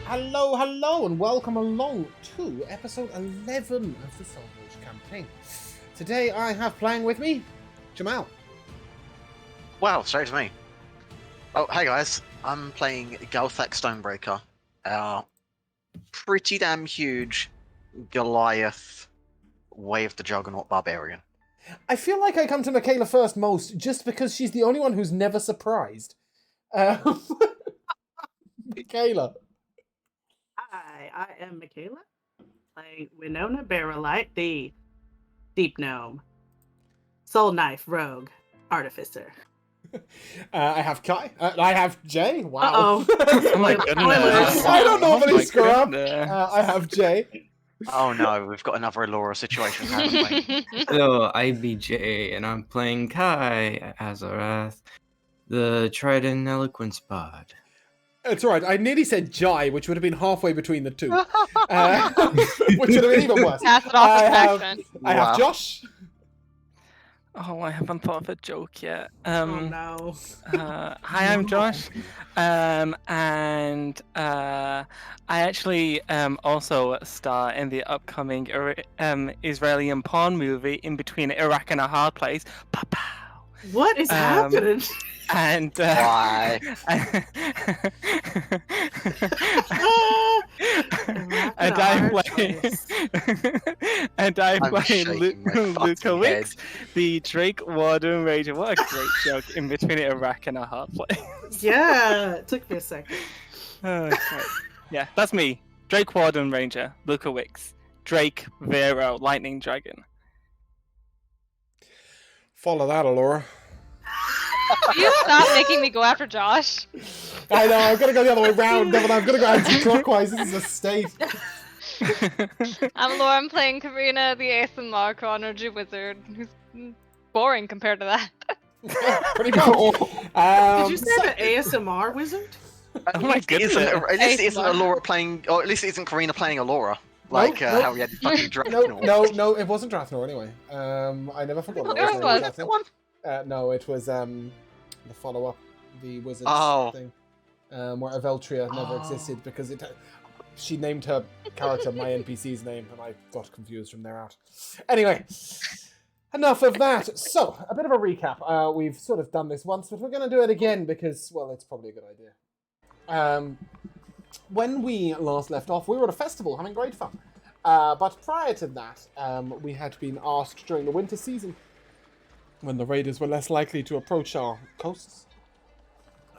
Hello, hello, and welcome along to episode 11 of the Soulforged campaign. Today I have playing with me, Jamal. Wow, straight to me. Oh, hey guys. I'm playing Galthak Stonebreaker, our pretty damn huge Goliath Wave the Juggernaut Barbarian. I feel like I come to Michaela first most, just because she's the only one who's never surprised. Michaela. Hi, I am Michaela, playing Winona Barrelite, the Deep Gnome, Soul Knife Rogue Artificer. I have Kai. I have Jay. Wow. Oh my goodness. I don't normally my screw up. goodness. I have Jay. Oh no, we've got another Allura situation, haven't we? Hello, IBJ, and I'm playing Kai Azarath, the Trident Eloquence Bard. It's alright, I nearly said Jai, which would have been halfway between the two. Which would have been even worse. Pass it off as accent. I have Josh. Oh, I haven't thought of a joke yet. Oh no. Hi, I'm Josh, and I actually also star in the upcoming Israeli and porn movie In Between Iraq and a Hard Place. Pow-pow. What is happening? And Why? and I play and I I'm play shaking my fucking Luca head. Wicks, the Drake Warden Ranger. What a great joke! In Between Iraq and a Hard Place. Yeah, it took me a second. Okay. Yeah, that's me. Drake Warden Ranger, Luca Wicks, Drake Vero, Lightning Dragon. Follow that, Allura. Will you stop making me go after Josh? I know, I'm gonna go the other way round, but I'm gonna go anti-clockwise. This is a state. I'm Laura. I'm playing Karina, the ASMR Chronology Wizard, who's boring compared to that. Pretty much. Did you say the ASMR wizard? Oh my goodness. At least it isn't Allura playing, or at least it isn't Karina playing Allura. Like Nope. how we had fucking Draknor. No, it wasn't Drathnor anyway. I never forgot what It was. I think. No, it was the follow-up, the wizard's thing, where Aveltria never existed because she named her character my NPC's name, and I got confused from there out. Anyway, enough of that. So, a bit of a recap. We've sort of done this once, but we're going to do it again because, well, it's probably a good idea. When we last left off, we were at a festival having great fun. But prior to that, we had been asked during the winter season, when the raiders were less likely to approach our coasts,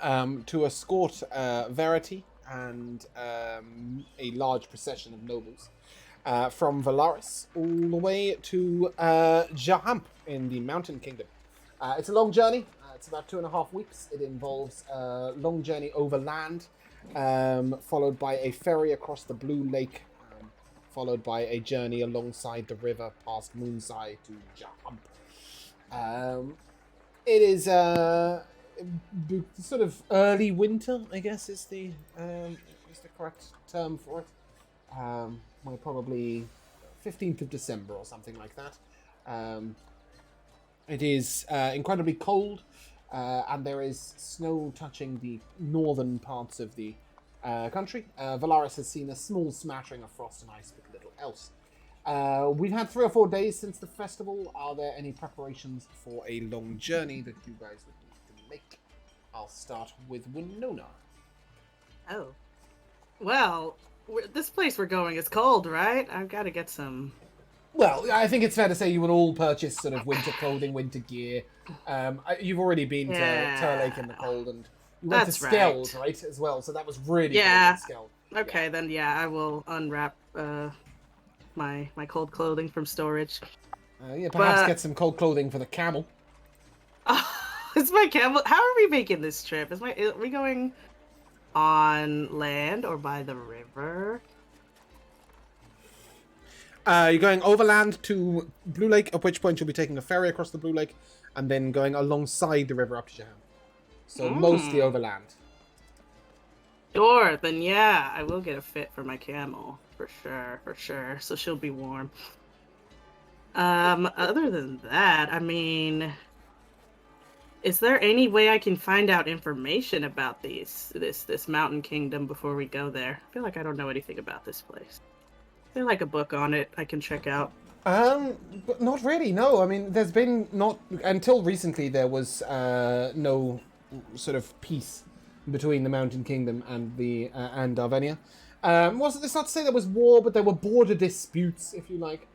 to escort Verity and a large procession of nobles from Valaris all the way to Jhaampe in the Mountain Kingdom. It's a long journey. It's about 2.5 weeks. It involves a long journey over land, followed by a ferry across the Blue Lake, followed by a journey alongside the river past Moonside to Jhaampe. It is sort of early winter, I guess is the correct term for it. We're probably 15th of December or something like that. It is incredibly cold, and there is snow touching the northern parts of the country. Valaris has seen a small smattering of frost and ice, but little else. We've had 3 or 4 days since the festival. Are there any preparations for a long journey that you guys would need to make? I'll start with Winona. Oh. Well, this place we're going is cold, right? I've got to get some... Well, I think it's fair to say you would all purchase sort of winter clothing, winter gear. You've already been to Turlake in the cold, and you went to Skeld, right, as well, so that was really cold in Skeld. Okay, then I will unwrap my cold clothing from storage. Perhaps get some cold clothing for the camel. Is my camel... How are we making this trip? Are we going on land or by the river? You're going overland to Blue Lake, at which point you'll be taking a ferry across the Blue Lake, and then going alongside the river up to Jhaampe. So mostly overland. Sure, then I will get a fit for my camel. For sure. So she'll be warm. Other than that, I mean... Is there any way I can find out information about this mountain kingdom before we go there? I feel like I don't know anything about this place. Is there like a book on it I can check out? But not really. No, I mean, there's been not until recently. There was no sort of peace between the Mountain Kingdom and the and Arvenia. It's not to say there was war, but there were border disputes, if you like.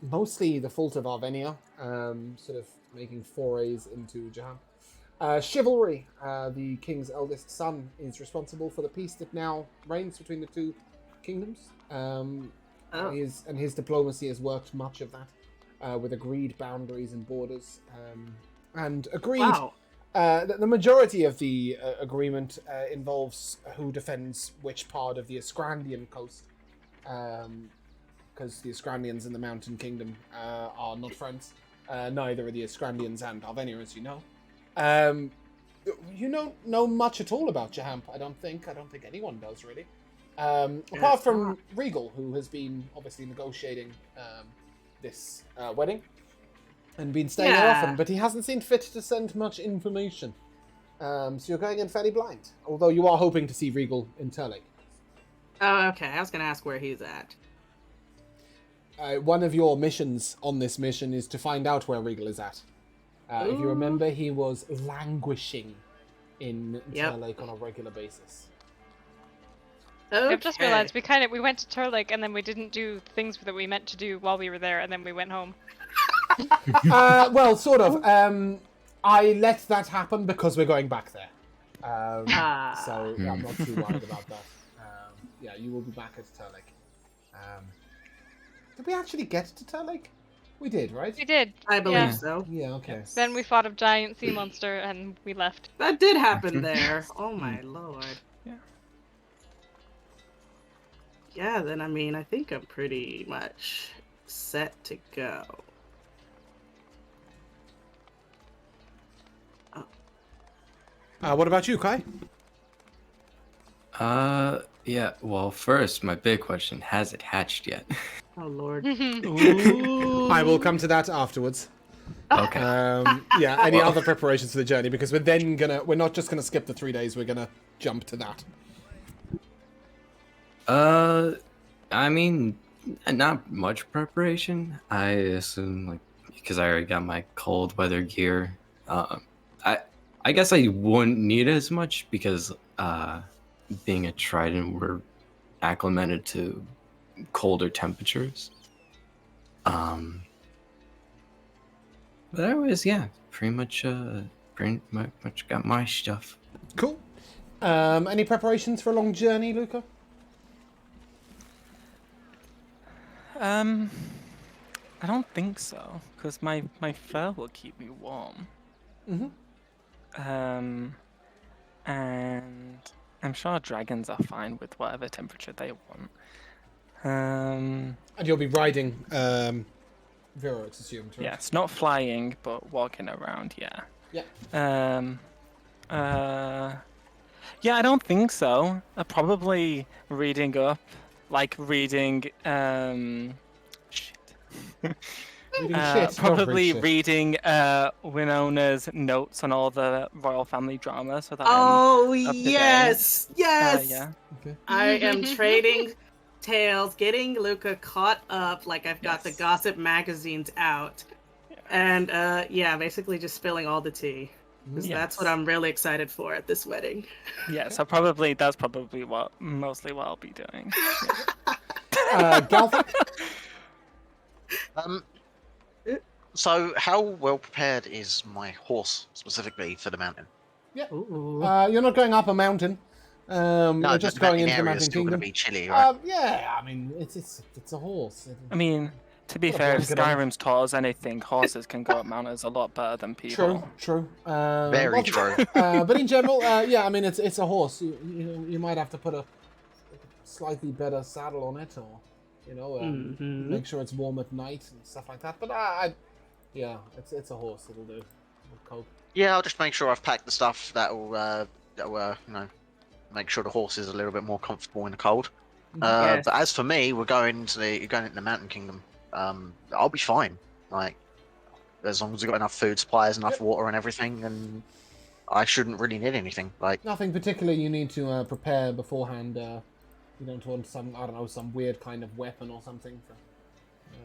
Mostly the fault of Arvenia, sort of making forays into Jhaampe. Chivalry, the king's eldest son, is responsible for the peace that now reigns between the two kingdoms. His diplomacy has worked much of that, with agreed boundaries and borders, and agreed. Wow. The majority of the agreement involves who defends which part of the Ascrandian coast, because the Ascrandians and the Mountain Kingdom are not friends. Neither are the Ascrandians and Arvenia, as you know. You don't know much at all about Jhaampe, I don't think. I don't think anyone does, really. Apart from Regal, who has been obviously negotiating this wedding and been staying there often, but he hasn't seen fit to send much information. So you're going in fairly blind, although you are hoping to see Regal in Turlake. Oh, okay. I was going to ask where he's at. One of your missions on this mission is to find out where Regal is at. If you remember, he was languishing in Turlake on a regular basis. Okay. I've just realized we went to Turlake and then we didn't do things that we meant to do while we were there, and then we went home. Well, sort of. I let that happen because we're going back there. So yeah, I'm not too worried about that. Yeah, you will be back at Turlake. Did we actually get to Turlake? We did, right? We did. I believe so. Yeah, okay. Then we fought a giant sea monster and we left. That did happen there. Oh my lord. Yeah. Yeah, then I mean, I think I'm pretty much set to go. What about you, Kai? Yeah, well, first, my big question, has it hatched yet? Oh lord. I will come to that afterwards. Okay. Yeah, any other preparations for the journey, because we're not just gonna skip the 3 days, we're gonna jump to that. I mean, not much preparation. I assume, like, because I already got my cold weather gear. I guess I wouldn't need as much because, being a Trident, we're acclimated to colder temperatures. But otherwise, yeah, pretty much got my stuff. Cool. Any preparations for a long journey, Luca? I don't think so, because my fur will keep me warm. And I'm sure dragons are fine with whatever temperature they want. And you'll be riding Vero, it's assumed, right? Yeah, it's not flying, but walking around, yeah. Yeah. Yeah, I don't think so. Probably reading up, like reading, shit. Probably reading Winona's notes on all the royal family drama, so that Oh I'm up to yes, date. yes. Yeah. Okay. I am trading tales, getting Luca caught up. Like I've got the gossip magazines out, and yeah, basically just spilling all the tea. 'Cause that's what I'm really excited for at this wedding. Yeah, so that's probably mostly what I'll be doing. Galthic? So how well prepared is my horse specifically for the mountain? Yeah. You're not going up a mountain. You're just going into the Mountain still Kingdom. Going to be chilly, right? Yeah, I mean, it's a horse. I mean, to be fair, if Skyrim's taught us anything, horses can go up mountains a lot better than people. True. Very true. But in general, yeah, I mean, it's a horse. You might have to put a slightly better saddle on it, or make sure it's warm at night and stuff like that. But yeah, it's a horse. It'll do. It'll cope. Yeah, I'll just make sure I've packed the stuff that'll make sure the horse is a little bit more comfortable in the cold. Yes. But as for me, you're going into the Mountain Kingdom. I'll be fine. Like, as long as we've got enough food supplies, enough water, and everything, then I shouldn't really need anything. Like Nothing particular you need to prepare beforehand. You don't want some, I don't know, some weird kind of weapon or something for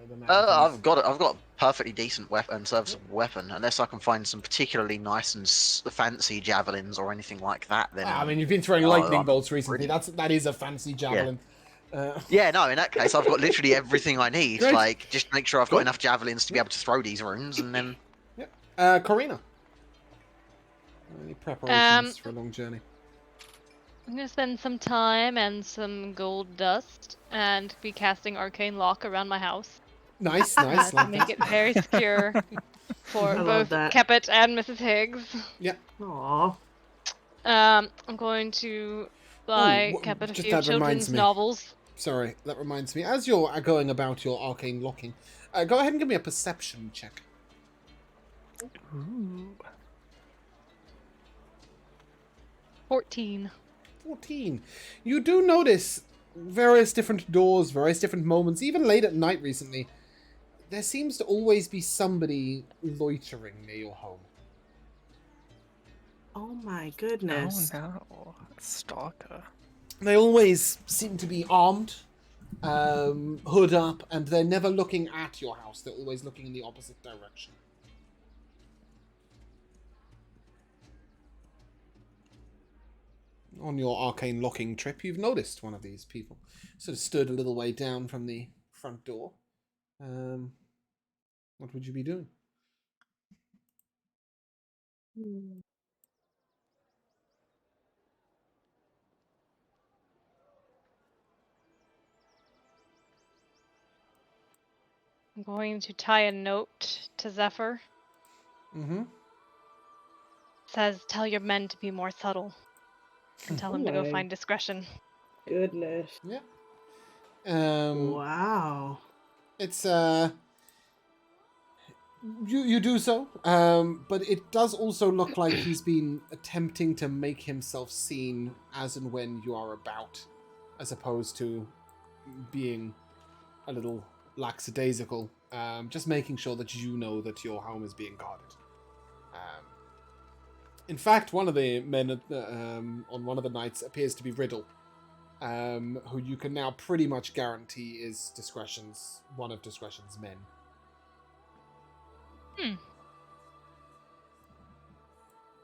the mountains. I've got a perfectly decent weapon, serviceable weapon, unless I can find some particularly nice and fancy javelins or anything like that. Then I mean, you've been throwing lightning bolts recently. That is a fancy javelin. Yeah, no, in that case, I've got literally everything I need. Great. Like, just make sure I've got enough javelins to be able to throw these runes, and then... Karina. Any preparations for a long journey? I'm gonna spend some time and some gold dust and be casting arcane lock around my house. Nice. To Like make it very secure for I love both that. Kepit and Mrs. Higgs. Aww. I'm going to buy Ooh, Kepit a just few that reminds children's me. novels. Sorry, that reminds me. As you're going about your arcane locking, go ahead and give me a perception check. Ooh. 14. 14. You do notice various different doors, various different moments, even late at night recently. There seems to always be somebody loitering near your home. Oh my goodness. Oh no, stalker. They always seem to be armed, hood up, and they're never looking at your house. They're always looking in the opposite direction. On your arcane locking trip, you've noticed one of these people. Sort of stood a little way down from the front door. What would you be doing? I'm going to tie a note to Zephyr. Mm-hmm. It says, tell your men to be more subtle. And tell them to go my find discretion. Goodness. Yeah. Wow. It's you do so, but it does also look like he's been attempting to make himself seen as and when you are about, as opposed to being a little lackadaisical. Just making sure that you know that your home is being guarded. In fact, one of the men on one of the nights appears to be Riddle, who you can now pretty much guarantee is one of Discretion's men.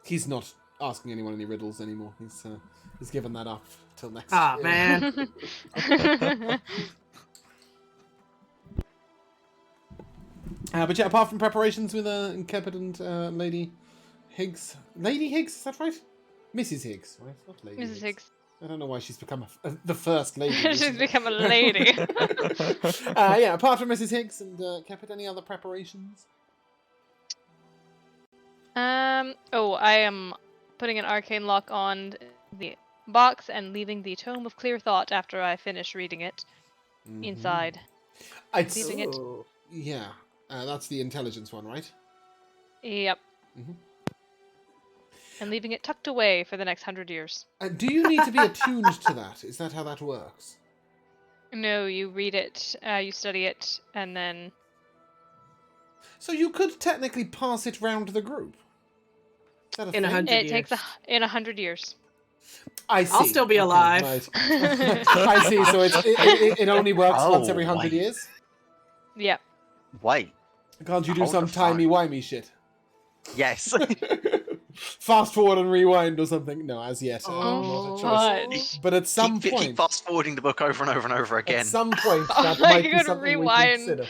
He's not asking anyone any riddles anymore. He's given that up till next year. Man. But yeah, apart from preparations with Kepit and Lady Higgs. Lady Higgs, is that right? Mrs. Higgs, right? Not Lady Mrs. Higgs. I don't know why she's become the first lady. She's become a lady. Yeah, apart from Mrs. Higgs and Kepit, any other preparations? I am putting an arcane lock on the box and leaving the Tome of Clear Thought after I finish reading it inside. Leaving it. Yeah, that's the intelligence one, right? Yep. Mm-hmm. And leaving it tucked away for the next 100 years. Do you need to be attuned to that? Is that how that works? No, you read it, you study it, and then... So you could technically pass it round the group? Is that a In thing? 100 It years. takes in 100 years. I see. I'll still be alive. Right. I see, so it only works once every 100 years? Yeah. Wait. Can't you do Hold some the phone. timey-wimey shit? Yes. Fast forward and rewind or something? No, as yet. Oh, not a choice. God. But at some keep point, fast forwarding the book over and over and over again. at some point, that Oh, might you're be gonna something we rewind. consider.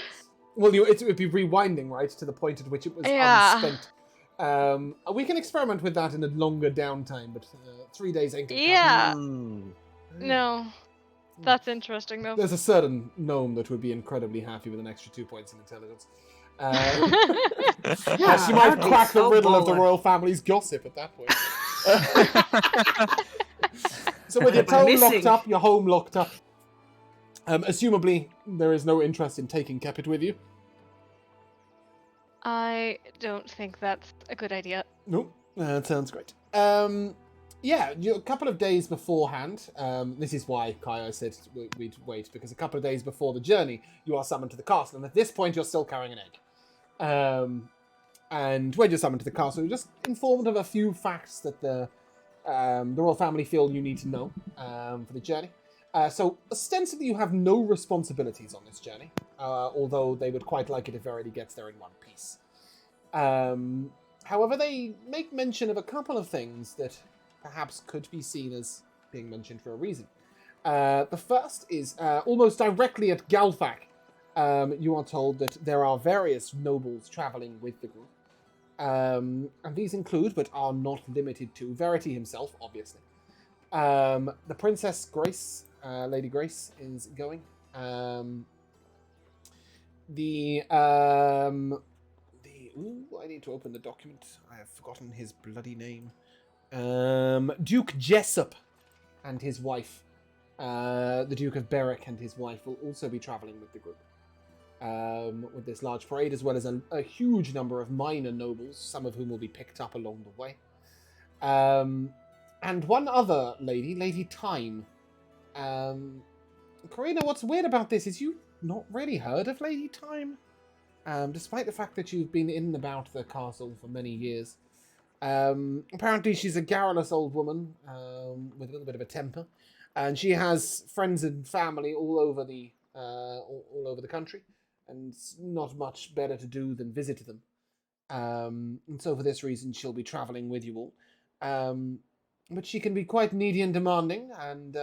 Well, it would be rewinding, right, to the point at which it was Yeah. unspent. We can experiment with that in a longer downtime, but 3 days ain't gonna Yeah. Ooh. No. That's interesting, though. There's a certain gnome that would be incredibly happy with an extra 2 points in intelligence. Yeah, She might that'd be crack the so riddle of the baller. royal family's gossip at that point. So with your Am I tome missing? locked up, your home locked up, assumably there is no interest in taking Kepit with you. I don't think that's a good idea. Nope, that sounds great. Yeah, a couple of days beforehand, this is why Kaio said we'd wait, because a couple of days before the journey, you are summoned to the castle, and at this point you're still carrying an egg. And when you're summoned to the castle, you're just informed of a few facts that the royal family feel you need to know for the journey. So ostensibly you have no responsibilities on this journey, although they would quite like it if Verity gets there in one piece. However, they make mention of a couple of things that perhaps could be seen as being mentioned for a reason. The first is almost directly at Galfak. You are told that there are various nobles traveling with the group. And these include, but are not limited to, Verity himself, obviously. The Princess Grace, Lady Grace, is going. I need to open the document. I have forgotten his bloody name. Duke Jessup and his wife. The Duke of Berwick and his wife will also be traveling with the group. With this large parade, as well as a huge number of minor nobles, some of whom will be picked up along the way. And one other lady, Lady Time. Karina, what's weird about this is you've not really heard of Lady Time, despite the fact that you've been in and about the castle for many years. Apparently she's a garrulous old woman with a little bit of a temper, and she has friends and family all over the country, and not much better to do than visit them. And so for this reason, she'll be traveling with you all. But she can be quite needy and demanding, and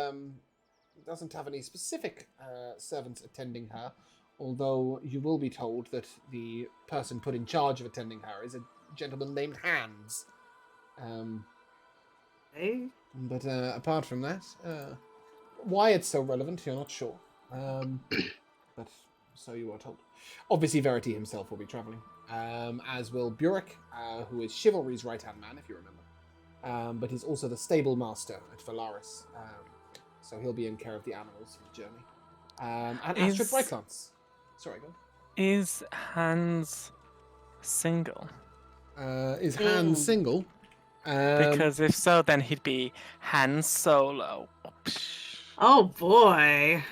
doesn't have any specific servants attending her, although you will be told that the person put in charge of attending her is a gentleman named Hans. Hey? But apart from that, why it's so relevant, you're not sure. But so you are told. Obviously, Verity himself will be travelling, as will Burek, who is Chivalry's right-hand man, if you remember. But he's also the stable master at Valaris, so he'll be in care of the animals for the journey. And Astrid Brightglance. Sorry, go on. Is Hans single? Is Hans single? Because if so, then he'd be Han Solo. Oh boy.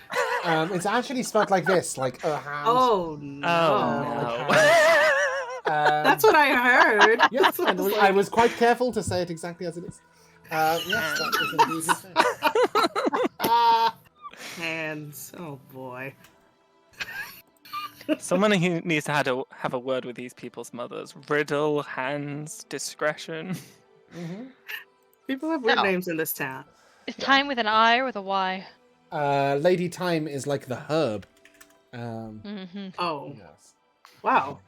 It's actually spelled like this, like a hand. Oh no. Oh, like That's what I heard. Yes, and I was quite careful to say it exactly as it is. Yes, that is indeed his name. Hands. Oh boy. Someone who needs to have a word with these people's mothers. Riddle, Hans, discretion. Mm-hmm. People have weird names in this town. Is time with an I or with a Y? Lady Time is like the herb. Oh. Yes. Wow.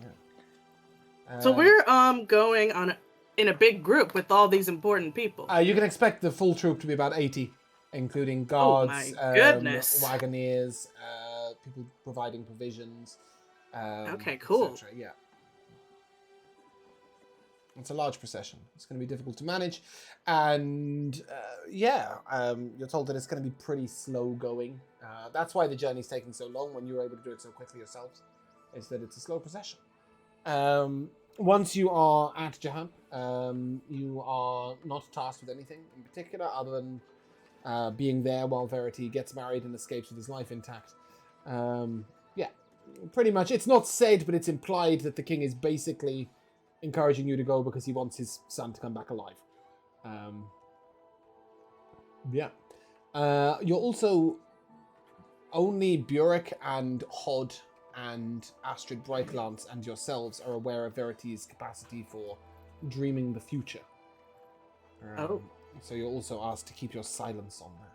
Yeah. So we're going in a big group with all these important people. You can expect the full troop to be about 80, including guards, my goodness. wagoners, people providing provisions. Okay, cool. Et cetera. Yeah. It's a large procession. It's going to be difficult to manage. And you're told that it's going to be pretty slow going. That's why the journey's taking so long when you're able to do it so quickly yourselves, is that it's a slow procession. Once you are at Jhaampe, you are not tasked with anything in particular other than being there while Verity gets married and escapes with his life intact. Pretty much. It's not said, but it's implied that the king is basically encouraging you to go because he wants his son to come back alive. You're also only Burek and Hod and Astrid Brightglance and yourselves are aware of Verity's capacity for dreaming the future. So you're also asked to keep your silence on that.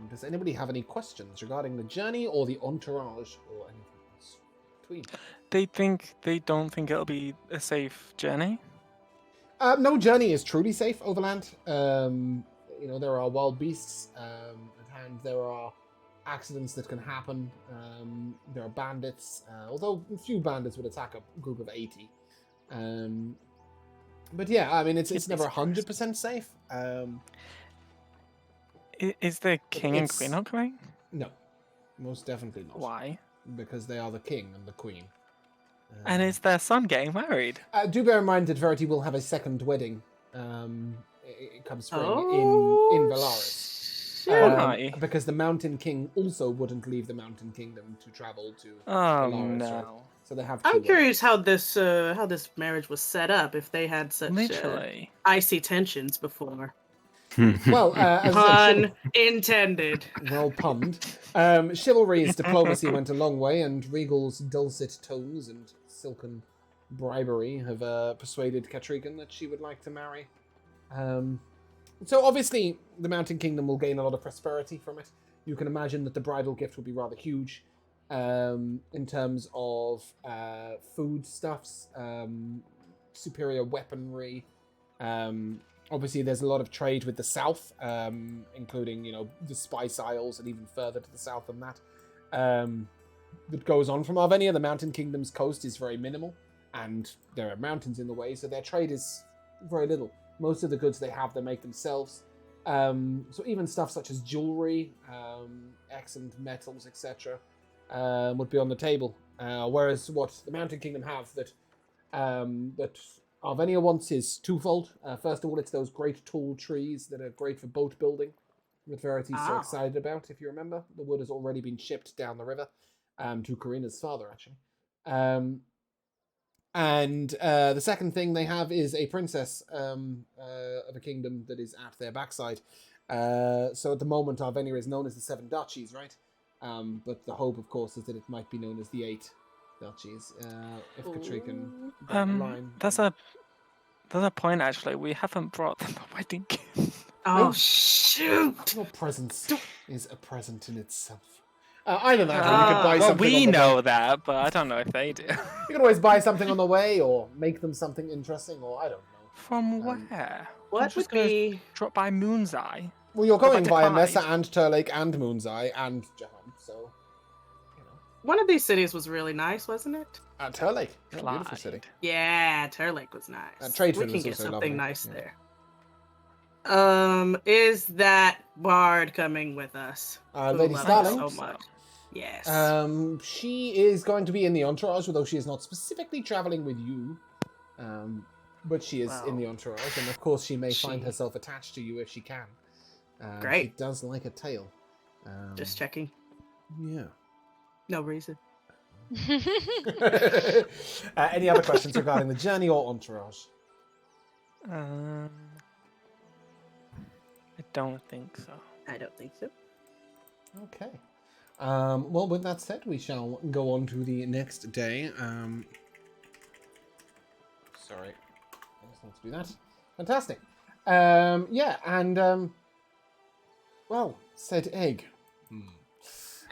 Does anybody have any questions regarding the journey or the entourage or anything else? Tweet. They don't think it'll be a safe journey. No journey is truly safe overland. There are wild beasts at hand. There are accidents that can happen. There are bandits, although few bandits would attack a group of 80. But yeah, I mean, it's never 100% safe. Is the king and queen not coming? No, most definitely not. Why? Because they are the king and the queen. And is their son getting married? Do bear in mind that Verity will have a second wedding. It comes spring in Valaris. Why? Because the Mountain King also wouldn't leave the Mountain Kingdom to travel to Oh Polaris, right? no. So they have two I'm curious ways. how this marriage was set up. If they had such Literally. icy tensions before. Well, as I said, Pun intended. well punned. Chivalry's diplomacy went a long way, and Regal's dulcet tones and silken bribery have persuaded Catrigan that she would like to marry. So obviously, the Mountain Kingdom will gain a lot of prosperity from it. You can imagine that the bridal gift will be rather huge in terms of foodstuffs, superior weaponry. Obviously, there's a lot of trade with the south, including, the Spice Isles and even further to the south than that. That goes on from Arvenia. The Mountain Kingdom's coast is very minimal, and there are mountains in the way, so their trade is very little. Most of the goods they have, they make themselves. So even stuff such as jewelry, excellent metals, etc., would be on the table. Whereas what the Mountain Kingdom have that Arvenia wants is twofold. First of all, it's those great tall trees that are great for boat building, that Verity's so excited about. If you remember, the wood has already been shipped down the river to Karina's father, actually. And the second thing they have is a princess of a kingdom that is at their backside. So at the moment, Arvenia is known as the Seven Duchies, right? But the hope, of course, is that it might be known as the Eight Duchies. If Katri can line. There's a point actually. We haven't brought them a wedding gift. Oh shoot! Your presence is a present in itself. Either that, or you could buy something. Well, we on the know way. that, but I don't know if they do. You can always buy something on the way, or make them something interesting, or I don't know. From where? What I'm would just gonna be? drop by Moon's Eye? Well, you're going to via Clyde. Mesa and Turlake and Moon's Eye and Jhaampe, so One of these cities was really nice, wasn't it? Turlake, beautiful Clyde. city. Yeah, Turlake was nice. Tradefin We is can get also something lovely, nice yeah. there. Is that Bard coming with us? Who Lady love Starling. us so much. Yes. She is going to be in the entourage, although she is not specifically traveling with you. But she is in the entourage, and of course she may find herself attached to you if she can. Great. She does like a tail. Just checking. Yeah. No reason. Any other questions regarding the journey or entourage? I don't think so. I don't think so. Okay. Well, with that said, we shall go on to the next day. Sorry. I just need to do that. Fantastic. Yeah, and, well, said egg.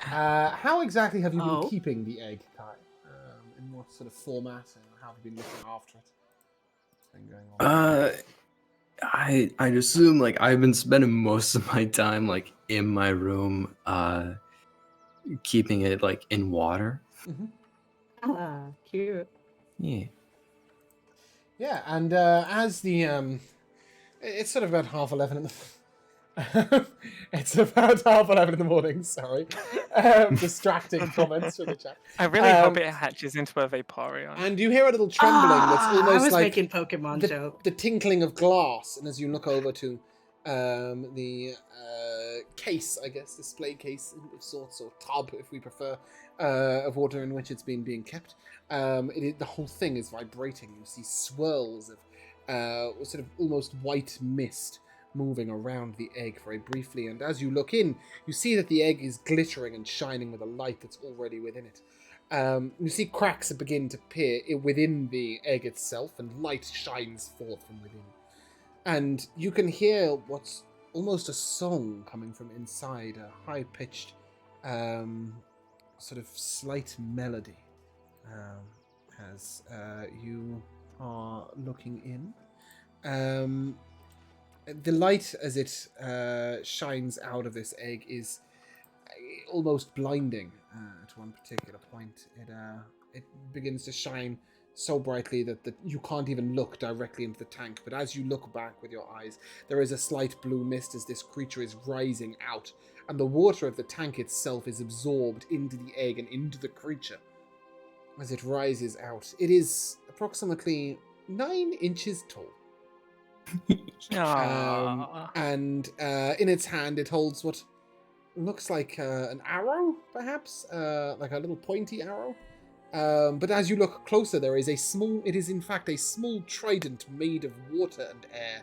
How exactly have you been keeping the egg, Kai? In what sort of format, and how have you been looking after it? What's been going on? I'd assume like I've been spending most of my time like in my room, keeping it like in water. Ah, cute. Yeah. Yeah, and as the it's sort of about 11:30 in the it's about 11:30 in the morning. Sorry, distracting comments from the chat. I really hope it hatches into a Vaporeon. And you hear a little trembling that's almost I was like making Pokemon joke. the tinkling of glass, and as you look over to the case, I guess, display case of sorts, or tub, if we prefer, of water in which it's being kept, the whole thing is vibrating. You see swirls of sort of almost white mist moving around the egg very briefly, and as you look in, you see that the egg is glittering and shining with a light that's already within it. You see cracks that begin to appear within the egg itself, and light shines forth from within. And you can hear what's almost a song coming from inside, a high-pitched, sort of slight melody, as you are looking in. The light as it shines out of this egg is almost blinding at one particular point. It begins to shine so brightly that you can't even look directly into the tank, but as you look back with your eyes, there is a slight blue mist as this creature is rising out, and the water of the tank itself is absorbed into the egg and into the creature as it rises out. It is approximately 9 inches tall. Aww. And in its hand, it holds what looks like an arrow, perhaps, like a little pointy arrow. But as you look closer, there is it is in fact a small trident made of water and air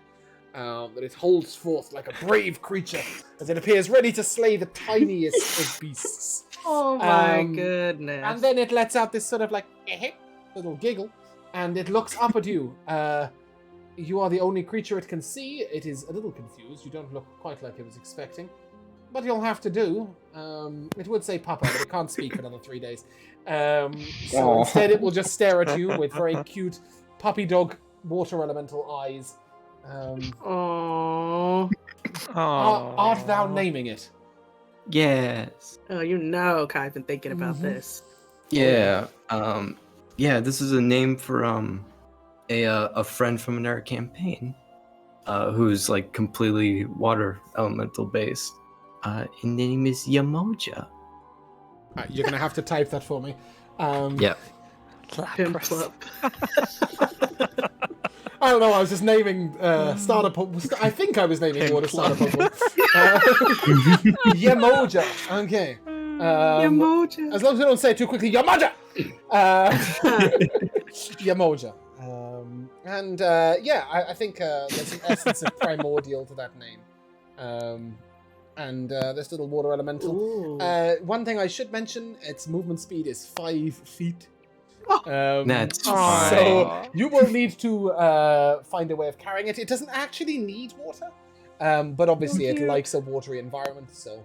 that it holds forth like a brave creature as it appears ready to slay the tiniest of beasts. Oh my goodness. And then it lets out this sort of like little giggle, and it looks up at you. You are the only creature it can see. It is a little confused. You don't look quite like it was expecting. But you'll have to do. It would say Papa, but it can't speak for another 3 days. So instead it will just stare at you with very cute puppy dog water elemental eyes. Aww. Art thou naming it? Yes. Oh, you know Kai's been thinking about this. Yeah. Yeah, this is a name for a friend from another campaign. Who's like completely water elemental based. His name is Yamoja. You're going to have to type that for me. Yeah. Pimp up. I don't know, I was just naming starter Pokemon. I think I was naming water starter Pokemon. Yamoja. Okay. Yamoja. As long as we don't say it too quickly, Yamoja! Yamoja. I think there's an essence of primordial to that name. This little water elemental. One thing I should mention, its movement speed is 5 feet. That's fine. So you will need to find a way of carrying it. It doesn't actually need water, but obviously it likes a watery environment, so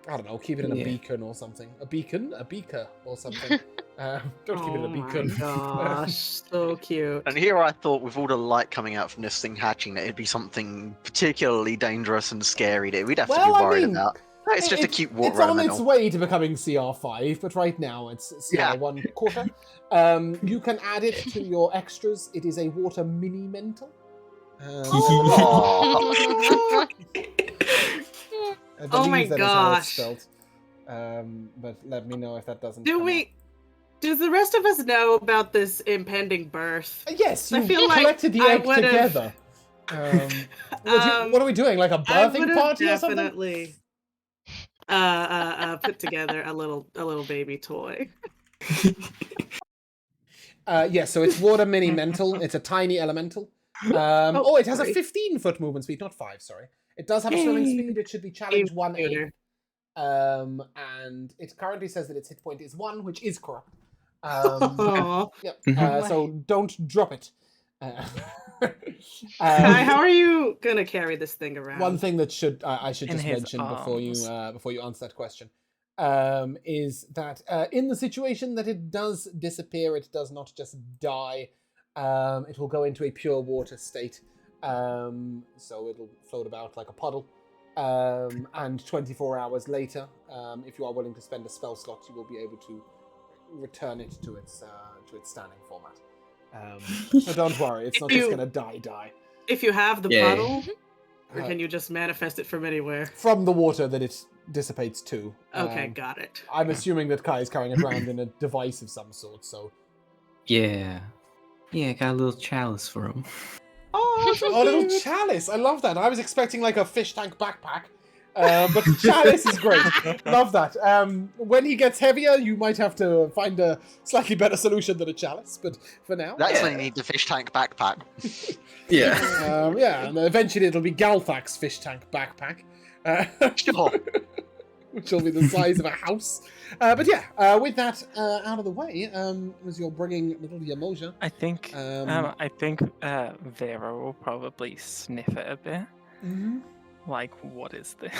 I don't know, keep it in a beacon or something. A beacon? A beaker or something. Don't keep it in a beacon. Oh my gosh, so cute. And here I thought, with all the light coming out from this thing hatching, that it'd be something particularly dangerous and scary that we'd have to be worried about. No, it's just a cute water It's on elemental. its way to becoming CR5, but right now it's CR1 quarter. You can add it to your extras. It is a water mini-mental. I Oh my believe that is how it's gosh. spelled. But let me know if that doesn't Does the rest of us know about this impending birth? Yes, I you feel like collected the I egg would've- together. What are we doing? Like a birthing party or something? Definitely put together a little baby toy. So it's water mini mental. It's a tiny elemental. It has a 15-foot movement speed, not 5. Sorry, it does have a swimming speed. It should be challenge 1/8. And it currently says that its hit point is 1, which is correct. Yep. So don't drop it. How are you gonna carry this thing around? One thing that I should In just his mention before you answer that question is that in the situation that it does disappear, it does not just die. It will go into a pure water state, so it'll float about like a puddle. And 24 hours later, if you are willing to spend a spell slot, you will be able to return it to its standing format. So don't worry, it's not just going to die. If you have the puddle, or can you just manifest it from anywhere? From the water that it dissipates to. Okay, got it. I'm assuming that Kai is carrying it around in a device of some sort, so... Yeah, I got a little chalice for him. Oh, a little chalice! I love that. I was expecting like a fish tank backpack. But chalice is great. Love that. When he gets heavier, you might have to find a slightly better solution than a chalice, but for now... That's when you need the fish tank backpack. And eventually it'll be Galthak's fish tank backpack. Sure. Which will be the size of a house. With that out of the way, as you're bringing little Yamoja... I think Vera will probably sniff it a bit. Mm-hmm. Like, what is this?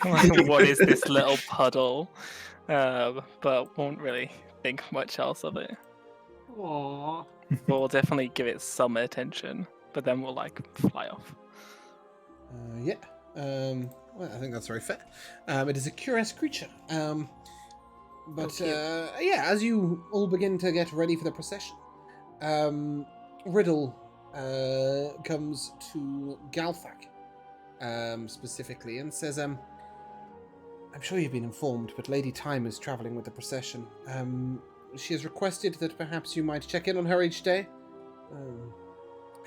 Like, what is this little puddle? But won't really think much else of it. Aww. But we'll definitely give it some attention, but then we'll, like, fly off. Well, I think that's very fair. It is a curious creature. As you all begin to get ready for the procession, Riddle comes to Galthak. Specifically, and says, I'm sure you've been informed, but Lady Time is travelling with the procession. She has requested that perhaps you might check in on her each day.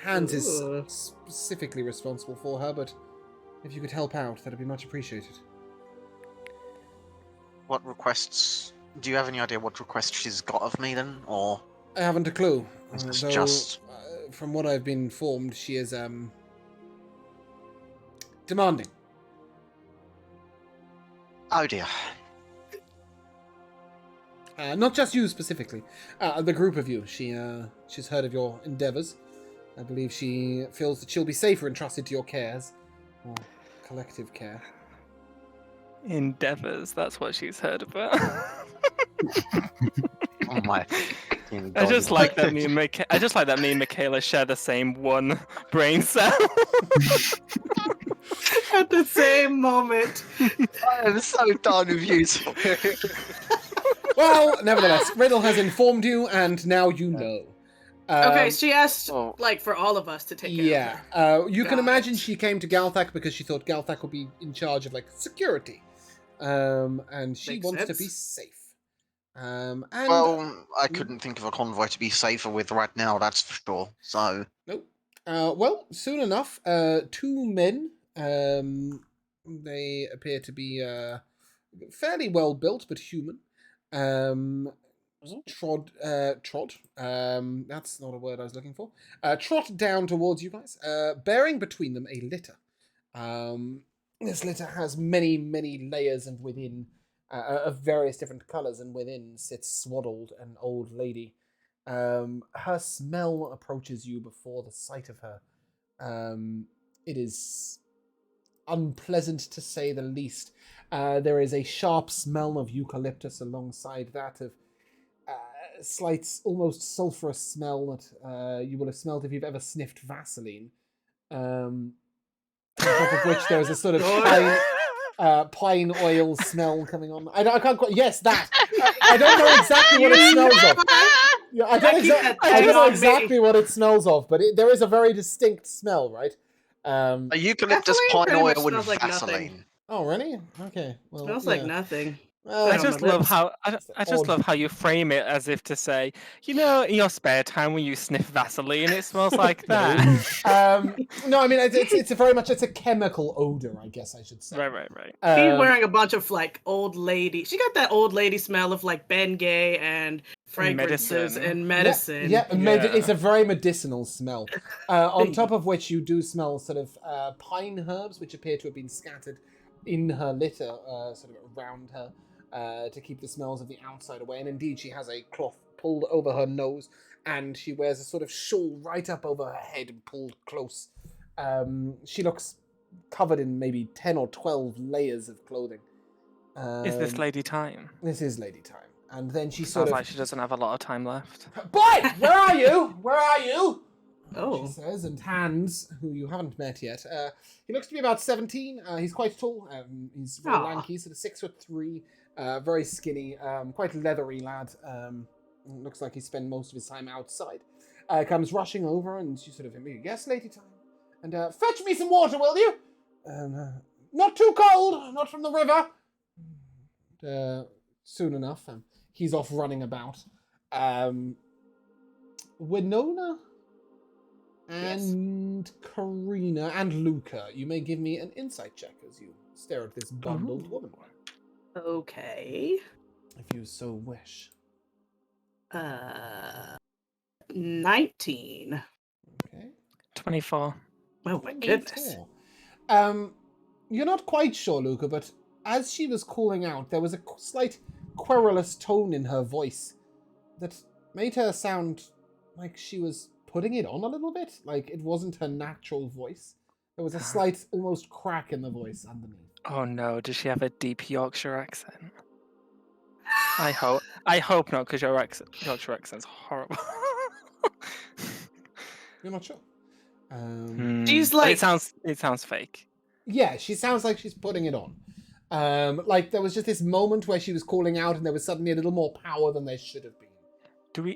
Hans is Ooh. specifically responsible for her, but if you could help out, that'd be much appreciated. What requests? Do you have any idea what requests she's got of me then, or I haven't a clue. is this Though, just? from what I've been informed, she is demanding. Oh dear. Not just you specifically, the group of you. She's heard of your endeavours. I believe she feels that she'll be safer entrusted to your cares, or collective care. Endeavors, that's what she's heard about. Oh my. I just like that me and Michaela share the same one brain cell. At the same moment. I am so done with you. Well, nevertheless, Riddle has informed you, and now you know. Okay, she asked, oh. like, for all of us to take care Yeah, of her. you can Got imagine it. she came to Galthak because she thought Galthak would be in charge of like security, and she Makes wants to sense. be safe. And Well, I couldn't think of a convoy to be safer with right now, that's for sure. So, nope. Well, soon enough, two men. They appear to be fairly well built, but human. Trod. That's not a word I was looking for. Trot down towards you guys, bearing between them a litter. This litter has many, many layers, and within, of various different colours, and within sits swaddled an old lady. Her smell approaches you before the sight of her. It is unpleasant to say the least. There is a sharp smell of eucalyptus alongside that of slight, almost sulphurous smell that you will have smelled if you've ever sniffed Vaseline. On top of which there is a sort of pine oil smell coming on. I can't quite. Yes, that. I don't know exactly what it smells of. Yeah, I don't know exactly what it smells of, but there is a very distinct smell, right? a eucalyptus Vaseline pine pretty much oil with smells like Vaseline. nothing. Oh, really? Okay. Well, Smells yeah. like nothing. Well, I on just my love lips. how I just odd. love how you frame it as if to say, you know, in your spare time when you sniff Vaseline, it smells like that. No, I mean it's a very much it's a chemical odor, I guess I should say. Right. He's wearing a bunch of like old lady. She got that old lady smell of like Bengay and fragrances and medicine. Yeah, it's a very medicinal smell. On top of which you do smell sort of pine herbs, which appear to have been scattered in her litter, sort of around her, to keep the smells of the outside away. And indeed, she has a cloth pulled over her nose, and she wears a sort of shawl right up over her head and pulled close. She looks covered in maybe 10 or 12 layers of clothing. Is this Lady Time? This is Lady Time. And then she Sounds sort of... like she doesn't have a lot of time left. Boy! Where are you? Where are you? Oh. She says, and Hans, who you haven't met yet, he looks to be about 17. He's quite tall. He's very lanky, sort of 6'3", very skinny, quite leathery lad. Looks like he spent most of his time outside. Comes rushing over, and she sort of, yes, Lady Time. And fetch me some water, will you? Not too cold, not from the river. Soon enough, he's off running about. Winona? And Karina and Luca, you may give me an insight check as you stare at this bundled woman. Okay. If you so wish. 19. Okay. 24. Oh my goodness. You're not quite sure, Luca, but as she was calling out, there was a slight querulous tone in her voice that made her sound like she was putting it on a little bit, like it wasn't her natural voice. There was a slight, almost crack in the voice underneath. Oh no, does she have a deep Yorkshire accent? I hope not, because your Yorkshire accent's horrible. You're not sure. She's But like... it sounds fake. Yeah, she sounds like she's putting it on. Like there was just this moment where she was calling out, and there was suddenly a little more power than there should have been.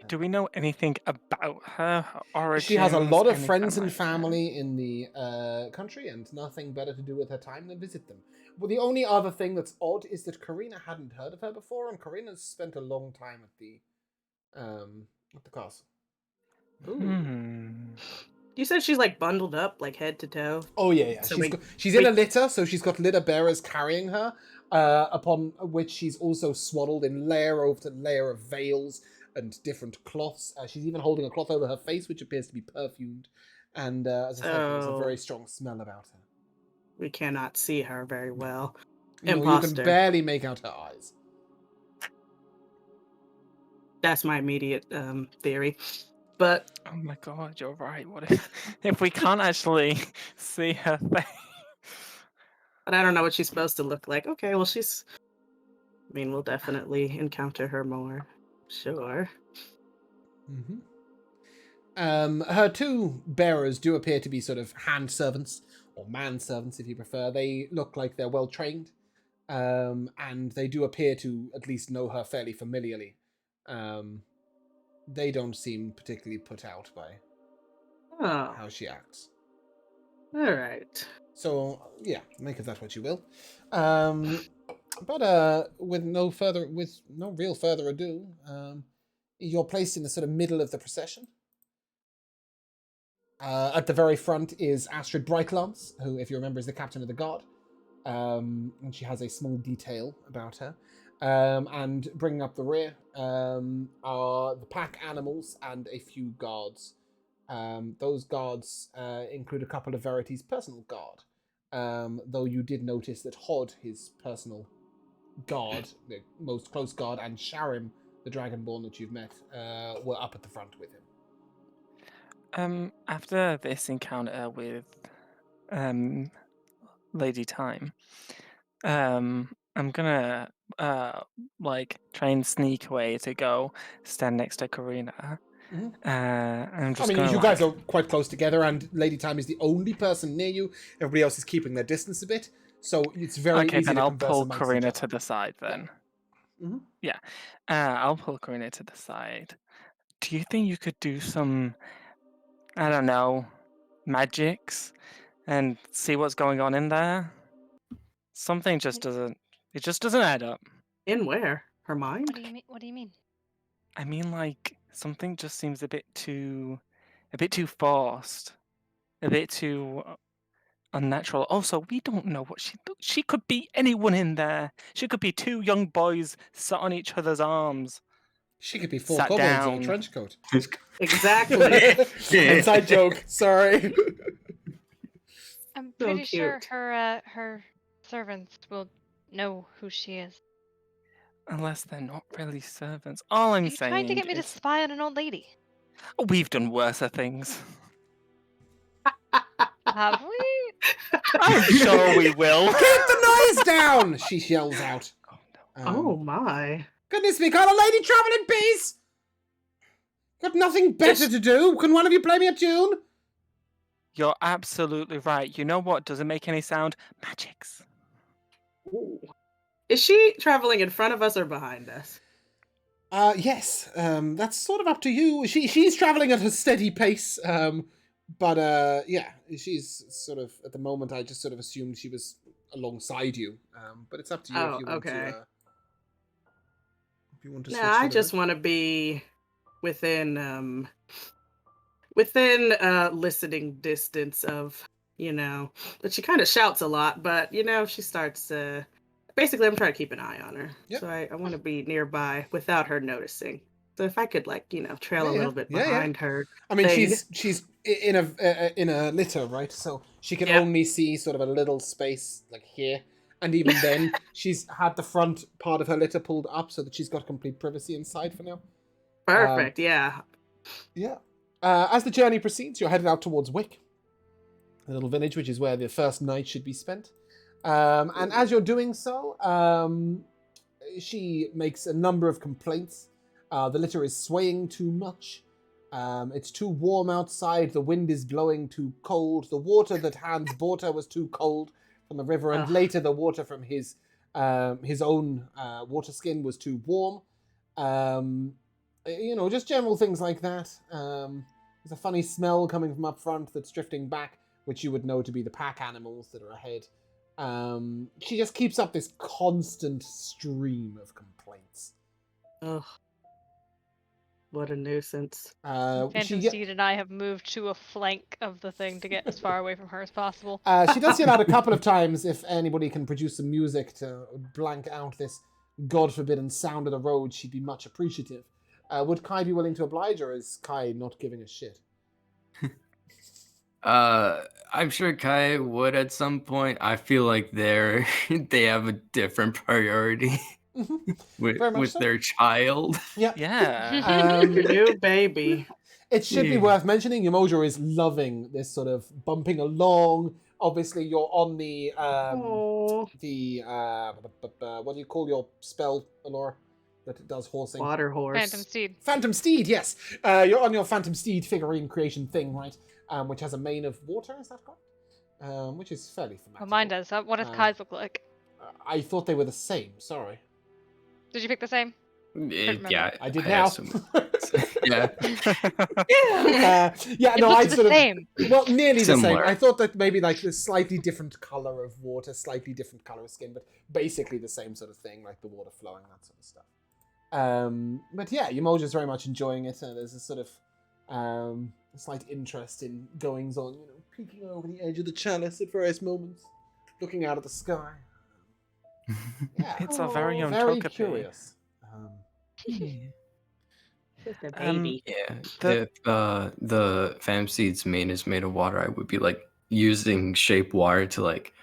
Do we know anything about her origins? She has a lot of anything friends and like that? family in the country, and nothing better to do with her time than visit them. Well, the only other thing that's odd is that Karina hadn't heard of her before, and Karina's spent a long time at the castle. You said she's like bundled up, like head to toe. Oh yeah. So She's in a litter, so she's got litter bearers carrying her, upon which she's also swaddled in layer over layer of veils and different cloths. She's even holding a cloth over her face, which appears to be perfumed. And as I said, there's a very strong smell about her. We cannot see her very well. No, Imposter. you can barely make out her eyes. That's my immediate theory. But Oh my god, you're right. What if we can't actually see her face? But I don't know what she's supposed to look like. Okay, well we'll definitely encounter her more. Sure. Her two bearers do appear to be sort of hand servants, or man servants if you prefer. They look like they're well trained, and they do appear to at least know her fairly familiarly. They don't seem particularly put out by how she acts. All right. So yeah, make of that what you will. But with no real further ado, you're placed in the sort of middle of the procession. At the very front is Astrid Brightlance, who, if you remember, is the captain of the guard. And she has a small detail about her. And bringing up the rear are the pack animals and a few guards. Those guards include a couple of Verity's personal guard. Though you did notice that Hod, his personal guard, the most close guard, and Sharim, the Dragonborn that you've met, were up at the front with him. After this encounter with Lady Time, I'm gonna try and sneak away to go stand next to Karina. I'm just you guys are quite close together, and Lady Time is the only person near you. Everybody else is keeping their distance a bit, so it's very easy then to I'll converse pull amongst Karina each other. to the side then. Yeah. I'll pull Karina to the side. Do you think you could do some, I don't know, magics and see what's going on in there? Something just doesn't add up. In where? Her mind? What do you mean? I mean, like, something just seems a bit too forced, a bit too unnatural. Also, we don't know what she could be anyone in there. She could be two young boys sat on each other's arms. She could be four Sat kobolds in a down. trench coat. Exactly. Inside joke. Sorry. I'm So pretty sure cute. her servants will know who she is. Unless they're not really servants. All I'm Are you saying trying to get me to is, spy on an old lady? we've done worse things. Have we? I'm sure we will. Keep the noise down! She yells out. Oh my. Goodness me, can't a lady travel in peace? Got nothing better to do? Can one of you play me a tune? You're absolutely right. You know what doesn't make any sound? Magics. Ooh. Is she traveling in front of us or behind us? Yes. That's sort of up to you. She's traveling at a steady pace. But yeah, she's sort of, at the moment, I just sort of assumed she was alongside you. But it's up to you if you want okay. to. If you want to. No, I just want to be within listening distance of, but she kind of shouts a lot, but she starts basically I'm trying to keep an eye on her. Yep. So I want to be nearby without her noticing. So if I could trail a little bit behind her. I mean, thing. she's in a litter, right? So she can only see sort of a little space like here. And even then, she's had the front part of her litter pulled up so that she's got complete privacy inside for now. Perfect, yeah. Yeah. As the journey proceeds, you're headed out towards Wick, the little village, which is where the first night should be spent. And as you're doing so, she makes a number of complaints. The litter is swaying too much. It's too warm outside. The wind is blowing too cold. The water that Hans brought her was too cold from the river, and later the water from his own water skin was too warm. Just general things like that. There's a funny smell coming from up front that's drifting back, which you would know to be the pack animals that are ahead. She just keeps up this constant stream of complaints. Ugh. What a nuisance. Phantom Steed and I have moved to a flank of the thing to get as far away from her as possible. She does yell out a couple of times if anybody can produce some music to blank out this God-forbidden sound of the road, she'd be much appreciative. Would Kai be willing to oblige, or is Kai not giving a shit? I'm sure Kai would at some point. I feel like they have a different priority with so. their child. Yeah. Your new baby. It should be worth mentioning, Umoja is loving this sort of bumping along. Obviously, you're on the what do you call your spell, Alora, that does horsing? Water horse. Phantom Steed. Phantom Steed, yes. You're on your Phantom Steed figurine creation thing, right? Which has a mane of water, is that correct? Which is fairly thematic. Well, mine does. What does Kai's look like? I thought they were the same, sorry. Did you pick the same? Yeah, I did now. Yeah. No, I the sort of same. Well, nearly Similar. the same. I thought that maybe like the slightly different color of water, slightly different color of skin, but basically the same sort of thing, like the water flowing, that sort of stuff. But yeah, Umoja's very much enjoying it. There's a sort of a slight interest in goings on, peeking over the edge of the chalice at various moments, looking out at the sky. Yeah, It's a very young very Togepi. curious. Just a baby. Yeah. If the Phantom Steed's mane is made of water, I would be like using shape water to like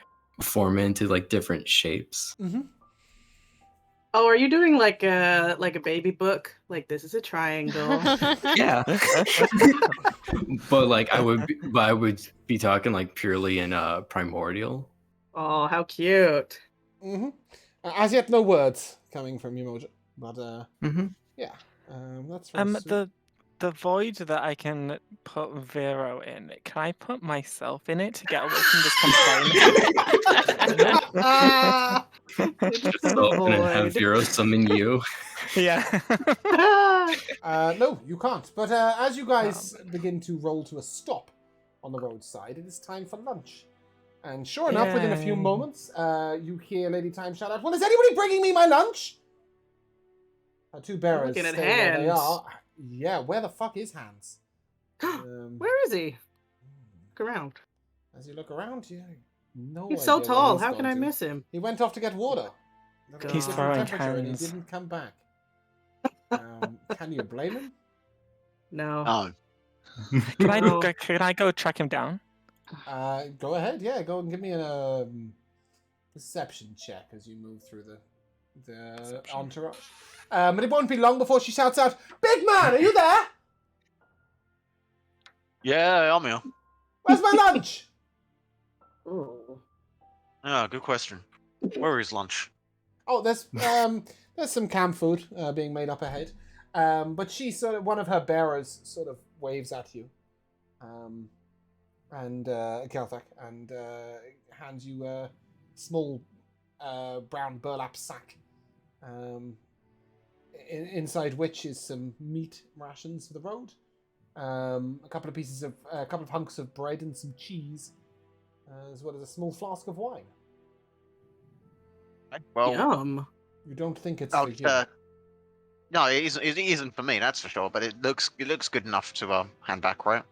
form into like different shapes. Mm-hmm. Oh, are you doing like a baby book? Like, this is a triangle. Yeah. But like I would be talking like purely in primordial. Oh, how cute. Mm-hmm. As yet, no words coming from Umoja, but yeah, that's right. The void that I can put Vero in, can I put myself in it to get away from this complaint? Just open and have Vero summon you. Yeah. No, you can't. But as you guys begin to roll to a stop on the roadside, it is time for lunch. And sure enough, within a few moments, you hear Lady Time shout out, "Well, is anybody bringing me my lunch?" Two bearers Looking at stay where they Hans. are. Yeah, where the fuck is Hans? Where is he? Look around. As you look around, no He's idea so where tall. he's How gone can I to. miss him? He went off to get water. He's Different throwing temperature and he hands. didn't come back. Can you blame him? No. Oh, Can I go track him down? Go ahead. Yeah, go and give me a perception check as you move through the entourage. But it won't be long before she shouts out, "Big man, are you there? yeah, I'm here. Where's my lunch?" Ooh. Yeah, good question. Where is lunch? Oh, there's some camp food being made up ahead. But she one of her bearers sort of waves at you, and Kelthak, and hands you a small brown burlap sack, inside which is some meat rations for the road, a couple of hunks of bread and some cheese, as well as a small flask of wine. Well, Yum. You don't think it's oh, for you? no, it isn't for me, that's for sure. But it looks good enough to hand back, right?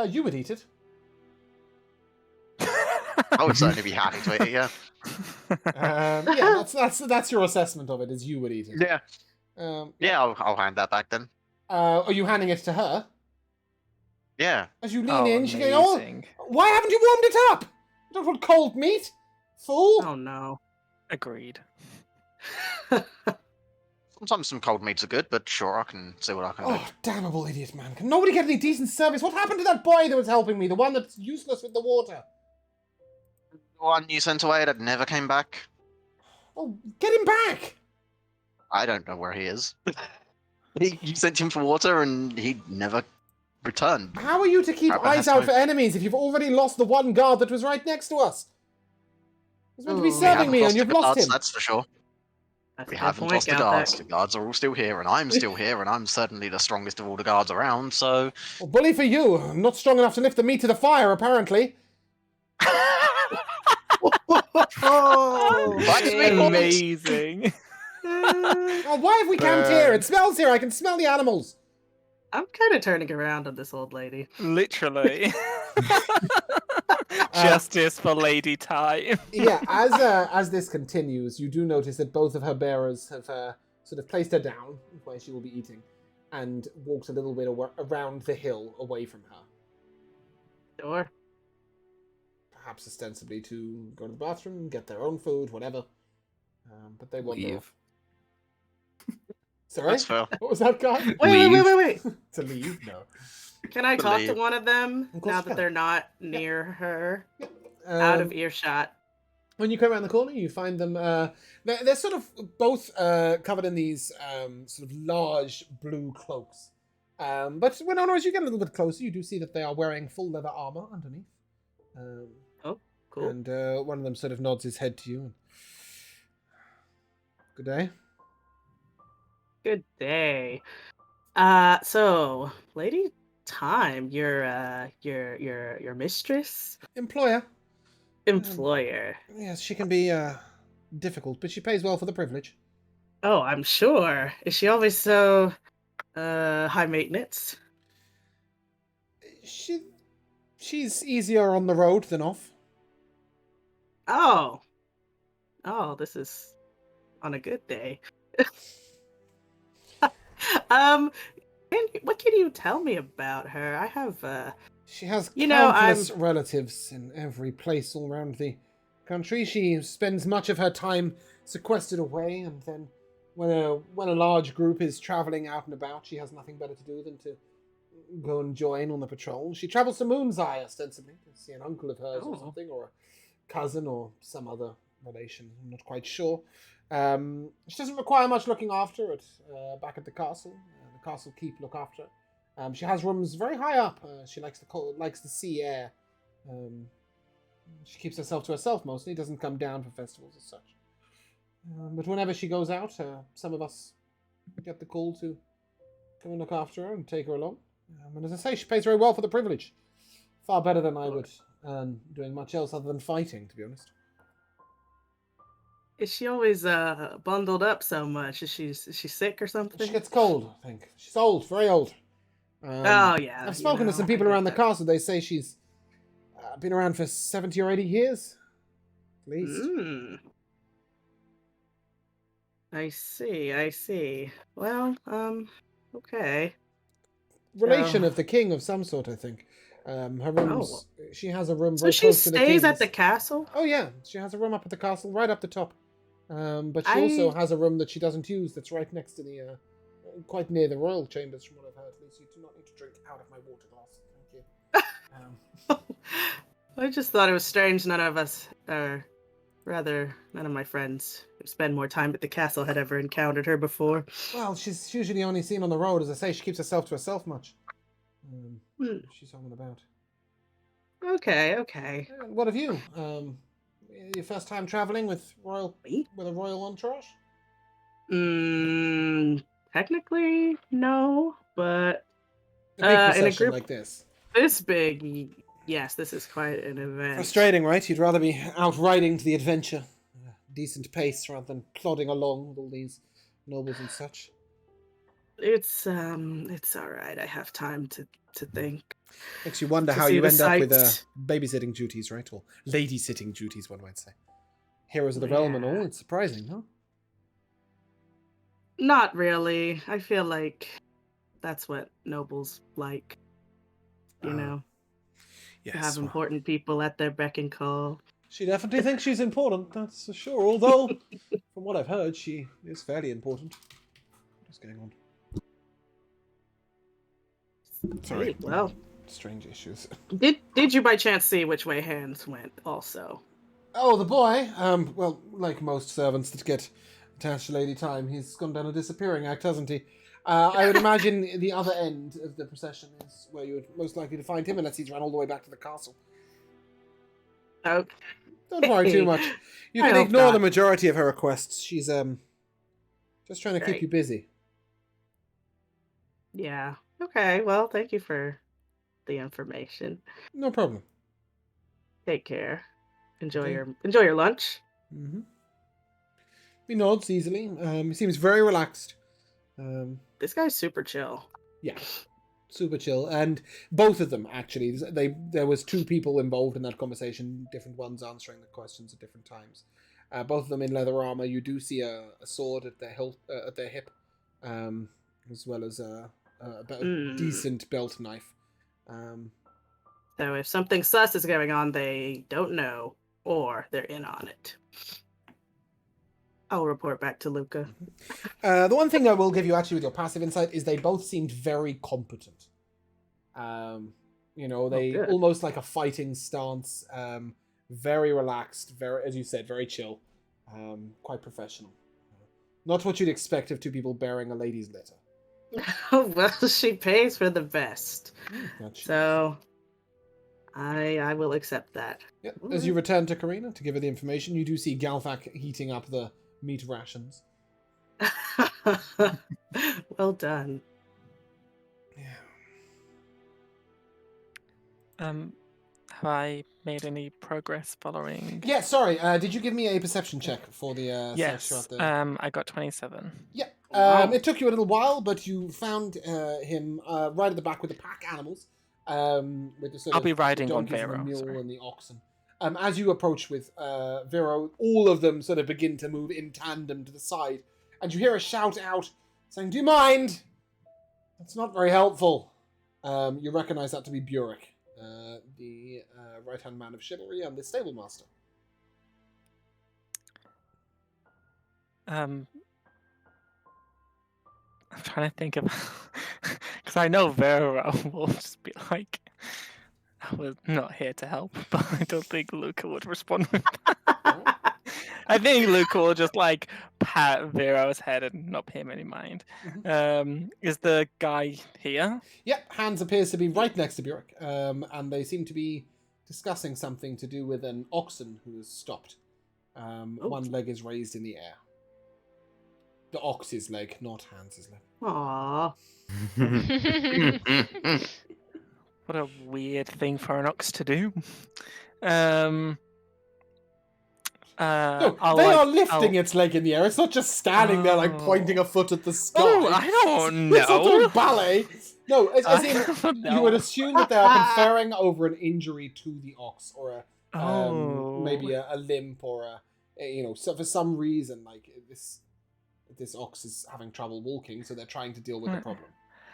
You would eat it. I would certainly be happy to eat it. Yeah. Yeah, that's your assessment of it. Is you would eat it. Yeah. Yeah, I'll hand that back then. Are you handing it to her? Yeah. As you lean in, she goes, "Oh, amazing. why haven't you warmed it up? You don't want cold meat, fool." Oh no. Agreed. Sometimes some cold meats are good, but sure, I can see what I can do. Oh, damnable idiot, man. Can nobody get any decent service? What happened to that boy that was helping me? The one that's useless with the water? One you sent away that never came back. Oh, get him back! I don't know where he is. You sent him for water and he never returned. How are you to keep Right, eyes that's out fine. for enemies if you've already lost the one guard that was right next to us? He was meant to be We serving haven't me and you've the lost guards, him. that's for sure. That's We a good haven't point, lost the guards. Galthic. The guards are all still here, and I'm still here, and I'm certainly the strongest of all the guards around, so... Well, bully for you. I'm not strong enough to lift the meat to the fire, apparently. Oh, That's Amazing. Oh, why have we camped here? It smells here. I can smell the animals. I'm kind of turning around on this old lady. Literally. Justice for Lady Time. Yeah, as this continues, you do notice that both of her bearers have sort of placed her down where she will be eating, and walked a little bit around the hill away from her. Sure. Perhaps ostensibly to go to the bathroom, get their own food, whatever. But they wander Leave. off. Sorry? That's fair. What was that, guy? Wait. To leave? No. Can I talk to Believe. one of them Of course now you that can. they're not near her, out of Um, earshot? When you come around the corner, you find them. They're sort of both covered in these sort of large blue cloaks. But as you get a little bit closer, you do see that they are wearing full leather armor underneath. Oh, cool. And one of them sort of nods his head to you. Good day. Good day. So, Lady Time, your mistress, Employer. employer. Yes, she can be difficult, but she pays well for the privilege. Oh, I'm sure. Is she always so high maintenance? She's easier on the road than off. Oh, this is on a good day. What can you tell me about her? I have She has You know, countless relatives in every place all around the country. She spends much of her time sequestered away, and then when a large group is traveling out and about, she has nothing better to do than to go and join on the patrol. She travels to Moon's Eye, ostensibly, to see an uncle of hers or something, or a cousin or some other relation. I'm not quite sure. She doesn't require much looking after back at the castle. The castle keep look after her. She has rooms very high up. She likes the sea air. She keeps herself to herself mostly. Doesn't come down for festivals as such. But whenever she goes out, some of us get the call to come and look after her and take her along. And as I say, she pays very well for the privilege. Far better than I would earn doing much else other than fighting, to be honest. Is she always bundled up so much? Is she sick or something? She gets cold, I think. She's old, very old. Oh yeah. I've spoken to some people around the castle. They say she's been around for 70 or 80 years, at least. I see. Well, okay. Relation of the king of some sort, I think. Her rooms. She has a room. So very she close to the stays at king's. the castle? Oh yeah, she has a room up at the castle, right up the top. But she also has a room that she doesn't use. That's right next to the, quite near the royal chambers, from what I've heard. At least you do not need to drink out of my water glass. Thank you. I just thought it was strange none of us, or rather, none of my friends who spend more time at the castle had ever encountered her before. Well, she's usually only seen on the road. As I say, she keeps herself to herself much. She's home and about. Okay. What have you? Your first time traveling with a royal entourage? Technically, no, but A big in a procession group like this. this big, yes, this is quite an event. Frustrating, right? You'd rather be out riding to the adventure at a decent pace rather than plodding along with all these nobles and such. It's all right. I have time to think. Makes you wonder To how see you the end up with sights. babysitting duties, right? Or lady-sitting duties, one might say. Heroes of the realm and all. It's surprising, huh? Not really. I feel like that's what nobles like. You know, to have well, important people at their beck and call. she definitely thinks she's important, that's for sure. Although, from what I've heard, she is fairly important. What's going on? Sorry. Hey, well, Strange issues. did you by chance see which way hands went? Also. Oh, the boy. Well, like most servants that get attached to Lady Time, he's gone down a disappearing act, hasn't he? I would imagine the other end of the procession is where you would most likely to find him, unless he's run all the way back to the castle. Okay. Don't worry too much. You I can hope ignore not. the majority of her requests. She's just trying to keep Right. you busy. Yeah. Okay. Well, thank you for the information. No problem. Take care. Enjoy Okay. your lunch. Mm-hmm. He nods easily. He seems very relaxed. This guy's super chill. Yeah. super chill. And both of them, actually, there was 2 people involved in that conversation, different ones answering the questions at different times. Both of them in leather armor. You do see a sword at their hip, as well as a decent belt knife. So if something sus is going on, they don't know, or they're in on it. I'll report back to Luca. The one thing I will give you actually with your passive insight is they both seemed very competent. They almost like a fighting stance, very relaxed, very, as you said, very chill, quite professional. Not what you'd expect of 2 people bearing a lady's litter. Well, she pays for the best. So I will accept that. Yep. As you return to Karina to give her the information, you do see Galthak heating up the meat rations. Well done. Yeah. Have I made any progress following? Yeah, sorry. Did you give me a perception check for the yes. search throughout the... I got 27. Yeah. Wow. It took you a little while, but you found him right at the back with the pack animals. With the sort I'll of be riding on donkeys and the Vero. mule Sorry. and the oxen. As you approach with Vero, all of them sort of begin to move in tandem to the side, and you hear a shout out saying, "Do you mind?" That's not very helpful. You recognize that to be Burek, the right-hand man of chivalry and the stable master. I'm trying to think of, because I know Vera will just be like, I was not here to help, but I don't think Luca would respond with that. I think Luca will just like pat Vero's head and not pay him any mind. Is the guy here? Yep, Hans appears to be right next to Burek, and they seem to be discussing something to do with an oxen who has stopped. One leg is raised in the air. The ox's leg, not Hans's leg. Aww. What a weird thing for an ox to do. No, they are lifting its leg in the air. It's not just standing there like pointing a foot at the sky. Oh, I don't know. It's not doing ballet. No, as in, you would assume that they are conferring over an injury to the ox, or maybe a limp, or so for some reason, like this ox is having trouble walking, so they're trying to deal with the problem.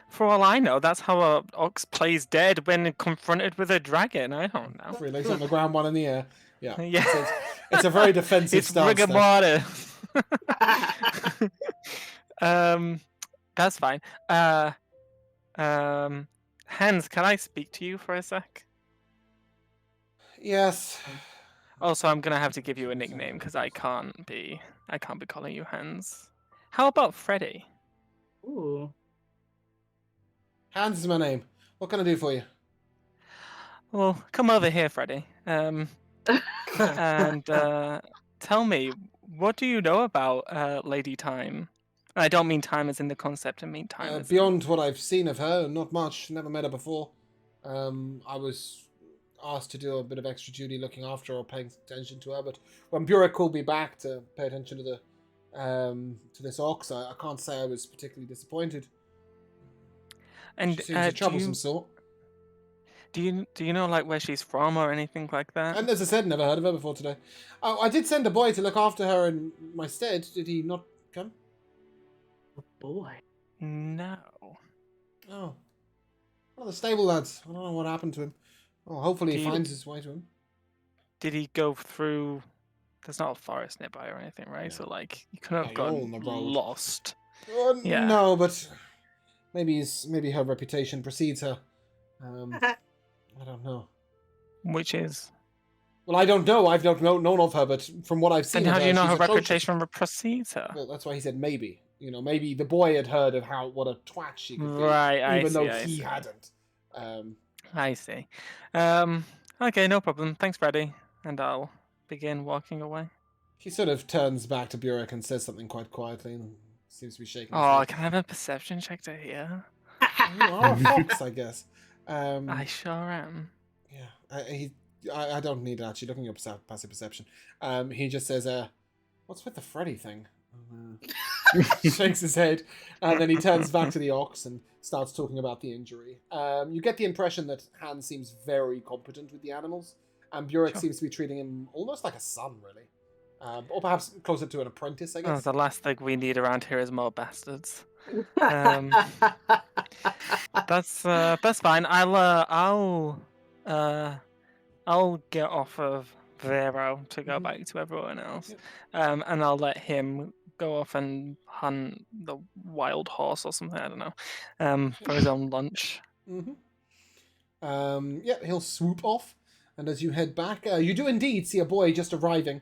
For all I know, that's how an ox plays dead when confronted with a dragon. I don't know. 3 legs on the ground, 1 in the air. Yeah. Yeah. So it's a very defensive It's stance. rigor mortis. That's fine. Hans, can I speak to you for a sec? Yes. Also, I'm gonna have to give you a nickname because I can't be calling you Hans. How about Freddy? Ooh. Hans is my name. What can I do for you? Well, come over here, Freddy. And tell me, what do you know about Lady Time? I don't mean time as in the concept, I mean time as Beyond what I've seen of her, not much. Never met her before. I was asked to do a bit of extra duty looking after her or paying attention to her, but when Burek called me back to pay attention to this ox, I can't say I was particularly disappointed. And she seems a troublesome sort. Do you know like where she's from or anything like that? And as I said, never heard of her before today. Oh, I did send a boy to look after her in my stead. Did he not come? A boy? No. Oh. One of the stable lads. I don't know what happened to him. Oh, hopefully he finds his way to him. Did he go through... There's not a forest nearby or anything, right? No. So like, you couldn't have gotten lost. Yeah. No, but maybe her reputation precedes her. I don't know. Which is? Well, I don't know. I've not known of her, but from what I've seen, then how of her, do you know she's her atrocious. reputation precedes her? Well, that's why he said maybe. Maybe the boy had heard of what a twat she could be, Right, even though I he see. hadn't. I see. Okay, no problem. Thanks, Freddy. And I'll begin walking away. He sort of turns back to Burek and says something quite quietly and seems to be shaking his Oh, head. can I have a perception check to hear? You are a fox, I guess. I sure am. Yeah, I don't need actually looking up passive perception. He just says, "What's with the Freddy thing?" Shakes his head, and then he turns back to the ox and starts talking about the injury. You get the impression that Hans seems very competent with the animals, and Burek seems to be treating him almost like a son, really. Or perhaps closer to an apprentice, I guess. The last thing we need around here is more bastards. That's fine. I'll get off of Vero to go back to everyone else, and I'll let him go off and hunt the wild horse or something. I don't know, for his own lunch. He'll swoop off, and as you head back, you do indeed see a boy just arriving.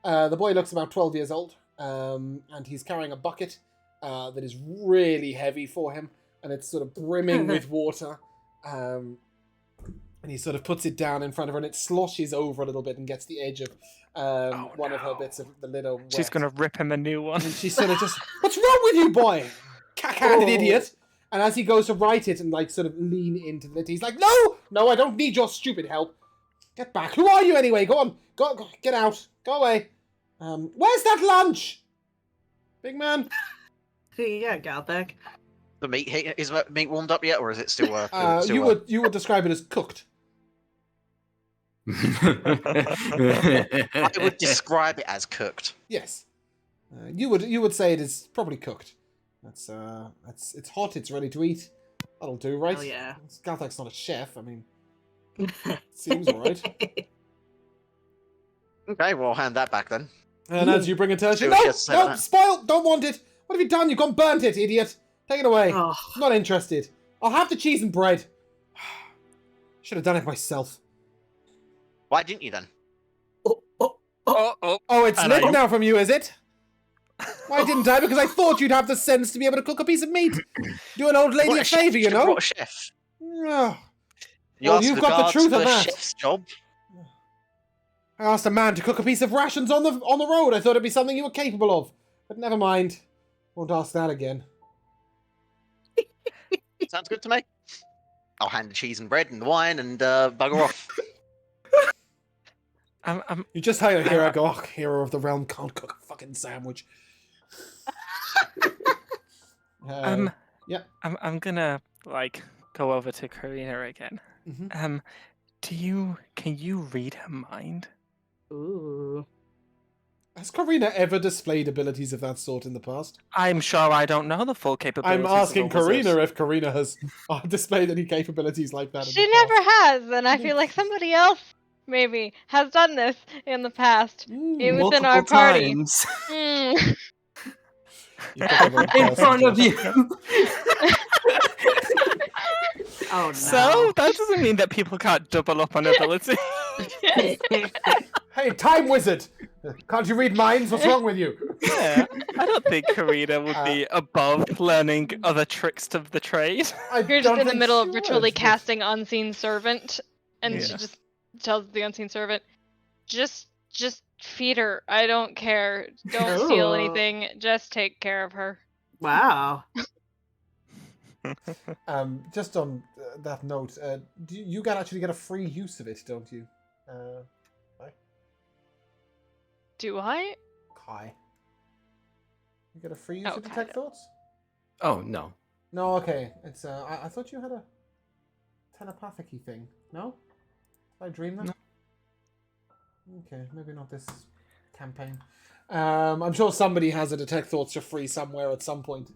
The boy looks about 12 years old, and he's carrying a bucket that is really heavy for him, and it's sort of brimming with water. And he sort of puts it down in front of her, and it sloshes over a little bit and gets the edge of one of her bits of the lid wet. She's going to rip him a new one. And she's sort of just, what's wrong with you, boy? Cack-handed idiot. And as he goes to write it and like sort of lean into it, he's like, no, I don't need your stupid help. Get back. Who are you anyway? Go on. Go get out. Go away. Where's that lunch? Big man. Yeah, Galthak. The meat is the meat warmed up yet, or is it still? You would describe it as cooked. I would describe it as cooked. Yes, you would say it is probably cooked. It's hot. It's ready to eat. That'll do, right? Oh yeah. Galthak's not a chef. I mean, seems alright. Okay, well, I'll hand that back then. And as you bring it to her, no, spoiled. Don't want it. What have you done? You've gone burnt it, idiot. Take it away. Oh. Not interested. I'll have the cheese and bread. Should have done it myself. Why didn't you then? Oh, it's lit now from you, is it? Why didn't I? Because I thought you'd have the sense to be able to cook a piece of meat. Do an old lady a favour, you know? What a chef. Oh. Well, you've got the truth of that. Chef's job. I asked a man to cook a piece of rations on the road. I thought it'd be something you were capable of. But never mind. Won't ask that again. Sounds good to me. I'll hand the cheese and bread and the wine and bugger off. You just hear a hero go, oh, hero of the realm can't cook a fucking sandwich. Yeah. I'm gonna go over to Karina again. Can you read her mind? Ooh. Has Karina ever displayed abilities of that sort in the past? I'm sure I don't know the full capabilities. I'm asking Karina if Karina has displayed any capabilities like that. She never has, and I feel like somebody else maybe has done this in the past. Within our party. In In front of you. Oh no. So that doesn't mean that people can't double up on ability. Hey, time wizard! Can't you read minds? What's wrong with you? Yeah, I don't think Karina would be above learning other tricks of the trade. You're just in the middle of ritually casting Unseen Servant, and she just tells the Unseen Servant, just feed her. I don't care. Don't steal anything. Just take care of her. Wow. Just on that note, you actually get a free use of it, don't you? Do I? Kai. You get a free use of Detect Thoughts? Oh, no. No, okay. It's I thought you had a telepathic-y thing. No? Did I dream that? No. Okay, maybe not this campaign. I'm sure somebody has a Detect Thoughts for free somewhere at some point.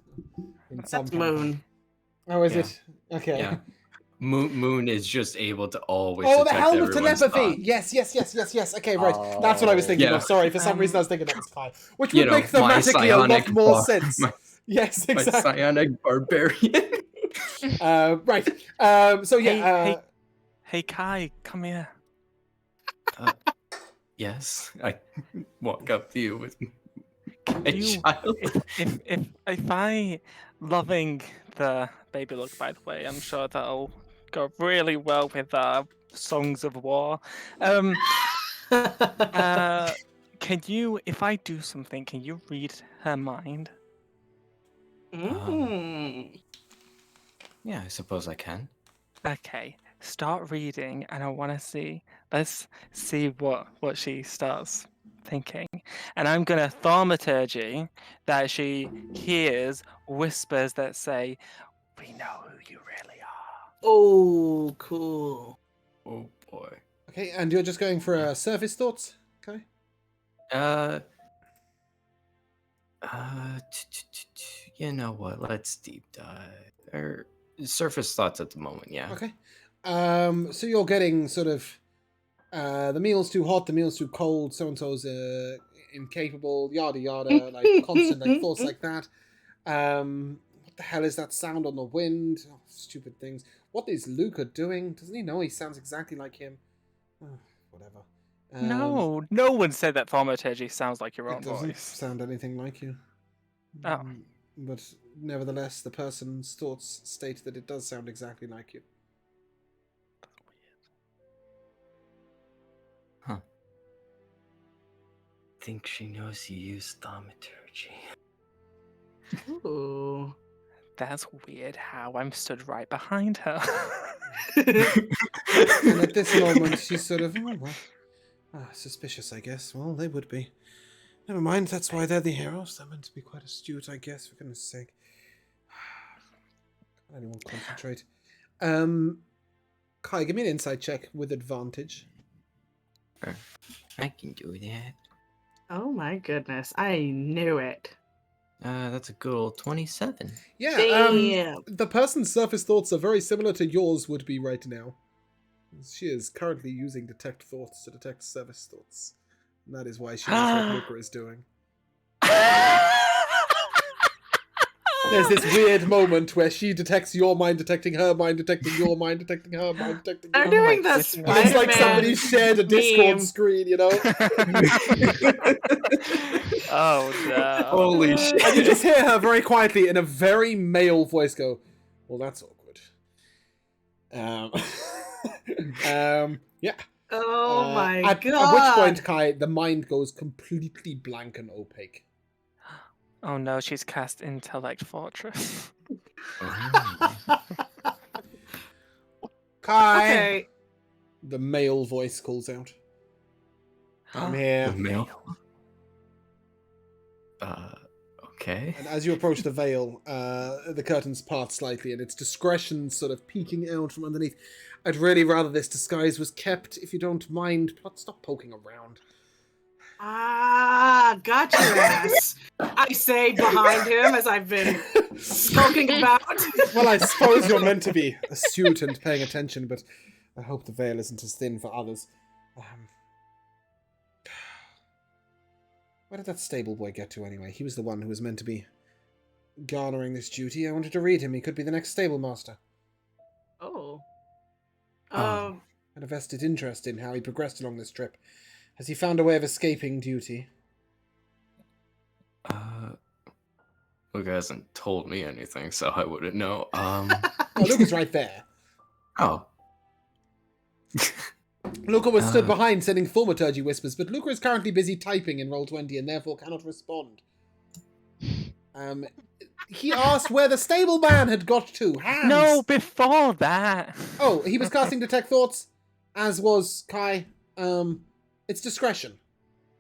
That's Moon. Oh, is it? Okay. Yeah. Moon is just able to always. Oh, the detect helm of everyone's telepathy! thoughts. Yes. Okay, right. That's what I was thinking of. Sorry, for some reason I was thinking that was Kai. Which would make my thematically a lot psionic more sense. Yes, My exactly. psionic barbarian. Right. So yeah. Hey, Kai, come here. Yes, I walk up to you with a You- child. If I loving the baby look, by the way, I'm sure that'll go really well with Songs of War. Can you, if I do something, can you read her mind? Yeah, I suppose I can. Okay, start reading, and I want to see. Let's see what she starts thinking. And I'm gonna thaumaturgy that she hears whispers that say, We know who you really are. Oh, cool. Oh boy. Okay, and you're just going for surface thoughts? Okay. You know what? Let's deep dive. Or surface thoughts at the moment, yeah. Okay. So you're getting sort of the meal's too hot, the meal's too cold, so and so's incapable, yada yada, like constant like thoughts like that. What the hell is that sound on the wind? Oh, stupid things. What is Luca doing? Doesn't he know he sounds exactly like him? Oh, whatever. No one said that thaumaturgy sounds like your own It doesn't voice. sound anything like you. Oh. But nevertheless, the person's thoughts state that it does sound exactly like you. Huh. Think she knows you use thaumaturgy. Ooh. That's weird how I'm stood right behind her. And at this moment, she's sort of, oh, well, suspicious, I guess. Well, they would be. Never mind, that's why they're the heroes. They're meant to be quite astute, I guess, for goodness sake. Can't anyone concentrate? Kai, give me an insight check with advantage. I can do that. Oh my goodness. I knew it. That's a good old 27. Yeah, Damn. the person's surface thoughts are very similar to yours would be right now. She is currently using detect thoughts to detect surface thoughts. And that is why she knows what Luca is doing. There's this weird moment where she detects your mind detecting her mind detecting your mind detecting her mind detecting They're your doing my the goodness. Spider-Man It's like somebody shared a Discord meme. screen, you know? Oh no. Holy shit. And you just hear her very quietly in a very male voice go, well, that's awkward. Yeah. Oh my at god. which point, Kai, the mind goes completely blank and opaque. Oh no, she's cast Intellect Fortress. Kai! Okay. The male voice calls out. I'm The here. mail. Okay. And as you approach the veil, the curtains part slightly, and its discretion sort of peeking out from underneath. I'd really rather this disguise was kept, if you don't mind. Stop poking around. Ah, got your ass. I say behind him as I've been spoken about. Well, I suppose you're meant to be astute and paying attention, but I hope the veil isn't as thin for others. Where did that stable boy get to anyway? He was the one who was meant to be garnering this duty. I wanted to read him. He could be the next stable master. Oh. Oh. Had a vested interest in how he progressed along this trip. Has he found a way of escaping duty? Luca hasn't told me anything, so I wouldn't know. Oh, Luca's right there. Oh. Luca was stood behind sending thaumaturgy whispers, but Luca is currently busy typing in Roll20 and therefore cannot respond. He asked where the stable man had got to. Hands! No, before that. Oh, he was casting Detect Thoughts, as was Kai. It's discretion.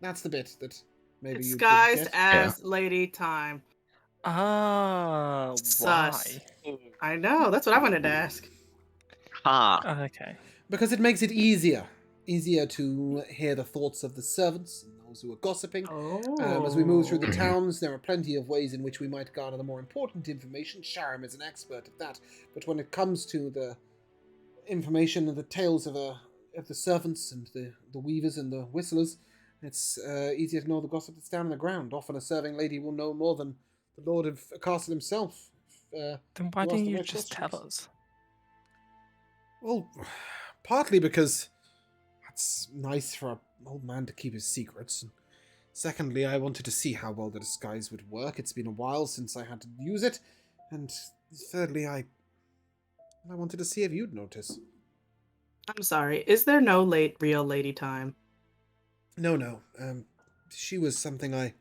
That's the bit that maybe you Disguised could get. as Lady Time. Oh, Sus. why? I know, that's what I wanted to ask. Okay. Because it makes it easier. Easier to hear the thoughts of the servants and those who are gossiping. Oh. As we move through the towns, there are plenty of ways in which we might garner the more important information. Sharam is an expert at that. But when it comes to the information and the tales of the servants and the weavers and the whistlers, it's easier to know the gossip that's down on the ground. Often a serving lady will know more than the Lord of a castle himself. Then why ask didn't the you right just questions. tell us? Well, partly because it's nice for an old man to keep his secrets. And secondly, I wanted to see how well the disguise would work. It's been a while since I had to use it. And thirdly, I wanted to see if you'd notice. I'm sorry, is there no real Lady Time? No. She was something I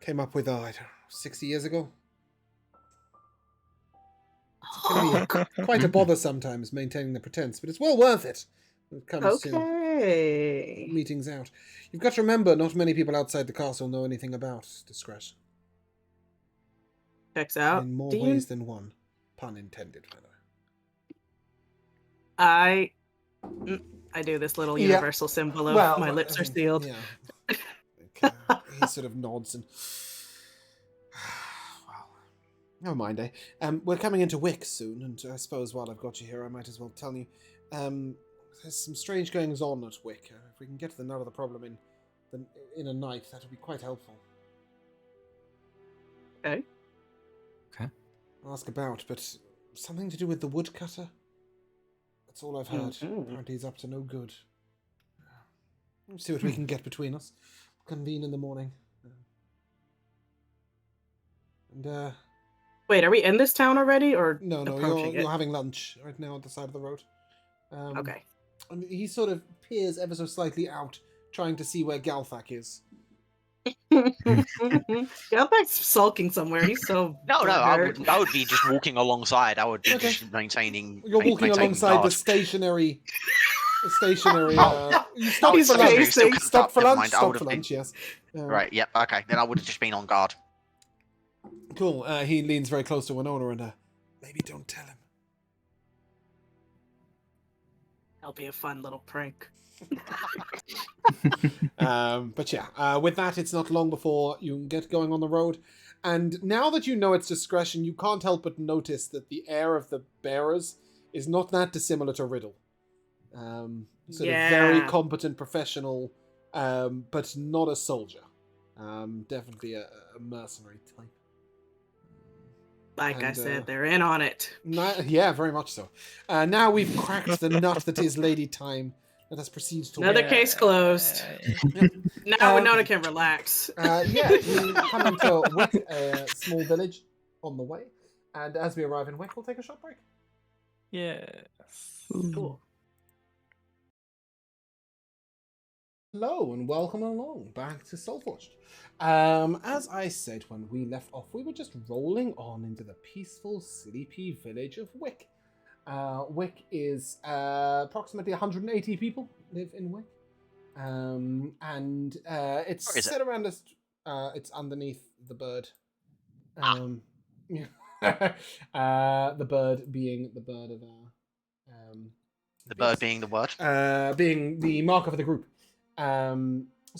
came up with, I don't know, 60 years ago. It can be quite a bother sometimes maintaining the pretense, but it's well worth it when it comes to Okay. meetings out. You've got to remember, not many people outside the castle know anything about discretion. Checks out. In more Do you- ways than one. Pun intended, by the way. I do this little universal symbol of my lips are sealed. Yeah. He sort of nods and... Well, never mind, eh? We're coming into Wick soon, and I suppose while I've got you here, I might as well tell you. There's some strange goings on at Wick. If we can get to the nut of the problem in a night, that would be quite helpful. Okay. I'll ask about, but something to do with the woodcutter? That's all I've heard. Apparently he's up to no good. We'll see what we can get between us. Convene in the morning. And Wait, are we in this town already, or no, you're having lunch right now at the side of the road. Okay. And he sort of peers ever so slightly out, trying to see where Galthak is. Galthak's sulking somewhere. He's so I would be just walking alongside. I would be just maintaining. You're walking alongside guard. the stationary. You He's stop for lunch. Mind. Stop for lunch. Yes. Right. Yep. Okay. Then I would have just been on guard. Cool. He leans very close to Winona and maybe don't tell him. That'll be a fun little prank. But yeah, with that, it's not long before you get going on the road. And now that you know its discretion, you can't help but notice that the air of the bearers is not that dissimilar to Riddle. Sort of very competent professional, but not a soldier. Definitely a mercenary type. I said, they're in on it. Yeah, very much so. Now we've cracked the nut that is Lady Time. Let us proceed to... Another case closed. Now Winona can relax. You come into Wick, a small village on the way. And as we arrive in Wick, we'll take a short break. Yes. Cool. Hello and welcome along back to Soulforged. As I said when we left off, we were just rolling on into the peaceful, sleepy village of Wick. Wick is approximately 180 people live in Wick. And it's set around us. It's underneath the bird. The bird being the bird of the bird being the word. Being the marker for the group.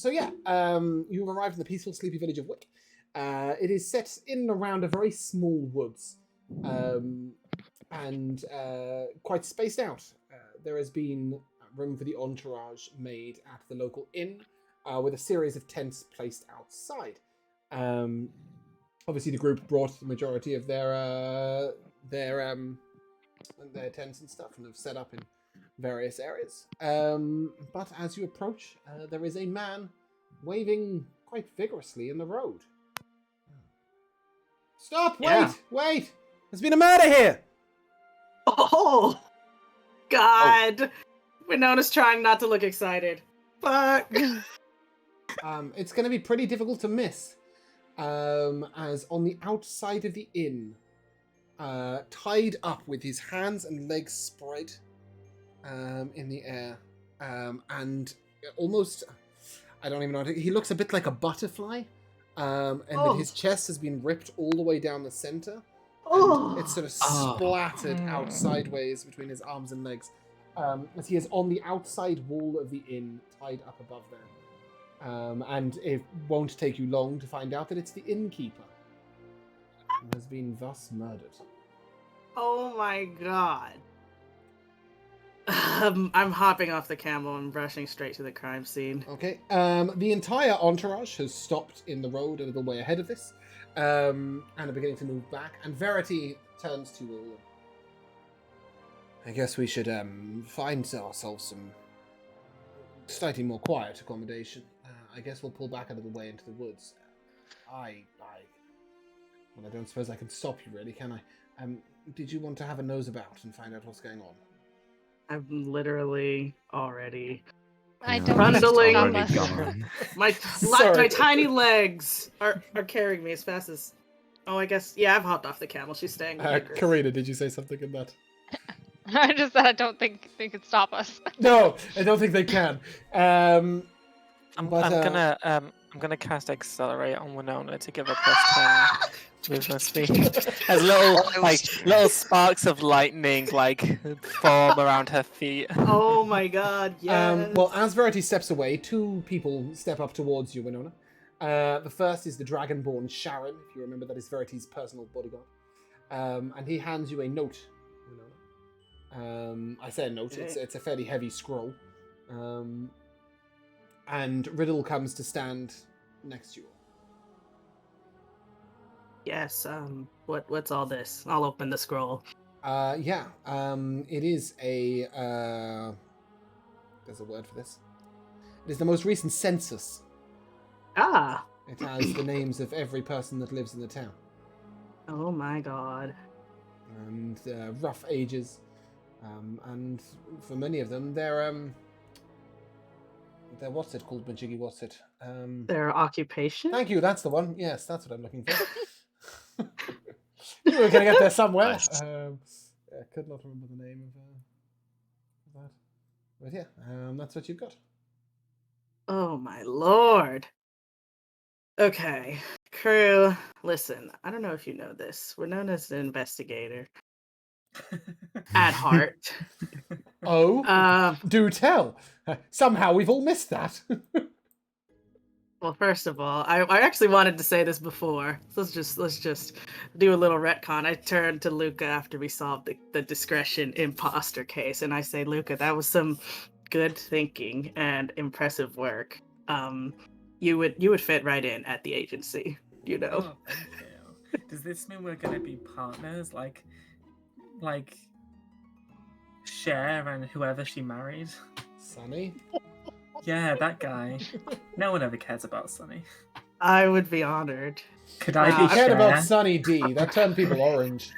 You've arrived in the peaceful, sleepy village of Wick. It is set in and around a very small woods, and quite spaced out. There has been room for the entourage made at the local inn, with a series of tents placed outside. Obviously, the group brought the majority of their tents and stuff, and have set up in various areas. But as you approach, there is a man waving quite vigorously in the road. Stop! Wait! There's been a murder here! Oh! God! Winona's trying not to look excited. Fuck! It's going to be pretty difficult to miss. As on the outside of the inn, tied up with his hands and legs spread in the air, and almost, I don't even know, he looks a bit like a butterfly, and then his chest has been ripped all the way down the center. It's sort of splattered out sideways between his arms and legs, as he is on the outside wall of the inn, tied up above there. And it won't take you long to find out that it's the innkeeper who has been thus murdered. Oh my god. I'm hopping off the camel and rushing straight to the crime scene. Okay. The entire entourage has stopped in the road a little way ahead of this, and are beginning to move back. And Verity turns to you all. I guess we should find ourselves some slightly more quiet accommodation. I guess we'll pull back a little way into the woods. Well, I don't suppose I can stop you, really, can I? Did you want to have a nose about and find out what's going on? I'm literally already I don't bundling. My My tiny legs are carrying me as fast as. Oh, I guess I've hopped off the camel. She's staying. Karina, did you say something in that? I just said I don't think they could stop us. No, I don't think they can. I'm gonna I'm gonna cast Accelerate on Winona to give her +10 movement speed. As little sparks of lightning form around her feet. Oh my god, yes. Well, as Verity steps away, two people step up towards you, Winona. The first is the Dragonborn Sharon, if you remember, that is Verity's personal bodyguard. And he hands you a note, Winona. I say a note, it's a fairly heavy scroll. And Riddle comes to stand next to you. Yes, what's all this? I'll open the scroll. It is a, there's a word for this. It is the most recent census. Ah! It has the names of every person that lives in the town. Oh my god. And rough ages. And for many of them, they're what's it called, Majiggy? What's it? Their occupation? Thank you, that's the one. Yes, that's what I'm looking for. We were going to get there somewhere. Nice. I could not remember the name of that. But yeah, that's what you've got. Oh my lord. Okay, crew, listen, I don't know if you know this. We're known as an investigator. At heart. Oh, do tell. Somehow we've all missed that. Well, first of all, I actually wanted to say this before. Let's just do a little retcon. I turned to Luca after we solved the discretion imposter case, and I say, Luca, that was some good thinking and impressive work. You would fit right in at the agency, you know. Oh, thank you. Does this mean we're gonna be partners, like Cher and whoever she married? Sonny? Yeah, that guy. No one ever cares about Sonny. I would be honored. Could I I be cared about Cher? Sunny D. That turned people orange.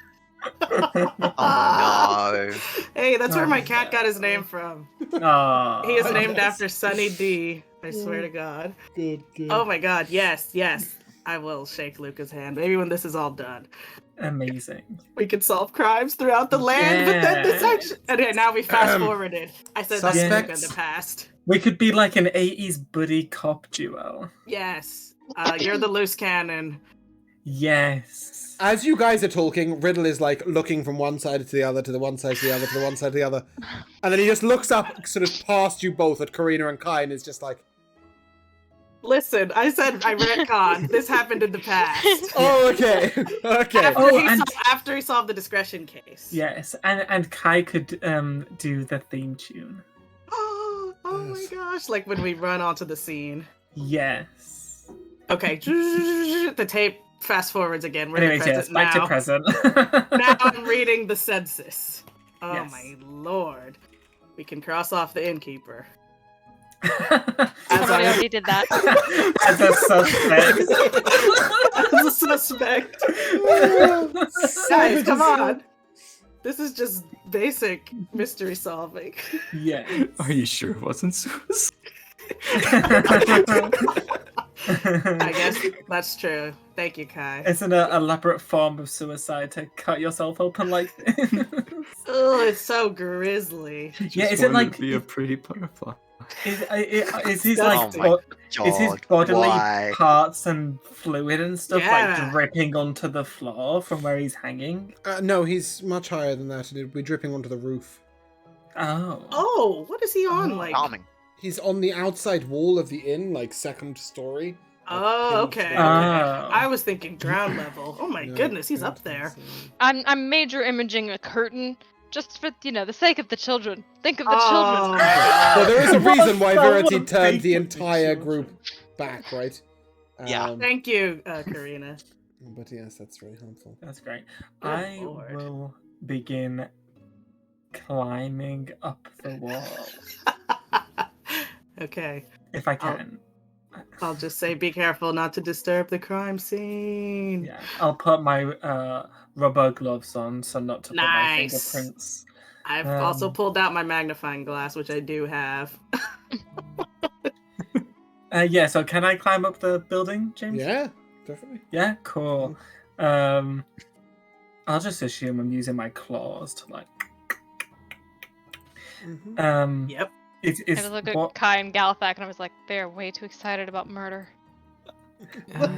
Oh no. Hey, that's where Oh, my cat no. got his name from. Oh, He is named Yes. after Sunny D. I swear to God. Good. Oh my God, yes. I will shake Luca's hand. Maybe when this is all done, amazing. we can solve crimes throughout the land. But then this Yeah. actually... Okay, now we fast forwarded. I said that to Luca in Suspects. the past. We could be like an 80s buddy cop duo. Yes. You're the loose cannon. Yes. As you guys are talking, Riddle is like looking from one side to the other, to the one side to the other, to the one side to the other. And then he just looks up sort of past you both at Karina and Kai and is just like, Listen, I said I retcon. This happened in the past. oh, okay. Okay. After he solved the discretion case. Yes, and Kai could do the theme tune. Oh my Yes. gosh! Like when we run onto the scene. Yes. Okay, the tape fast forwards again. We're in Anyways, yes, present back now. to present. Now I'm reading the census. Oh Yes. my lord! We can cross off the innkeeper. Somebody already did that. As a suspect. As a suspect. Guys, come on. This is just basic mystery solving. Yes. Are you sure it wasn't suicide? I guess that's true. Thank you, Kai. It's an elaborate form of suicide to cut yourself open like this. Oh, it's so grisly. Yeah, is it like- to be a pretty butterfly? Is his Oh like my is his God, bodily why? parts and fluid and stuff Yeah. like dripping onto the floor from where he's hanging? No, he's much higher than that. It'd be dripping onto the roof. Oh. Oh, what is he on? Like, Charming. He's on the outside wall of the inn, like second story. oh, okay. Oh. I was thinking ground level. Oh my No, goodness, he's don't up there. think so. I'm major imaging a curtain just for the sake of the children. Think of the Oh, children. my God. Well, there is a reason why Someone Verity turned the think of the entire children. group back, right? Yeah. Thank you, Karina. But yes, that's really helpful. That's great. Good I lord. will begin climbing up the wall Okay, if I can. I'll just say be careful not to disturb the crime scene. Yeah, I'll put my rubber gloves on so not to put my Nice. fingerprints. I've also Um, pulled out my magnifying glass, which I do have. Yeah, so can I climb up the building, James? Yeah, definitely. Yeah, cool. I'll just assume I'm using my claws to like. Mhm. Yep. Is I just looked at what? Kai and Galthak and I was like, they're way too excited about murder.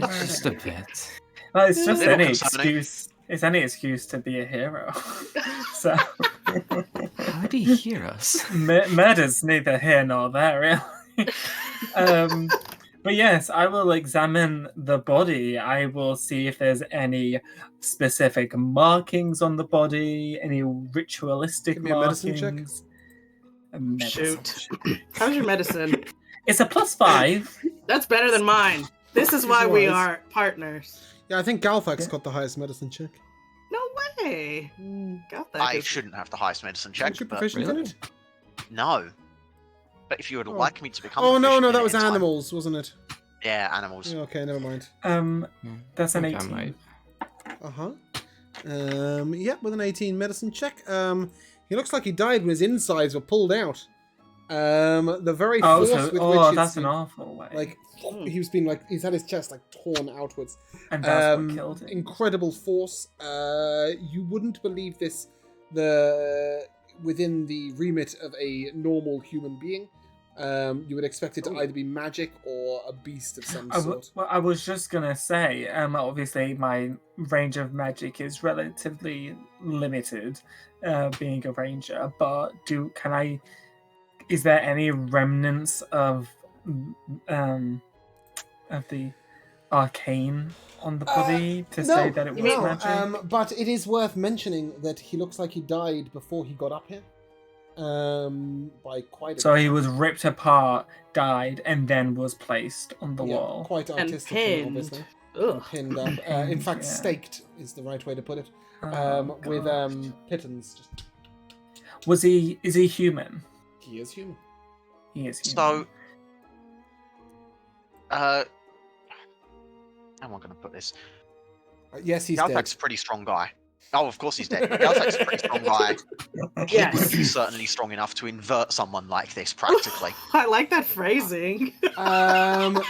Just a bit. Well, it's just Little any concerning. excuse. It's any excuse to be a hero. So How did he hear us? murder's neither here nor there, really. But yes, I will examine the body. I will see if there's any specific markings on the body, any ritualistic Give me a medicine check. markings. A medicine Shoot. check. How's your medicine? It's a +5. That's better than mine. This is why we Wise. are partners. Yeah, I think Galthax got the highest medicine check. No way. Got that. I shouldn't have the highest medicine check, What's your but proficiency in really? it? no. But if you would Oh. like me to become Oh no, proficient no, in that it was in time- animals, wasn't it? Yeah, animals. Yeah, okay, never mind. That's an I think I 18. might. Yeah, with an 18 medicine check. He looks like he died when his insides were pulled out. The very Oh, force with which that's it's an been, awful way. like he's had his chest like torn outwards. and that's what killed him. Incredible force. You wouldn't believe this within the remit of a normal human being. You would expect it to either be magic or a beast of some sort. I was just gonna say, obviously my range of magic is relatively limited, being a ranger. But is there any remnants of the arcane on the body to say that it was magic? But it is worth mentioning that he looks like he died before he got up here. By quite a So he was ripped apart, died, and then was placed on the wall. quite And artistically, pinned. obviously. Ugh. Pinned up. In fact, Yeah. staked is the right way to put it. Oh, With God. pittons. Is he human? He is human. He is human. So, how am I going to put this? Yes, he's Galthax's dead. a pretty strong guy. Oh, of course he's dead. But Galthax's a pretty strong guy. He Yes. would be certainly strong enough to invert someone like this, practically. I like that phrasing. The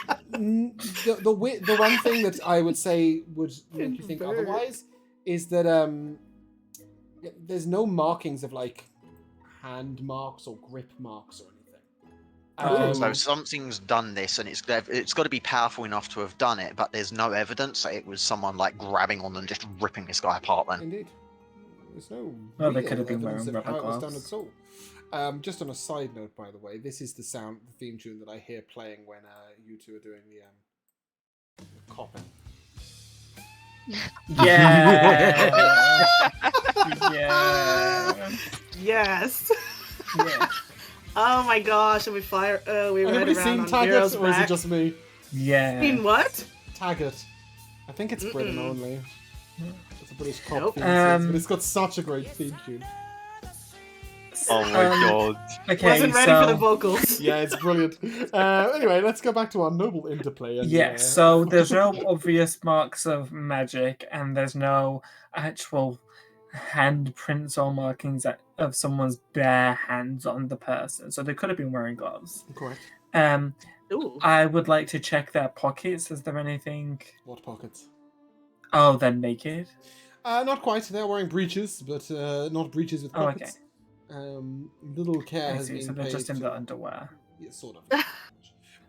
one thing that I would say would make you think Invert. otherwise is that there's no markings of like hand marks or grip marks or anything. So something's done this, and it's got to be powerful enough to have done it, but there's no evidence that it was someone like grabbing on and just ripping this guy apart. Then Indeed. There's no Well, they real could have been evidence wearing of how rubber it was done gloves. at all. Just on a side note, by the way, this is the theme tune that I hear playing when you two are doing the copping. Yeah. Yeah. Yes. Yeah. Oh my gosh, and we we ride Anybody around seen on Taggart, Hero's or is it back. just me? Yeah. Seen what? Taggart. I think it's Britain Mm-mm. only. It's a British cop Nope. theme tune, but it's got such a great theme tune. Oh my god. Okay, Wasn't ready for the so vocals. Yeah, it's brilliant. Anyway, let's go back to our noble interplay. And, yeah, so there's no obvious marks of magic, and there's no actual handprints or markings of someone's bare hands on the person. So they could have been wearing gloves. Correct. Ooh. I would like to check their pockets. Is there anything? What pockets? Oh, they're naked. Not quite. They're wearing breeches, but not breeches with Oh, okay. pockets. Little care I has see. been So they're paid just in to- the underwear. Yeah, sort of.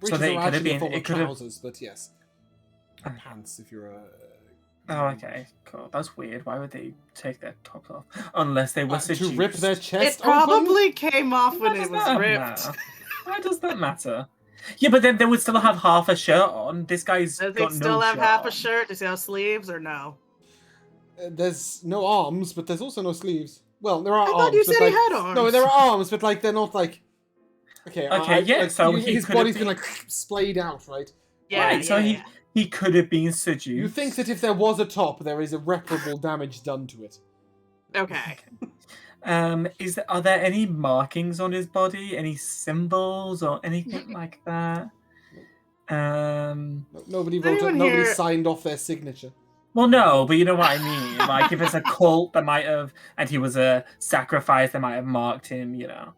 Breeches they are could have actually a been- form it of could have- trousers, but yes. Pants, if you're a... Oh, okay, cool. That's weird. Why would they take their tops off? Unless they were to seduced. rip their It chest probably came off when Why it does was that ripped. matter? Why does that matter? Yeah, but then they would still have half a shirt on. This guy's Does got it still no have shirt half a on. shirt? Does it have sleeves or no? There's no arms, but there's also no sleeves. Well, there are I arms. thought you but, said he like, had arms. No, there are arms, but like they're not like... Okay, Yeah, so he his could have body's been- been like splayed out, right? Yeah, Right, so yeah. he could have been seduced. You think that if there was a top, there is irreparable damage done to it. Okay. Are there any markings on his body? Any symbols or anything like that? Nobody Does anyone nobody here- signed off their signature. Well, no, but you know what I mean. Like, if it's a cult, they might have, and he was a sacrifice, they might have marked him. You know.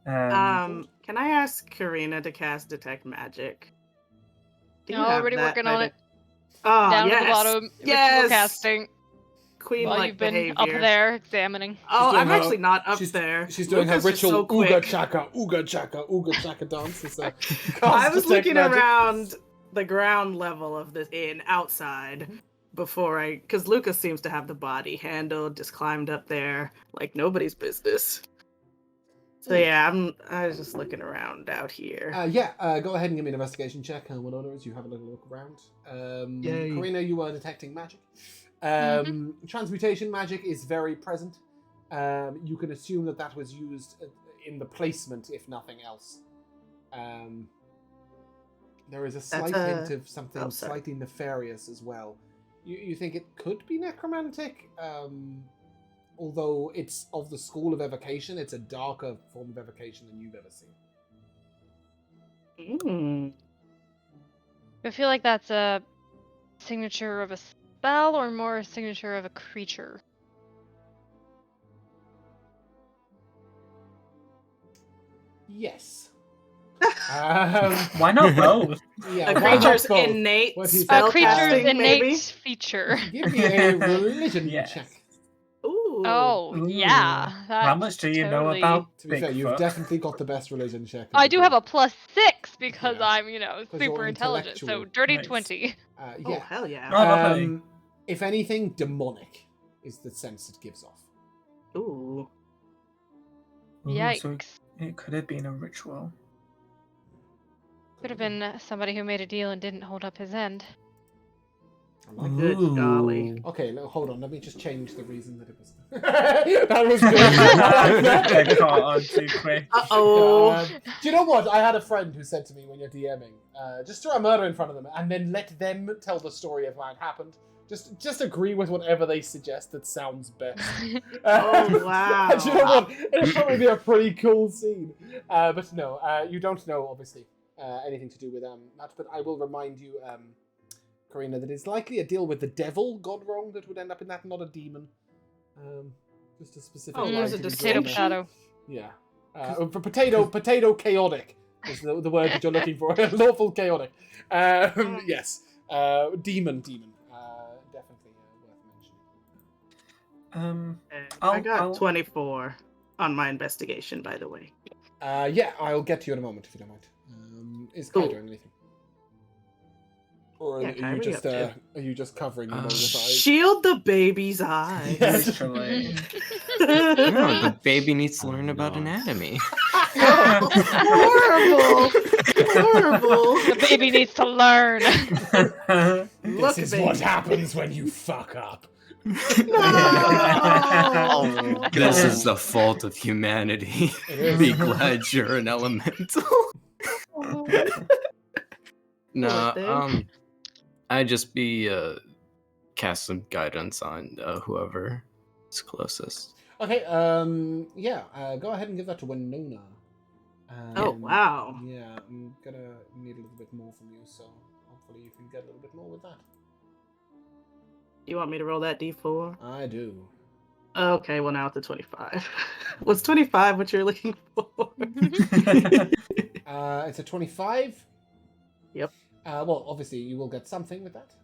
Can I ask Karina to cast Detect Magic? Do you No, have already that working by on the- it. Oh, Down yes. at the bottom. Yes. Ritual casting. Queen While like you've been behavior. up there examining. Oh, doing I'm her- actually not up she's, there. She's doing Lucas her is so ritual quick. ooga chaka dance. It's I was looking around the ground level of the inn outside before because Lucas seems to have the body handled, just climbed up there like nobody's business. So yeah, I was just looking around out here. Go ahead and give me an investigation check. What others? You have a little look around. Karina, you are detecting magic. Transmutation magic is very present. You can assume that was used in the placement, if nothing else. There is a slight hint of something slightly nefarious as well. You think it could be necromantic? Although it's of the school of evocation, it's a darker form of evocation than you've ever seen. I feel like that's a signature of a spell or more a signature of a creature. Yes. Why not both? Yeah, a creature's innate spell casting, innate maybe? feature. Give me a religion check. Ooh. Oh, yeah. How much do you know about To be fair, you've Bigfoot? definitely got the best religion check. I do have a +6 because I'm, super intelligent. So intellectual. dirty Nice. 20. Oh, hell yeah. Oh, lovely. If anything, demonic is the sense it gives off. Ooh. Yikes. So it could have been a ritual. Could have been somebody who made a deal and didn't hold up his end. Good golly. Okay, no, hold on. Let me just change the reason that it was. That was good. Get caught on too quick. Uh-oh. Do you know what? I had a friend who said to me when you're DMing, just throw a murder in front of them and then let them tell the story of how it happened. Just agree with whatever they suggest that sounds best. Oh, wow. Do you know what? It'll probably be a pretty cool scene. But no, you don't know, obviously, anything to do with that. But I will remind you, Karina, that it's likely a deal with the devil gone wrong that would end up in that, not a demon. Just a specific. there's a Potato, distinction. potato. Yeah. For potato chaotic is the word that you're looking for. Lawful chaotic. Yes. Demon. Definitely worth mentioning. I got 24 on my investigation, by the way. I'll get to you in a moment if you don't mind. Is Kai doing anything? Or are you just covering the eyes? Shield the baby's eyes. Literally. The baby needs to learn about anatomy. Horrible. The baby needs to learn. This is what happens when you fuck up. No. This is the fault of humanity. Be glad you're an elemental. No, I'd just be cast some guidance on whoever is closest. Okay, go ahead and give that to Winona. Oh, wow. Yeah, I'm gonna need a little bit more from you, so hopefully you can get a little bit more with that. You want me to roll that D4? I do. Okay, well now it's a 25. Was 25 what you're looking for? It's a 25. Yep. Well, obviously you will get something with that,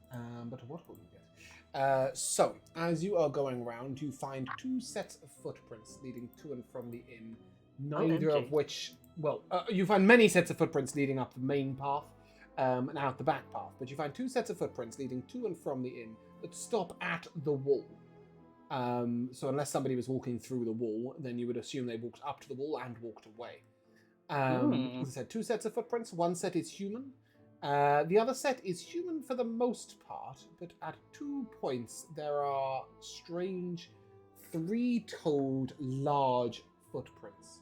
but what will you get? So, as you are going around, you find 2 sets of footprints leading to and from the inn, neither of which... Well, you find many sets of footprints leading up the main path and out the back path, but you find 2 sets of footprints leading to and from the inn that stop at the wall. So unless somebody was walking through the wall, then you would assume they walked up to the wall and walked away. As I said, 2 sets of footprints. 1 set is human. The other set is human for the most part, but at 2 points there are strange 3-toed large footprints.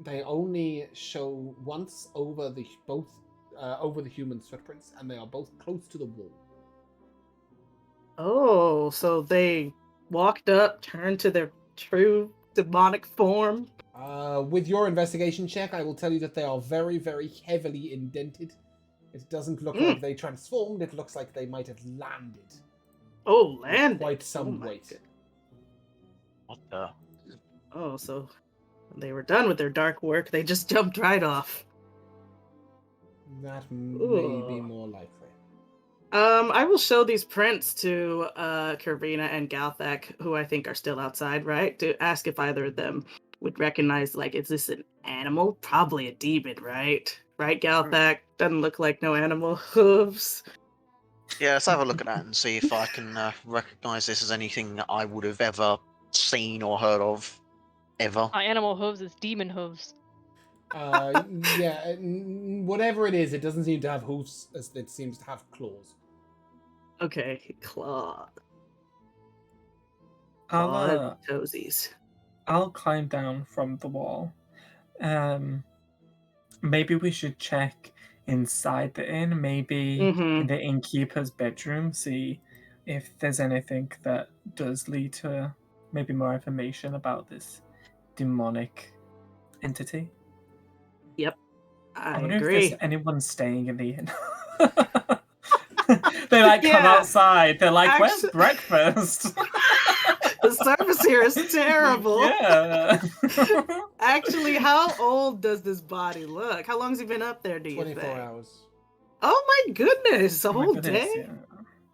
They only show once over the human's footprints, and they are both close to the wall. Oh, so they walked up, turned to their true demonic form? With your investigation check, I will tell you that they are very, very heavily indented. It doesn't look like they transformed, it looks like they might have landed. Oh, landed? Quite some weight. What the? Oh, so they were done with their dark work, they just jumped right off. That may be more likely. I will show these prints to Karina and Galthak, who I think are still outside, right? To ask if either of them would recognize, like, is this an animal? Probably a demon, right? right, Galthak? Doesn't look like no animal hooves. Yeah, let's have a look at that and see if I can recognize this as anything that I would have ever seen or heard of, ever. Animal hooves is demon hooves. Yeah, whatever it is, it doesn't seem to have hoofs, as it seems to have claws. Okay, claw. I'll Toesies. I'll climb down from the wall. Maybe we should check inside the inn, maybe in the innkeeper's bedroom, see if there's anything that does lead to maybe more information about this demonic entity. Yep, I I wonder if agree. there's anyone staying in the inn. They like come outside. They're like, "Where's breakfast?" The service here is terrible. Yeah. Actually, how old does this body look? How long has he been up there, do you 24 think? hours. Oh my goodness, a Oh my whole goodness, day? yeah.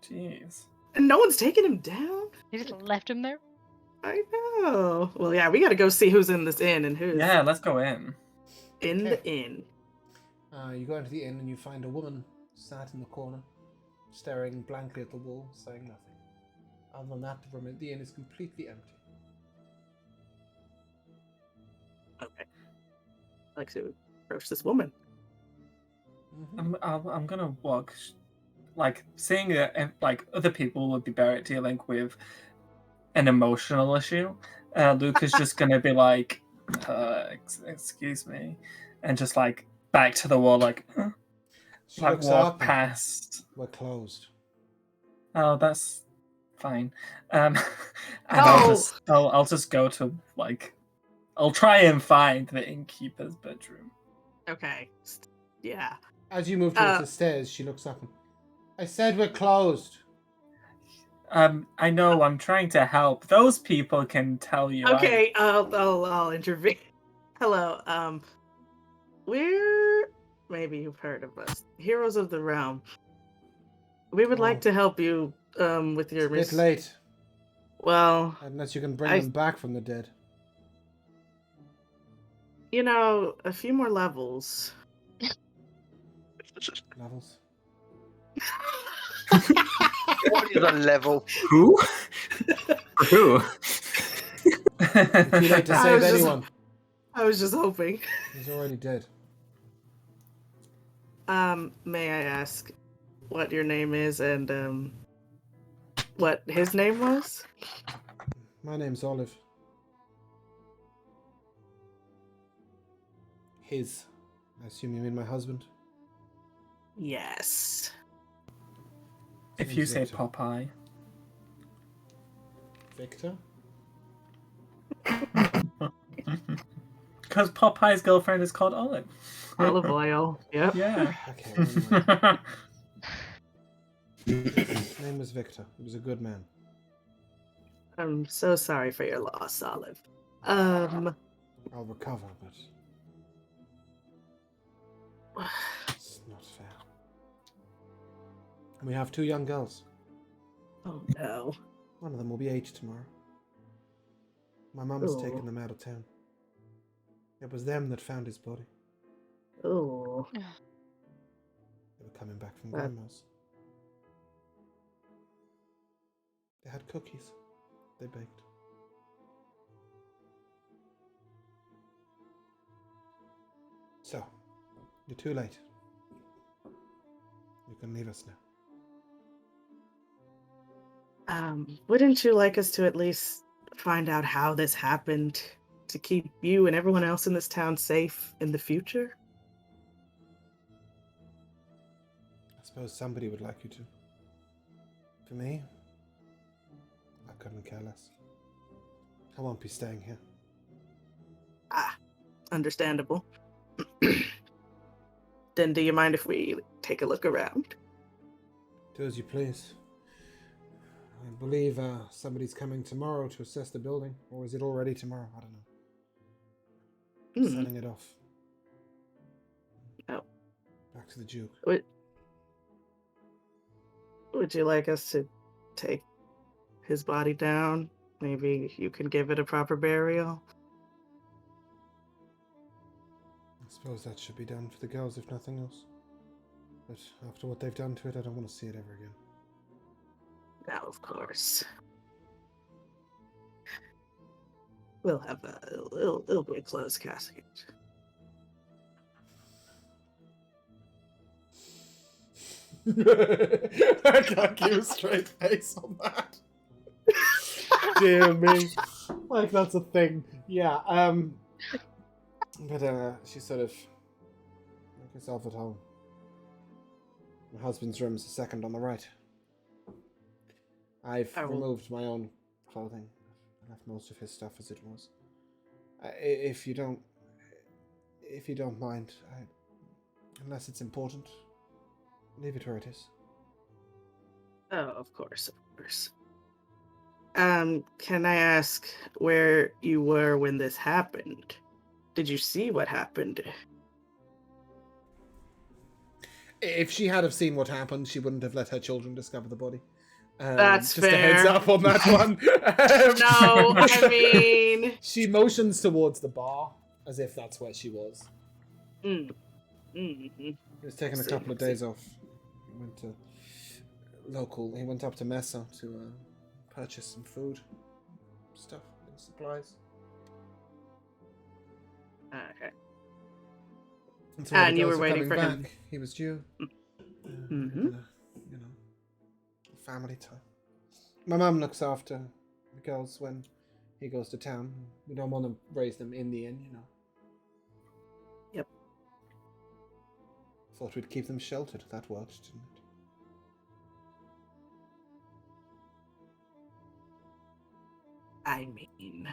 Jeez. And no one's taking him down? They just left him there. I know. Well, yeah, we gotta go see who's in this inn and who's Yeah, let's go in. in Okay. the inn. You go into the inn and you find a woman sat in the corner, staring blankly at the wall, saying nothing. Other than that, the inn is completely empty. Okay. I'd like to approach this woman. I'm gonna walk, like seeing that like other people would be better at dealing with an emotional issue. Luke is just gonna be like, excuse me, and just like back to the wall, like, She like looks walk up and- past. We're closed. Oh, that's fine. And No! I'll just go to like, I'll try and find the innkeeper's bedroom. Okay. Yeah. As you move towards the stairs, she looks up and... I said we're closed. I know. I'm trying to help. Those people can tell you. Okay, I'll intervene. Hello, we're maybe you've heard of us, Heroes of the Realm. We would like to help you with your It's a bit late. Well, Unless you can bring them back from the dead. You know, a few more levels. Levels. What is a level? Who? Who? Too late to save anyone. I was just hoping. He's already dead. May I ask what your name is and what his name was? My name's Olive. His. I assume you mean my husband? Yes. If you say Popeye. Victor? Because Popeye's girlfriend is called Olive. Olive oil. Yep. Yeah. Okay, anyway. His name was Victor. He was a good man. I'm so sorry for your loss, Olive. I'll recover, but it's not fair. We have 2 young girls. Oh no. One of them will be 8 tomorrow. My mum has taken them out of town. It was them that found his body. Oh. They were coming back from Grandma's. They had cookies. They baked. So, you're too late. You can leave us now. Wouldn't you like us to at least find out how this happened to keep you and everyone else in this town safe in the future? I suppose somebody would like you to. For me, I couldn't care less. I won't be staying here. Ah, understandable. Then do you mind if we take a look around? Do as you please. I believe somebody's coming tomorrow to assess the building. Or is it already tomorrow? I don't know. Selling it off. Oh. Back to the Duke. Would you like us to take his body down? Maybe you can give it a proper burial? suppose that should be done for the girls, if nothing else. But after what they've done to it, I don't want to see it ever again. Now, of course. We'll have it'll be a closed casket. I can't keep a straight face on that. Dear me. Like, that's a thing. Yeah, but, she's sort of make herself at home. My husband's room's the second on the right. I've removed my own clothing. I left most of his stuff as it was. If you don't mind, unless it's important, leave it where it is. Oh, of course. Can I ask where you were when this happened? Did you see what happened? If she had have seen what happened, she wouldn't have let her children discover the body. That's just fair. a heads up on that one. No, I mean... She motions towards the bar, as if that's where she was. Mm. He was taking a couple of days off. He went to he went up to Mesa to purchase some food, stuff, and supplies. Okay. So when And the you girls were waiting coming for him. back, he was due. Mm-hmm. Family time. My mum looks after the girls when he goes to town. We don't want to raise them in the inn, Yep. Thought we'd keep them sheltered. That worked, didn't it? I mean...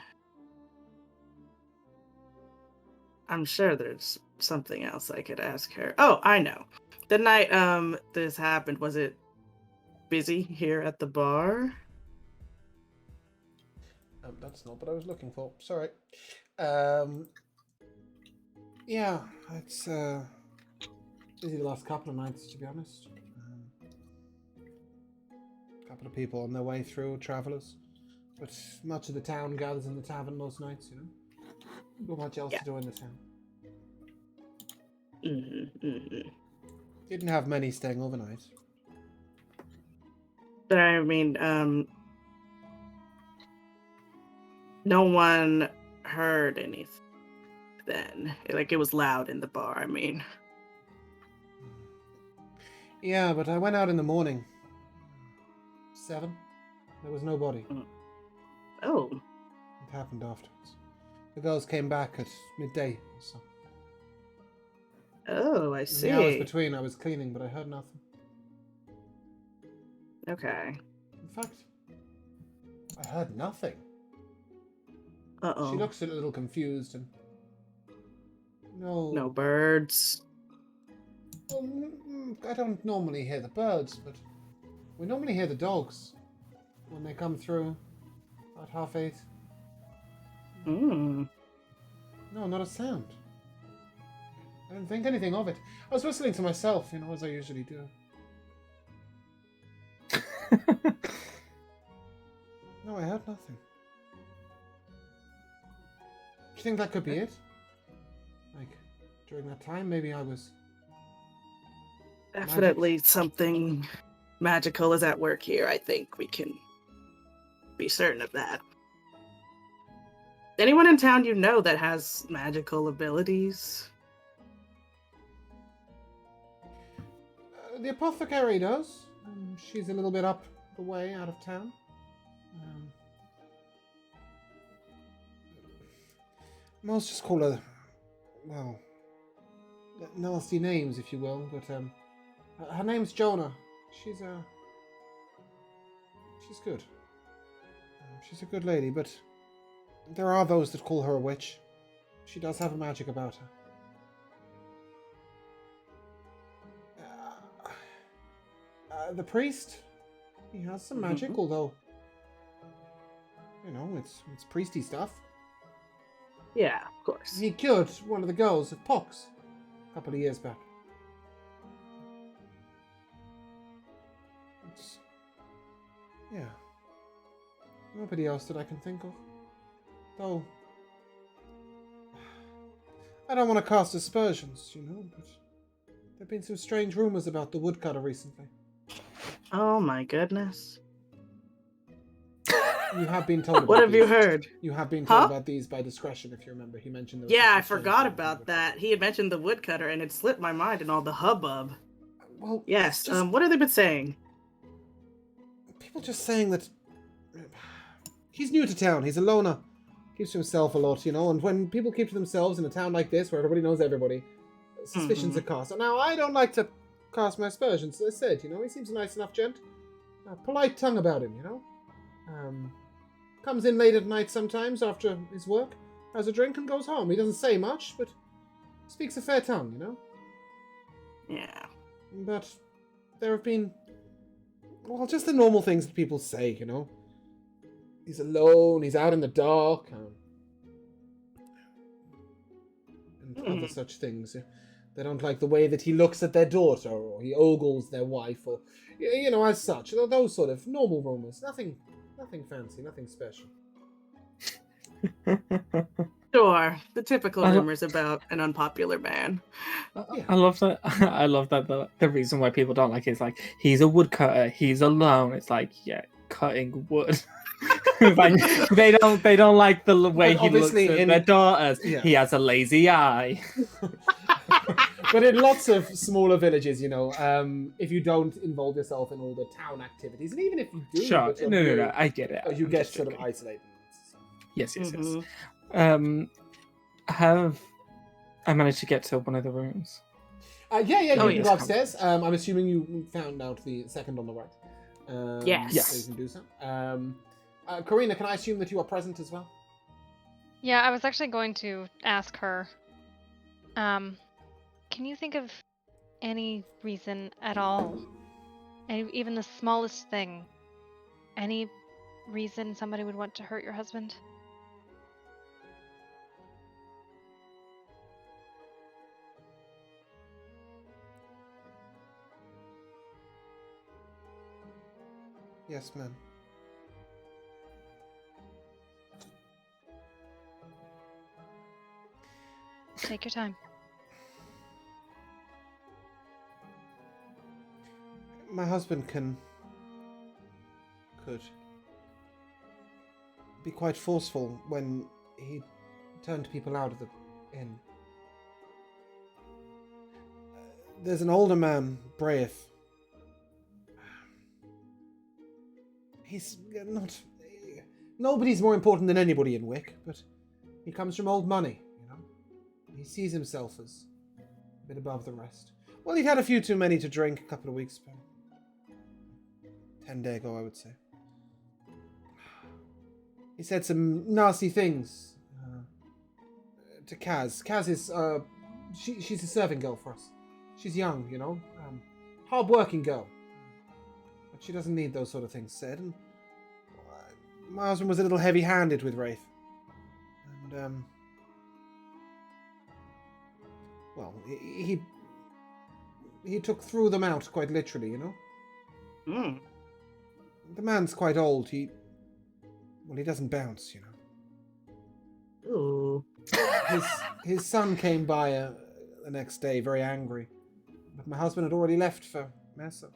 I'm sure there's something else I could ask her. Oh, I know. The night this happened, was it busy here at the bar? That's not what I was looking for. Sorry. Yeah, it's busy the last couple of nights, to be honest. A couple of people on their way through, travellers. But much of the town gathers in the tavern most nights, Not much else to do in the town. Didn't have many staying overnight. But I mean, no one heard anything then. Like, it was loud in the bar, I mean. Yeah, but I went out in the morning. 7. There was nobody. Oh. It happened afterwards. The girls came back at midday or so. Oh, I In see. the hours between, I was cleaning, but I heard nothing. Okay. In fact, I heard nothing. Uh-oh. She looks a little confused and... No birds. Well, I don't normally hear the birds, but we normally hear the dogs when they come through at 8:30. No, not a sound. I didn't think anything of it. I was whistling to myself, as I usually do. No, I heard nothing. Do you think that could be it? Like, during that time, maybe I was... Definitely something magical is at work here. I think we can be certain of that. Anyone in town that has magical abilities? The apothecary does. She's a little bit up the way out of town. Most just call her, well, nasty names, if you will, but her name's Jonah. She's good. She's a good lady, but there are those that call her a witch. She does have a magic about her. The priest, he has some magic, although, it's priesty stuff. Yeah, of course. He cured one of the girls of pox a couple of years back. Yeah. Nobody else that I can think of. Though, I don't want to cast aspersions, you know, but there have been some strange rumors about the woodcutter recently. Oh my goodness. You have been told about What have you these. heard? You have been told Huh? about these by discretion, if you remember. He mentioned those. Yeah, I forgot about that. He had mentioned the woodcutter, and it slipped my mind in all the hubbub. Well, Yes. it's just What have they been saying? people just saying that he's new to town. He's a loner. Keeps to himself a lot, you know. And when people keep to themselves in a town like this, where everybody knows everybody, suspicions are cast. And now I don't like to cast my aspersions. As I said, you know, he seems a nice enough gent. Polite tongue about him, you know. Comes in late at night sometimes after his work, has a drink and goes home. He doesn't say much, but speaks a fair tongue, you know. Yeah. But there have been, well, just the normal things that people say, you know. He's alone, he's out in the dark, and other such things. They don't like the way that he looks at their daughter, or he ogles their wife, or, you know, as such. Those sort of normal rumors. Nothing fancy, nothing special. Sure. The typical rumors about an unpopular man. I love that. I love that the reason why people don't like it is like, he's a woodcutter, he's alone. It's like, yeah, cutting wood. Like, they don't like the way he looks at their daughters. Yeah. He has a lazy eye. But in lots of smaller villages, you know, if you don't involve yourself in all the town activities, and even if you do, sure, no, I get it. You get sort of isolated. Yes. Have I managed to get to one of the rooms? You can go upstairs. I'm assuming you found out the second on the right. Yes. So you can do so. Karina, can I assume that you are present as well? Yeah, I was actually going to ask her. Can you think of any reason at all, even the smallest thing, any reason somebody would want to hurt your husband? Yes, ma'am. Take your time. My husband could be quite forceful when he turned people out of the inn. There's an older man, Braith. He's not... Nobody's more important than anybody in Wick, but he comes from old money, you know? He sees himself as a bit above the rest. Well, he'd had a few too many to drink a couple of weeks ago. 10 days ago, I would say. He said some nasty things to Kaz. Kaz is, she's a serving girl for us. She's young, you know, hard-working girl. But she doesn't need those sort of things said. And my husband was a little heavy-handed with Wraith. And, well, he took threw them out, quite literally, you know? The man's quite old. He doesn't bounce, you know. Ooh. His son came by the next day, very angry. But my husband had already left for Mesa.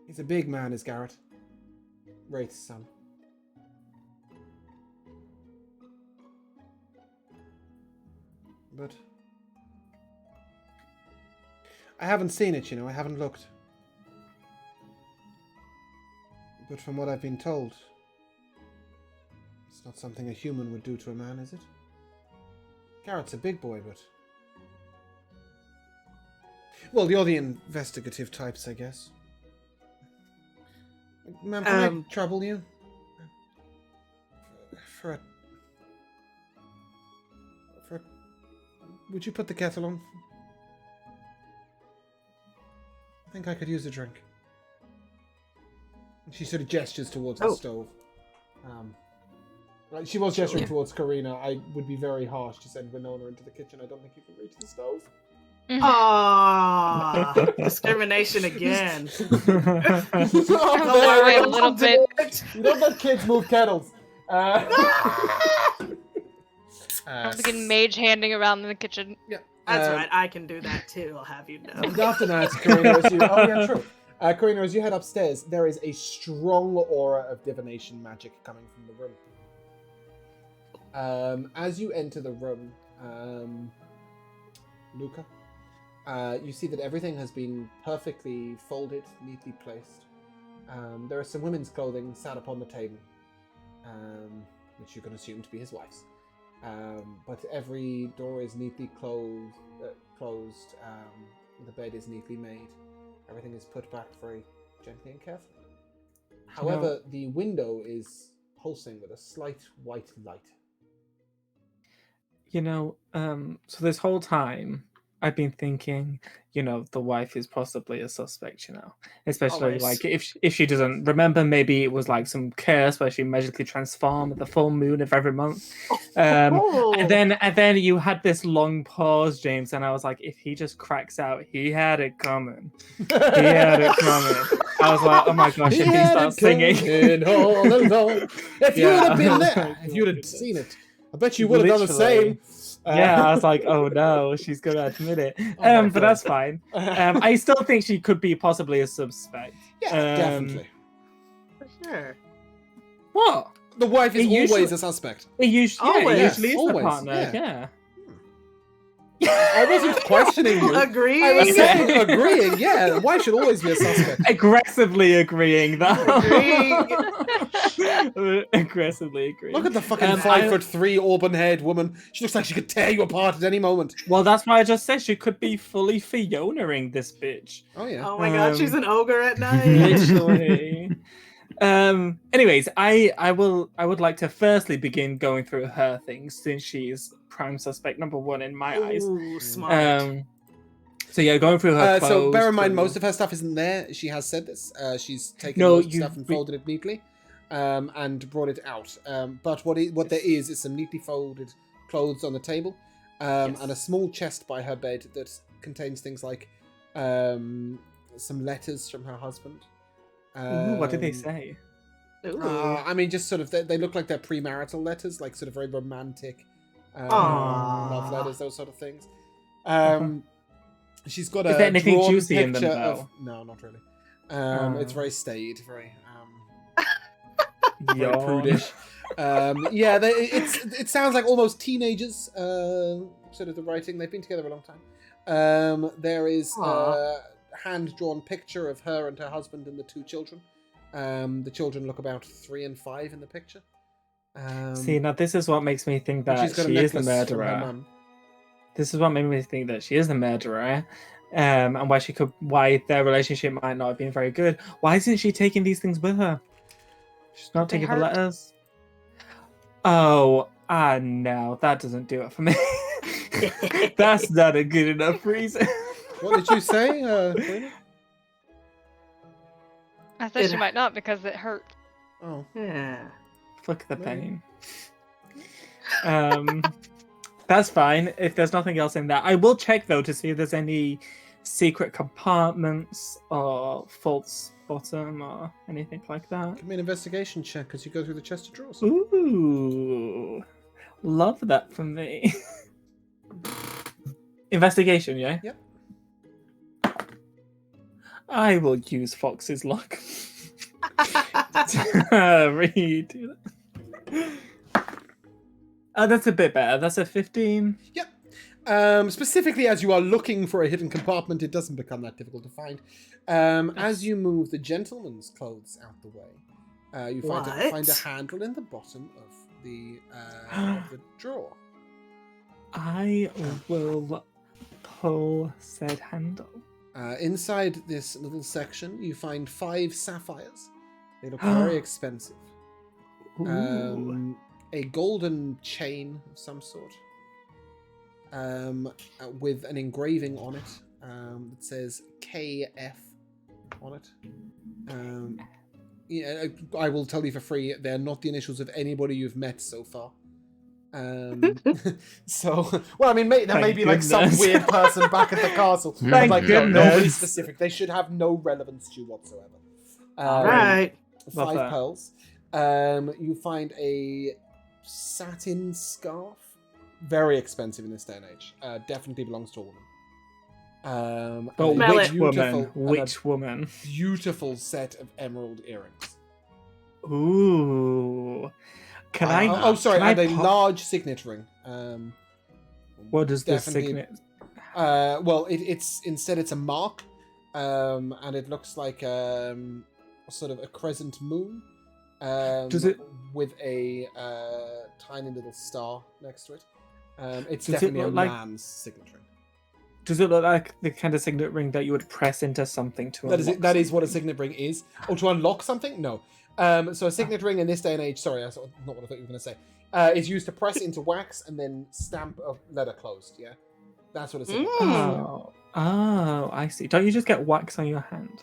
He's a big man, is Garrett. Wraith's son. But I haven't seen it, you know. I haven't looked. But from what I've been told, it's not something a human would do to a man, is it? Garrett's a big boy, but... Well, you're the investigative types, I guess. Ma'am, can I trouble you? Would you put the kettle on? I think I could use a drink. She sort of gestures towards the stove. She was gesturing towards Karina. I would be very harsh to send Winona into the kitchen. I don't think you can reach the stove. Ah, discrimination again. Don't worry a little bit. You don't let kids move kettles. I'm begin mage handing around in the kitchen. Yeah. That's right. I can do that too. I'll have you know. And after that, Karina, as you... Oh, yeah, true. Karina, as you head upstairs, there is a strong aura of divination magic coming from the room. As you enter the room, Luca, you see that everything has been perfectly folded, neatly placed. There is some women's clothing sat upon the table, which you can assume to be his wife's. But every door is neatly closed. The bed is neatly made. Everything is put back very gently and carefully. However, the window is pulsing with a slight white light. So this whole time I've been thinking, the wife is possibly a suspect, especially Always. like if she doesn't remember, maybe it was like some curse where she magically transformed at the full moon of every month. And then you had this long pause, James, and I was like, if he just cracks out, he had it coming. He had it coming. I was like, oh my gosh, if he starts singing all along. If you would have been there, if you would have seen it, I bet you would have done the same. Yeah, I was like, oh no, she's gonna admit it. But that's fine. I still think she could be possibly a suspect. Yeah, definitely. For sure. What? The wife is always a suspect. It usually is the always, partner. Yeah. I wasn't questioning you. Agreeing. I was saying agreeing. Yeah, the wife should always be a suspect. Aggressively agreeing, though. Agreeing. Aggressively agreeing. Look at the fucking 5'3" auburn-haired woman. She looks like she could tear you apart at any moment. Well, that's why I just said she could be fully Fiona-ing this bitch. Oh yeah. Oh my god, she's an ogre at night. Literally. Anyways, I would like to firstly begin going through her things since she's prime suspect number one in my eyes. Ooh, smart. So yeah, going through her clothes. So bear in mind, most of her stuff isn't there. She has said this. She's taken stuff and folded it neatly, and brought it out. But what there is some neatly folded clothes on the table, and a small chest by her bed that contains things like some letters from her husband. Ooh, what did they say? I mean, just sort of, they look like they're premarital letters, like sort of very romantic love letters, those sort of things. She's got a. Is there anything drawn juicy in them, picture though? No, not really. It's very staid, very prudish. Yeah, it sounds like almost teenagers. Sort of the writing. They've been together a long time. There is hand-drawn picture of her and her husband and the two children. The children look about 3 and 5 in the picture. See, now this is what makes me think that she is the murderer. This is what made me think that she is the murderer, and why their relationship might not have been very good. Why isn't she taking these things with her? She's not taking the letters. Oh, no, that doesn't do it for me. That's not a good enough reason. What did you say, Karina? I said she might not because it hurt. Oh. Yeah. Fuck the pain. That's fine if there's nothing else in there. I will check though to see if there's any secret compartments or false bottom or anything like that. Give me an investigation check as you go through the chest of drawers. Ooh, love that from me. Investigation, yeah. Yep. I will use Fox's luck. Redo that. Oh, that's a bit better. That's a 15. Yep. Specifically, as you are looking for a hidden compartment, it doesn't become that difficult to find. As you move the gentleman's clothes out the way, you find a handle in the bottom of the drawer. I will pull said handle. Inside this little section, you find 5 sapphires. They look very expensive. A golden chain of some sort, with an engraving on it that says KF on it. Yeah, I will tell you for free, they're not the initials of anybody you've met so far. So, well, I mean, there may be like some weird person back at the castle. Thank like, goodness. nobody specific. They should have no relevance to you whatsoever. Right. 5 pearls. You find a satin scarf very expensive in this day and age. Definitely belongs to a woman. But and a which woman? beautiful- and a Which woman? Beautiful set of emerald earrings. Ooh. Can I? Oh, sorry, can I and a pop- large signet ring. What does the definitely- signet? Well, it's instead it's a mark, and it looks like sort of a crescent moon. Does it- with a tiny little star next to it? It's Does it definitely a look like- man's signet ring. Does it look like the kind of signet ring that you would press into something to That is unlock it. That is what a something? signet ring is. Oh, to unlock something? No. So a signet ring in this day and age. Sorry, that's not what I thought you were going to say. Is used to press into wax and then stamp a letter closed. Yeah, that's what a signet ring is. Oh, I see. Don't you just get wax on your hand?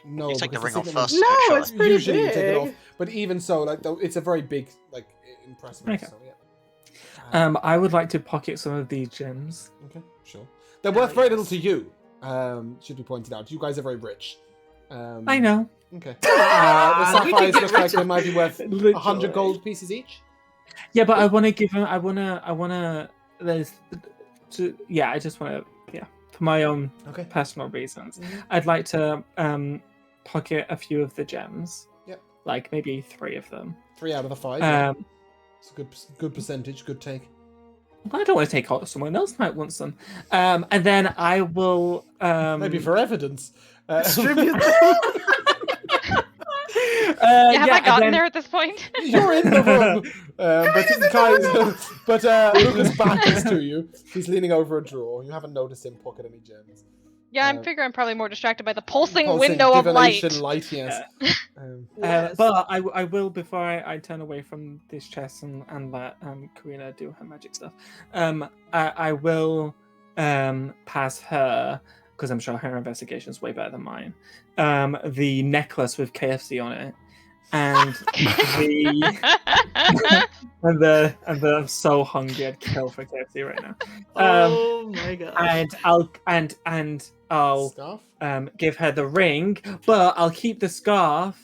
No, You take the because ring off signet first. No, actually. it's pretty usually you take it big. off. But even so, like though, it's a very big, like impressive. Okay. So yeah. I would like to pocket some of these gems. Okay, sure. They're worth very little to you. Should be pointed out. You guys are very rich. I know. Okay. We The can sapphires get look like rich they might be worth Literally. 100 gold pieces each. Yeah, but I want to give them. I wanna. There's. Yeah, I just want to. Yeah, for my own Okay. personal reasons, Mhm. I'd like to pocket a few of the gems. Yep. Like maybe 3 of them. 3 out of the 5. yeah. Um, It's a good percentage. Good take. but I don't want to take out. Someone else might want some. And then I will. Maybe for evidence. Distribute Yeah, have I and gotten then- there at this point? You're in the room, but Lucas back is to you. He's leaning over a drawer. You haven't noticed him pocket any gems. Yeah, I'm Uh, figuring I'm probably more distracted by the pulsing Pulsing window of light. divination yes. Yes. But I will before I turn away from this chest and let Karina do her magic stuff. I will pass her because I'm sure her investigation is way better than mine. The necklace with KFC on it, and the I'm so hungry I'd kill for KFC right now. Oh my god. And I'll Scarf? give her the ring, but I'll keep the scarf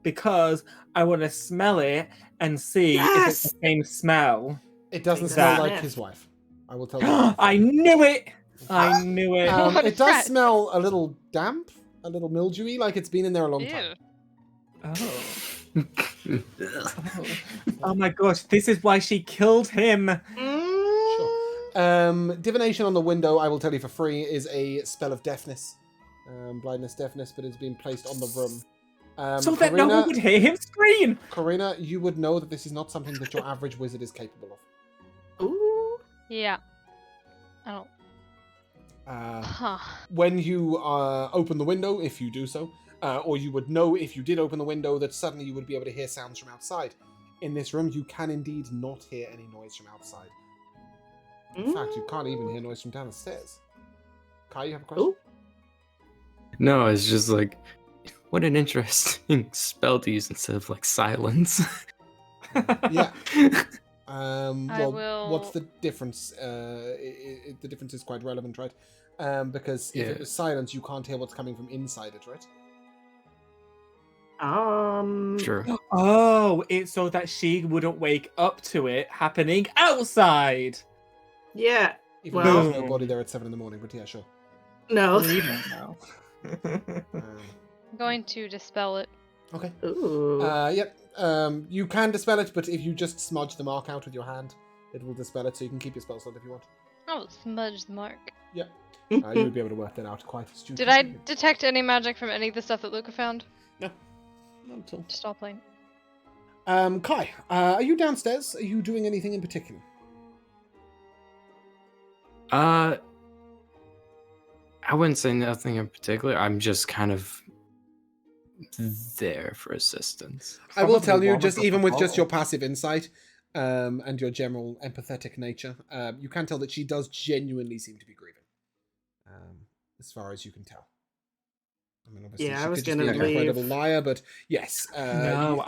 because I want to smell it and see if it's the same smell. It doesn't That- smell like his wife. I will tell you. I knew it! I knew it. What a It does threat. smell a little damp, a little mildewy, like it's been in there a long Ew. time. Oh. Oh my gosh, this is why she killed him. Divination on the window, I will tell you for free, is a spell of deafness. Blindness, deafness, but it's been placed on the room. So that no one would hear him scream. Karina, you would know that this is not something that your average wizard is capable of. Ooh. Yeah. I don't. Uh, Huh. when you open the window, if you do so, or you would know if you did open the window that suddenly you would be able to hear sounds from outside. In this room, you can indeed not hear any noise from outside. In fact, you can't even hear noise from down the stairs. Kai, you have a question? Ooh. No, it's just like, what an interesting spell to use instead of like silence. Yeah. I Well, what's will- the difference? The difference is quite relevant, right? Because if Yeah. it was silence, you can't hear what's coming from inside it, right? Sure. Oh, it's so that she wouldn't wake up to it happening outside. Yeah. Even though there's Well- nobody there at 7 in the morning, but yeah, sure. No. We don't know. I'm going to dispel it. Okay. Ooh. Yep. You can dispel it, but if you just smudge the mark out with your hand, it will dispel it, so you can keep your spell slot if you want. Oh, smudge the mark. You would be able to work that out quite astutely. Did I detect any magic from any of the stuff that Luca found? No. Not at all. Just all plain. Kai, are you downstairs? Are you doing anything in particular? I wouldn't say nothing in particular. I'm just kind of there for assistance. I will Probably tell you, warm just up even the with just bottle. your passive insight and your general empathetic nature, you can tell that she does genuinely seem to be grieving. As far as you can tell. I mean, obviously, Yeah, she I was could just be gonna an incredible leave. liar, but yes. No,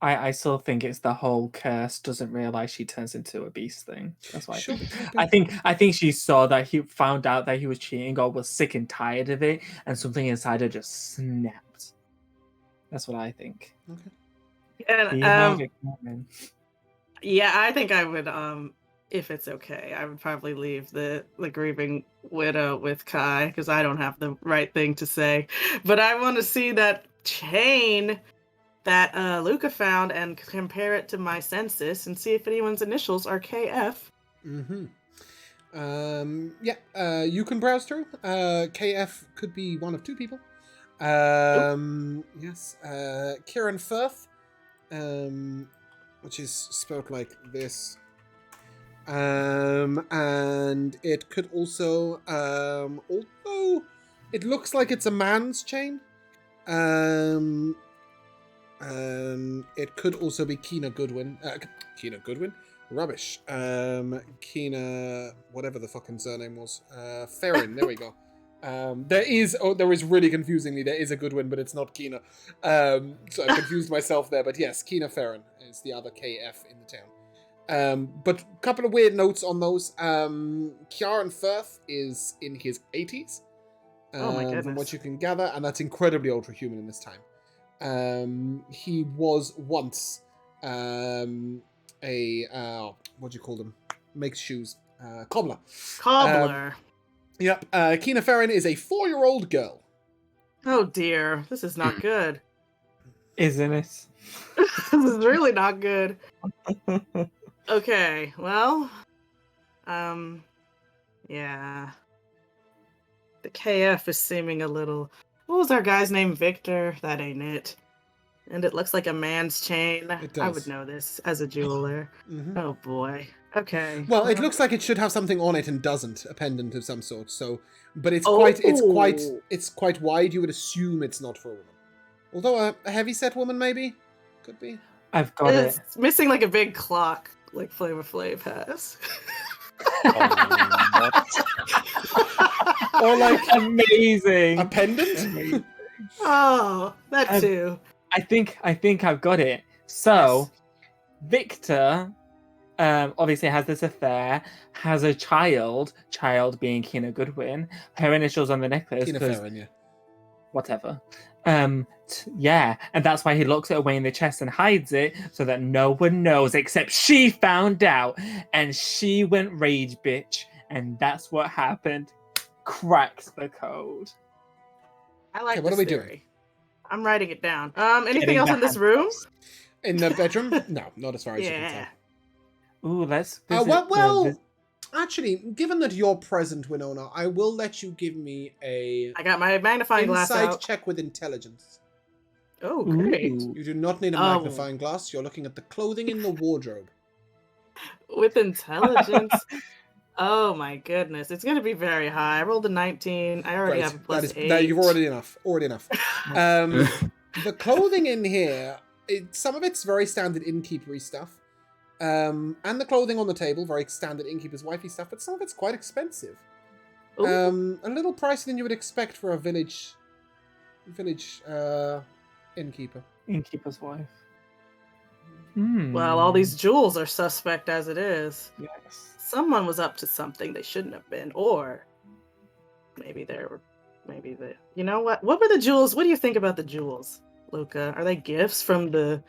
I still think it's the whole curse doesn't realize she turns into a beast thing. That's why Sure. I think she saw that he found out that he was cheating or was sick and tired of it, and something inside her just snapped. That's what I think. Okay. The And magic woman. Yeah, I think I would. If it's okay, I would probably leave the grieving widow with Kai because I don't have the right thing to say. But I want to see that chain that Luca found and compare it to my census and see if anyone's initials are KF. Mm-hmm. You can browse through. KF could be one of two people. Yes. Kieran Firth, which is spelled like this. And it could also, although it looks like it's a man's chain, it could also be Keena Goodwin. Keena Goodwin? Rubbish. Keena, whatever the fucking surname was. Ferrin, there we go. There is really confusingly, there is a Goodwin, but it's not Keena. So I confused myself there, but yes, Keena Ferrin is the other KF in the town. But a couple of weird notes on those. Kieran Firth is in his 80s. Oh my goodness. From what you can gather, and that's incredibly ultra-human in this time. He was once what do you call them? Makes shoes. Cobbler. Cobbler. Yep. Keena Ferrin is a 4-year-old girl. Oh dear, this is not good. Isn't it? This is really not good. Okay, well, yeah. The KF is seeming a little... What was our guy's name? Victor? That ain't it. And it looks like a man's chain. It does. I would know this as a jeweler. Mm-hmm. Oh boy. Okay. Well, it looks like it should have something on it and doesn't, a pendant of some sort. So, but it's quite wide. You would assume it's not for a woman. Although a heavy-set woman, maybe, could be. I've got it. It's missing like a big clock, like Flavor Flav has. Or like amazing. A pendant. Oh, that too. I think I've got it. So, Yes. Victor, obviously has this affair, has a child being Keena Goodwin. Her initials on the necklace. Keena Ferrin, yeah. Whatever. Yeah, and that's why he locks it away in the chest and hides it so that no one knows except she found out and she went rage bitch, and that's what happened. Cracked the code. I like Okay, what this are we theory. doing? I'm writing it down. Anything Getting else the in this room? handcuffs. In the bedroom? No, not as far as you can Yeah. Ooh, let's tell. visit Actually, given that you're present, Winona, I will let you give me a I got my magnifying glass insight out. check with intelligence. Oh, great. Ooh. You do not need a Oh. magnifying glass. You're looking at the clothing in the wardrobe. With intelligence. Oh my goodness. It's going to be very high. I rolled a 19. I already have a plus 8. No, you've already enough. The clothing in here, some of it's very standard innkeepery stuff. And the clothing on the table, very standard innkeeper's wifey stuff, but some of it's quite expensive. Ooh. A little pricier than you would expect for a village innkeeper. Innkeeper's wife. Well, all these jewels are suspect as it is. Yes. Someone was up to something they shouldn't have been, or maybe you know what? What were the jewels? What do you think about the jewels, Luca? Are they gifts from the...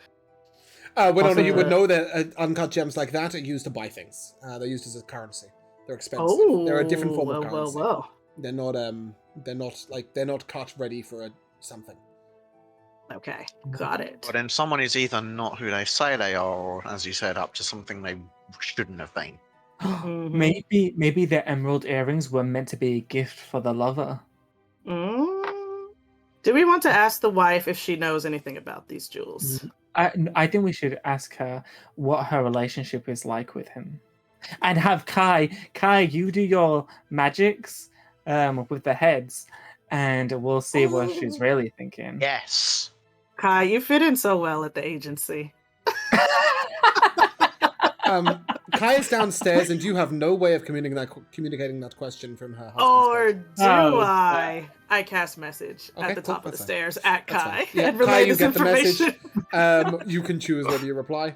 Winona, you would know that uncut gems like that are used to buy things. They're used as a currency. They're expensive. Oh, They're a different form of currency. Whoa. They're not cut ready for something. Okay, got it. But then someone is either not who they say they are, or, as you said, up to something they shouldn't have been. Maybe the emerald earrings were meant to be a gift for the lover. Do we want to ask the wife if she knows anything about these jewels? I think we should ask her what her relationship is like with him. And have Kai, you do your magics with the heads, and we'll see what she's really thinking. Yes. Kai, you fit in so well at the agency. Kai is downstairs, and you have no way of communicating that question from her husband's Or bed. do I? I cast message Okay, at the cool, top of the that's fine. stairs at That's Kai fine. Yeah, and relay Kai, you this get the information. message. You can choose whether you reply.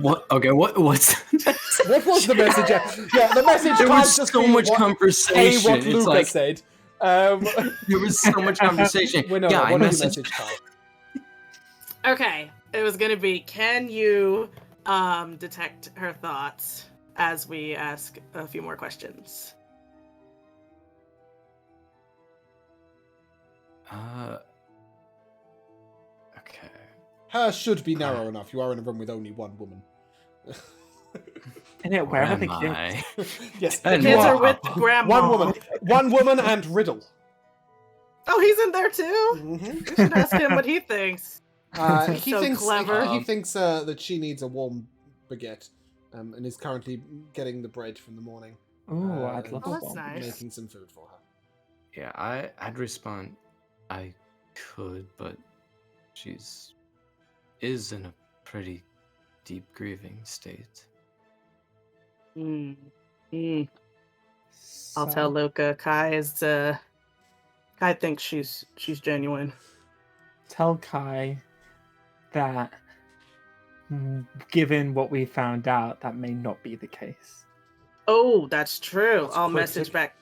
What? Okay. What's What was the message? Yeah, the message There can't was just so be much what conversation. what It's Luca like said. there was so much conversation. Winona, Yeah, I what did you messaged. message Kai? Okay, it was gonna be, can you detect her thoughts as we ask a few more questions. Okay. Hers should be narrow enough. You are in a room with only one woman. And yet, where are the am I? Yes, The And kids are wow. with Grandma. One woman and Riddle. Oh, he's in there too? Mm-hmm. We should ask him what he thinks. He So thinks clever. he thinks that she needs a warm baguette, and is currently getting the bread from the morning. Oh, I'd love Oh, a that's bomb. nice. Making some food for her. Yeah, I'd respond. I could, but she's is in a pretty deep grieving state. I'll tell Luca. Kai thinks she's genuine. Tell Kai that, given what we found out, that may not be the case. Oh, that's true. That's I'll cryptic. message back.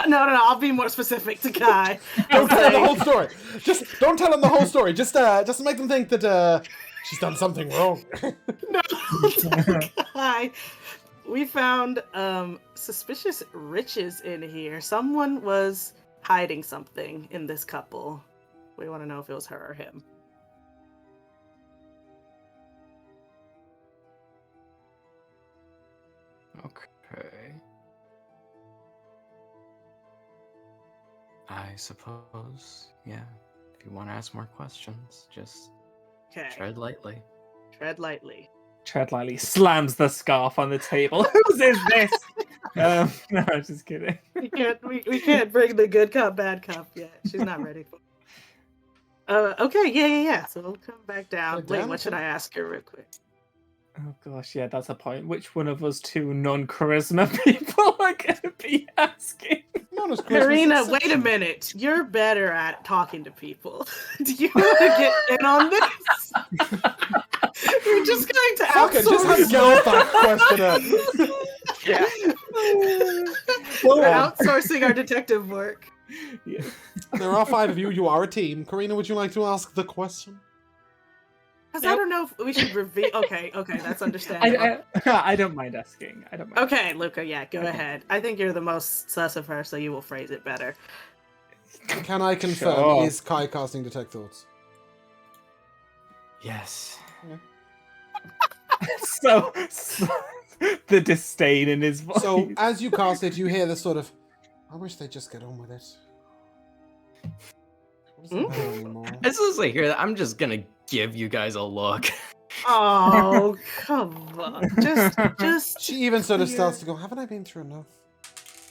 No. I'll be more specific to Kai. Don't tell him the whole story. Just don't tell him the whole story. Just make them think that she's done something wrong. No, Kai. We found suspicious riches in here. Someone was hiding something in this couple. We want to know if it was her or him. Okay. I suppose, yeah. If you want to ask more questions, just Okay. tread lightly. Tread lightly. Tread lightly slams the scarf on the table. Whose is this? No, I'm just kidding. We can't bring the good cop, bad cop yet. She's not ready for it. Okay, yeah. So we'll come back down. Wait, what should I ask her real quick? Oh gosh, yeah, that's a point. Which one of us two non-charisma people are gonna be asking? Karina, wait a minute. You're better at talking to people. Do you want to get in on this? We're just going to outsource. Just have Gelfak question her. Yeah. We're outsourcing our detective work. Yeah. There are 5 of you. You are a team. Karina, would you like to ask the question? Because I don't know if we should reveal. Okay, that's understandable. I don't mind asking. I don't mind. Okay, Luca, yeah, go ahead. I think you're the most sus of her, so you will phrase it better. Can I confirm, Sure. is Kai casting Detect Thoughts? Yes. so the disdain in his voice. So, as you cast it, you hear this sort of, I wish they'd just get on with it. What does it matter anymore? As soon as I hear that, I'm just gonna give you guys a look. Oh, come on. Just. She even sort of starts to go, haven't I been through enough?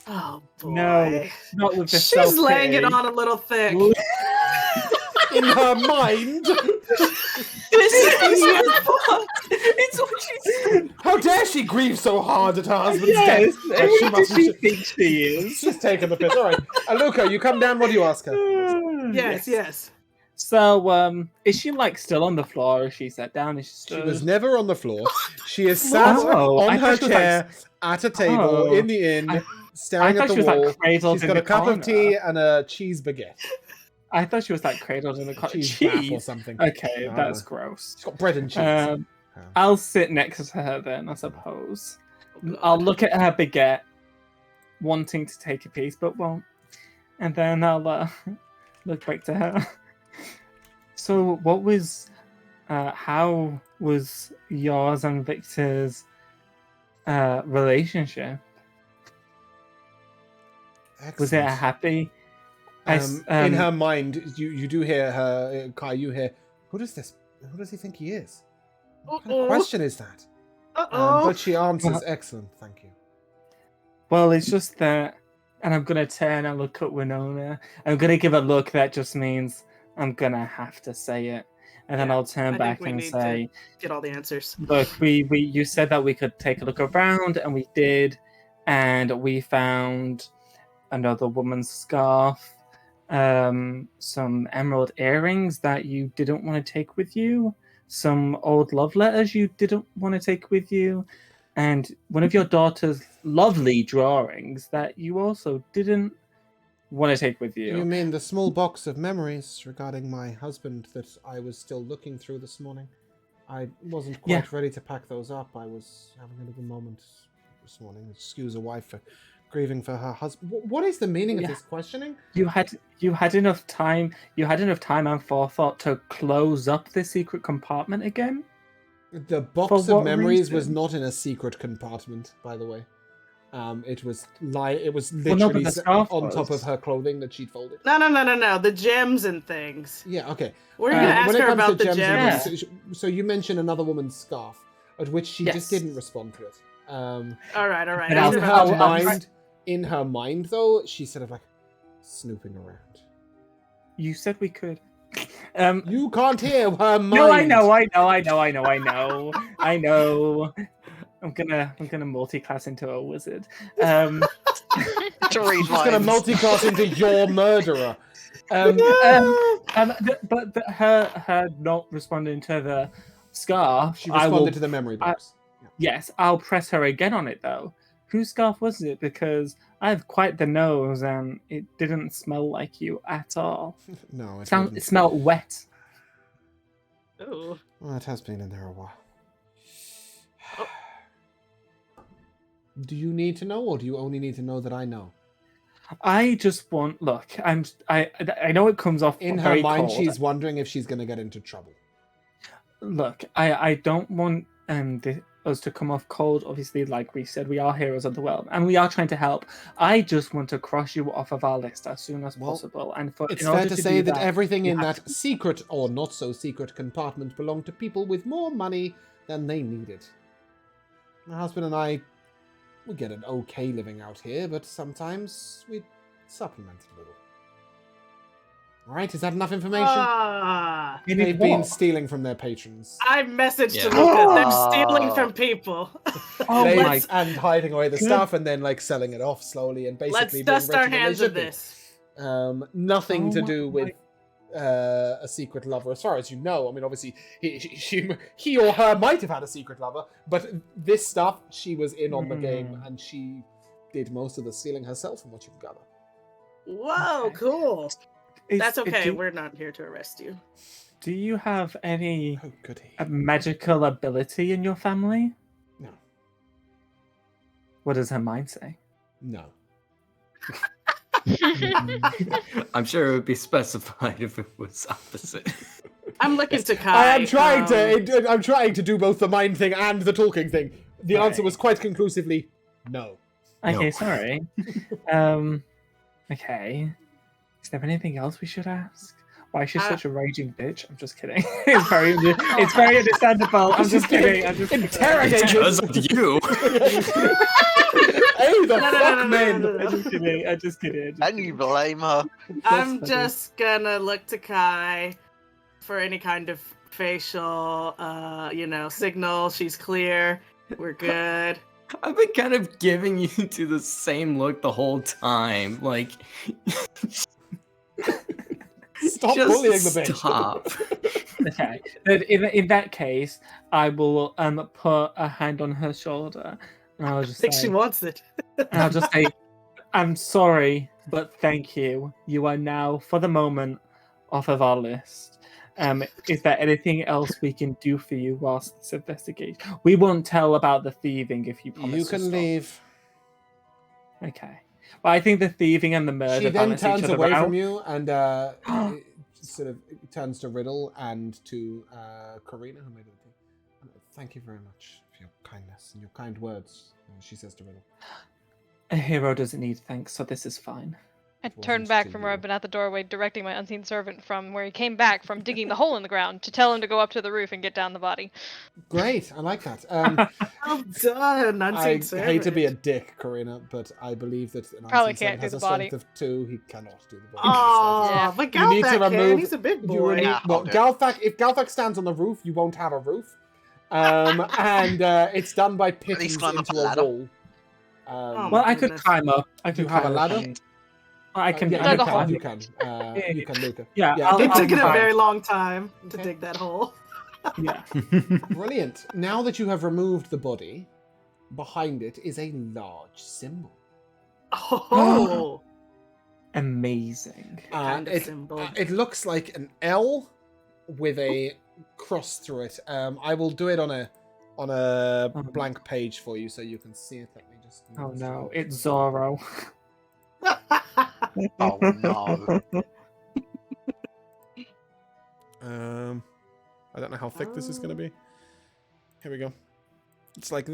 Oh, boy. No, not with the She's laying it self-pity. on a little thick. In her mind? It's what she said. How dare she grieve so hard at her husband's Yes, death? Like, she who must does be she think she is? She's taking the piss. All right. Luca, you come down. What do you ask her? Yes. So, is she like still on the floor? Or is she sat down? Is she She stood? was never on the floor. She is sat Oh, I on thought her she was, like, chair at a table Oh. in the inn, I staring thought at the she was, like, wall. cradled She's in got the a cup of corner. tea and a cheese baguette. I thought she was like cradled in the Cheese wrap or cheese. something. Okay, No, that's no. gross. She's got bread and cheese. Oh. I'll sit next to her then, I suppose. God. I'll look at her baguette, wanting to take a piece, but won't. And then I'll look back to her. So, how was yours and Victor's relationship? Was it a Excellent. happy? In her mind, you do hear her, Kai, you hear, who does he think he is? What kind of question is that? But she answers, excellent, thank you. Well, it's just that, and I'm gonna turn and look at Winona. I'm gonna give a look that just means I'm gonna have to say it, and then I'll turn back and say, get all the answers. "Look, you said that we could take a look around, and we did, and we found another woman's scarf, some emerald earrings that you didn't want to take with you, some old love letters you didn't want to take with you, and one of your daughter's lovely drawings that you also didn't want to take with you." You mean the small box of memories regarding my husband that I was still looking through this morning? I wasn't quite ready to pack those up. I was having a little moment this morning. Excuse a wife for grieving for her husband. What is the meaning of this questioning? You had enough time. You had enough time and forethought to close up the secret compartment again. The box of memories was not in a secret compartment, by the way. It was literally on top of her clothing that she'd folded. No. The gems and things. Yeah, okay. We're gonna ask her about the gems. So you mentioned another woman's scarf, at which she just didn't respond to it. All right. In her mind, though, she's sort of like snooping around. You said we could. You can't hear her mind. No, I know. I'm gonna multi-class into a wizard. To read She's gonna multi-class into your murderer. But her not responding to the scarf. She responded to the memory box. Yes, I'll press her again on it though. Whose scarf was it? Because I have quite the nose, and it didn't smell like you at all. No, it smelled wet. Oh. Well, it has been in there a while. Oh. Do you need to know, or do you only need to know that I know? I just want. Look, I know it comes off in very her mind. cold. She's wondering if she's going to get into trouble. Look, I don't want us to come off cold. Obviously, like we said, we are heroes of the world, and we are trying to help. I just want to cross you off of our list as soon as possible. And it's fair to say that everything in that secret or not so secret compartment belonged to people with more money than they needed. My husband and I, we get an okay living out here, but sometimes we supplement a little. All right, is that enough information? They've been stealing from their patrons. I messaged to Luca. They're stealing from people. And hiding away the stuff, and then like selling it off slowly, and basically let's dust our hands of this. Nothing to do with a secret lover, as far as you know. I mean, obviously, he or her might have had a secret lover, but this stuff, she was in on the game, and she did most of the stealing herself, from what you've gathered. Whoa, cool. That's okay. We're not here to arrest you. Do you have any magical ability in your family? No. What does her mind say? No. I'm sure it would be specified if it was opposite. I'm looking to Kai. I'm trying to do both the mind thing and the talking thing. The answer was quite conclusively no. Okay, sorry. Okay. Is there anything else we should ask? Why is she such a raging bitch? I'm just kidding. It's very understandable. I'm just kidding. Interrogating because of you. Hey, the fuck, man! I'm just kidding. And you blame her. I'm just gonna look to Kai for any kind of facial, signal. She's clear. We're good. I've been kind of giving you to the same look the whole time. Like, stop bullying the bitch. Stop. Okay. In that case, I will put a hand on her shoulder, and I'll just she wants it. And I'll just say, "I'm sorry, but thank you. You are now, for the moment, off of our list. Is there anything else we can do for you whilst this investigation? We won't tell about the thieving if you promise. You can leave. Okay. Well, I think the thieving and the murder. She then turns away from you and sort of turns to Riddle and to Karina, who made it. Thank you very much for your kindness and your kind words. She says to Riddle. A hero doesn't need thanks, so this is fine. I turned back from where I've been at the doorway, directing my unseen servant from where he came back from digging the hole in the ground to tell him to go up to the roof and get down the body. Great, I like that. Well done, unseen servant. I hate to be a dick, Karina, but I believe that an unseen servant has a strength of 2. He cannot do the body. Oh, but Galthak can. He's a big boy. If Galthak stands on the roof, you won't have a roof. And it's done by pitting into a wall. Well, I could climb up. I could have a ladder. I can. You can, Luca. Yeah. It took it a very long time to dig that hole. Yeah. Brilliant. Now that you have removed the body, behind it is a large symbol. Oh. Amazing. It looks like an L with a cross through it. I will do it on a blank page for you so you can see it. Let me just. Oh no, it's Zorro. Oh no. I don't know how thick this is going to be. Here we go. It's like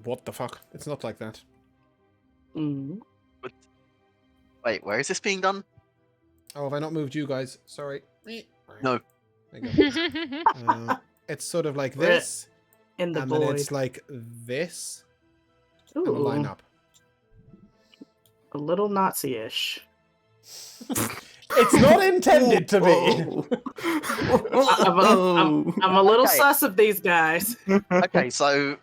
what the fuck? It's not like that. Wait, where is this being done? Oh, have I not moved you guys? Sorry. No. There you go. It's sort of like this. In the and void. then it's like this. Ooh, And line up. a little Nazi-ish. It's not intended to be. I'm a little Okay. sus of these guys. Okay, so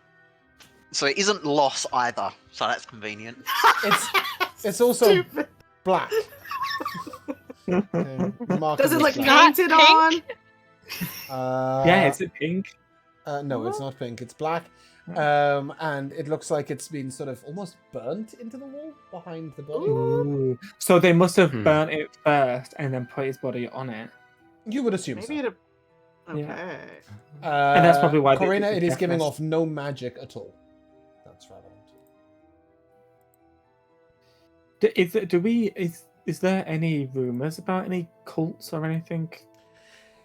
it isn't loss either, so that's convenient. It's also Stupid. black. Okay, Does it look Not painted pink? on? Yeah, is it pink? No, it's not pink. It's black. And it looks like it's been sort of almost burnt into the wall behind the body. Ooh. So they must have burnt it first and then put his body on it. You would assume Maybe so. it. Okay. Yeah. And that's probably why they Corina, did it the is giving deafness. off no magic at all. That's relevant. Is there any rumors about any cults or anything?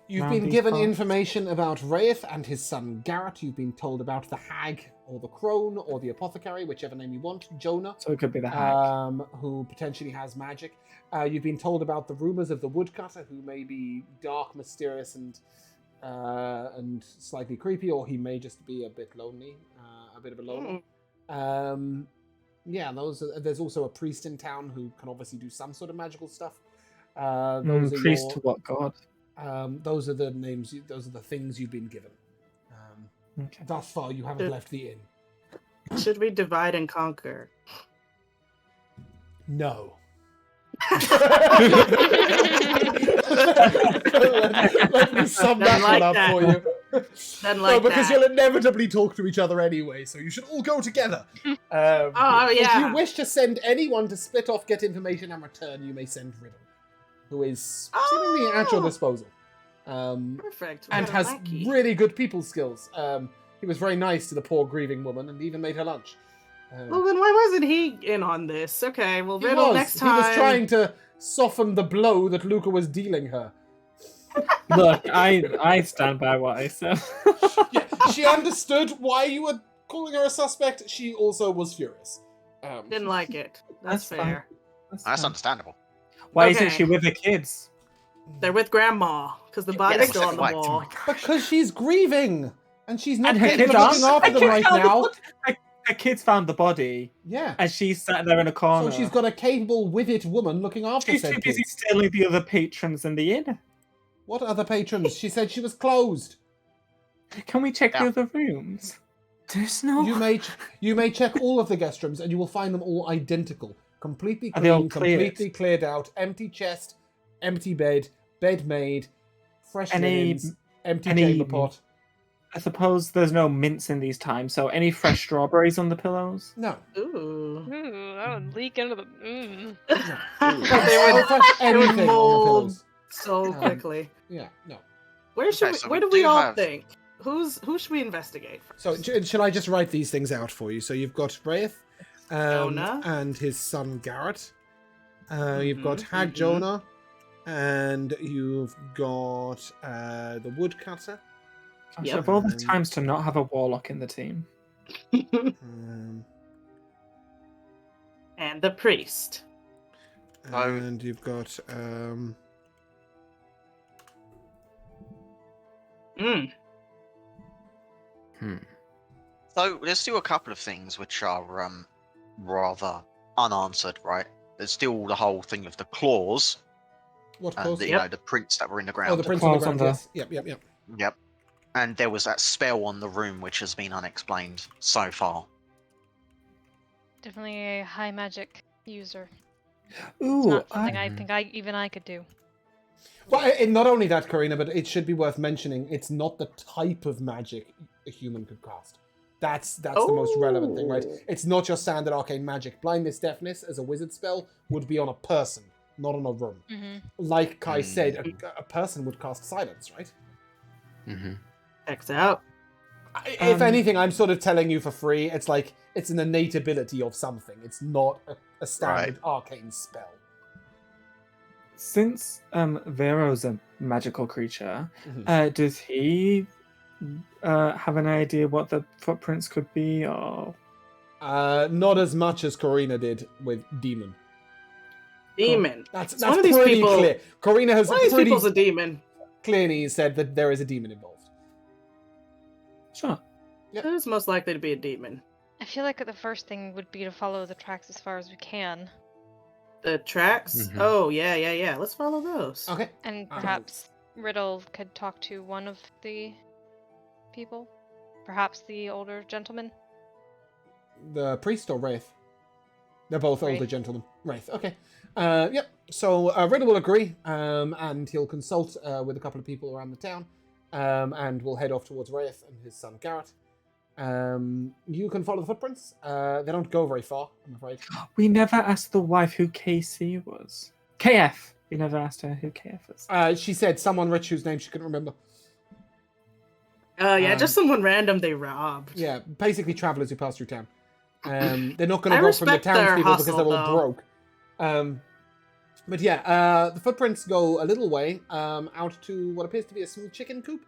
You've around been these given parts? information about Wraith and his son Garrett. You've been told about the Hag or the Crone or the Apothecary, whichever name you want. Jonah, So it could be the hack. who potentially has magic. You've been told about the rumors of the Woodcutter, who may be dark, mysterious, and slightly creepy, or he may just be a bit lonely, a bit of a loner. Yeah, there's also a priest in town who can obviously do some sort of magical stuff. Those are Priest your- to what god? those are the names. Those are the things you've been given. Okay. Thus far, you haven't left the inn. Should we divide and conquer? No. Let me sum that Like one up that. for you. Then No, like because that. you'll inevitably talk to each other anyway, so you should all go together. Oh, If yeah. you wish to send anyone to split off, get information, and return, you may send Riddle, who is seemingly at your disposal. Perfect. And What a has lackey. really good people skills. He was very nice to the poor grieving woman and even made her lunch. Well, then why wasn't he in on this? Okay, well, he Riddle was. next He time. was trying to soften the blow that Luca was dealing her. Look, I stand by what I said. Yeah, she understood why you were calling her a suspect. She also was furious. Didn't like it. That's That's fine. fair. That's fine. understandable. Why Okay. isn't she with the kids? They're with Grandma because the body's that's still on the right. wall. Because she's grieving, and she's not And her capable kids of aren't. looking after Her them kids right found the now. body. Her kids found the body, Yeah. and she's sat there in a corner. So she's got a capable, with it woman looking after She's said too busy kids. stealing the other patrons in the inn. What other patrons? She said she was closed. Can we check Yeah. the other rooms? There's no. You may check all of the guest rooms, and you will find them all identical, completely Are they all clean, cleared? completely cleared out, empty chest, empty bed, bed made, fresh Any- linens, empty any- chamber pot. I suppose there's no mints in these times, so any fresh strawberries on the pillows? No. Ooh. Ooh, that would leak into the. they No would fresh anything on the mold. pillows. so quickly. Yeah, no. Where should Okay, we? so Where we do we do all have- think? Who should we investigate first? So, shall I just write these things out for you? So you've got Wraith Jonah. and his son Garrett. You've got Mhm, Hag mhm. Jonah, and you've got the Woodcutter. Gosh, Yep. of all the times to not have a warlock in the team. Um, And the priest. and you've got Mm. So there's still a couple of things which are rather unanswered, right? There's still the whole thing of the claws what and clause? the, you know, the prints that were in the ground. Oh, the Prince on the claws on ground. the- Yes. Yep. Yep. And there was that spell on the room which has been unexplained so far. Definitely a high magic user. Ooh, It's not something I think even I could do. Well, and not only that, Karina, but it should be worth mentioning. It's not the type of magic a human could cast. That's the most relevant thing, right? Oh. It's not your standard arcane magic. Blindness, deafness as a wizard spell would be on a person, not on a room. Mm-hmm. Like Kai said, a person would cast silence, right? Mm-hmm. Checks out. If anything, I'm sort of telling you for free. It's like it's an innate ability of something. It's not a standard arcane spell. Since Vero's a magical creature, does he have an idea what the footprints could be, or not as much as Corina did with demon. Demon. That's one of these pretty people, clear. Corina has one of these pretty people's a demon. clearly said that there is a demon involved. sure? Who's most likely to be a demon? I feel like the first thing would be to follow the tracks as far as we can. The tracks? Mhm. Oh, yeah. Let's follow those. Okay. And perhaps Riddle could talk to one of the people? Perhaps the older gentleman? The priest or Wraith? They're both older Wraith. gentlemen. Wraith, okay. Yep. So Riddle will agree, and he'll consult with a couple of people around the town, and we'll head off towards Wraith and his son Garrett. You can follow the footprints. They don't go very far, I'm afraid. We never asked the wife who KC was. KF. We never asked her who KF was. She said someone rich whose name she couldn't remember. Just someone random they robbed. Yeah, basically travelers who pass through town. They're not going I to go from the respect their townspeople because hustle, they're all though. broke. But yeah, the footprints go a little way out to what appears to be a small chicken coop.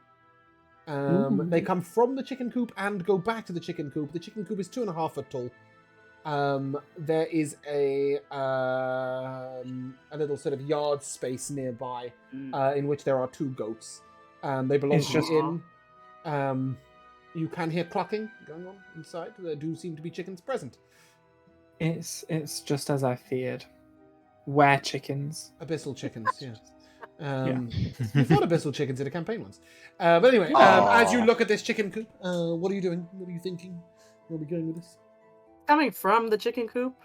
They come from the chicken coop and go back to the chicken coop. The chicken coop is 2.5 foot tall. There is a little sort of yard space nearby in which there are 2 goats. They belong to the inn. You can hear clucking going on inside. There do seem to be chickens present. It's just as I feared. Were chickens. Abyssal chickens, yeah. We've had abyssal chickens in a campaign once. But anyway, as you look at this chicken coop, what are you doing? What are you thinking? Where are we going with this? Coming from the chicken coop,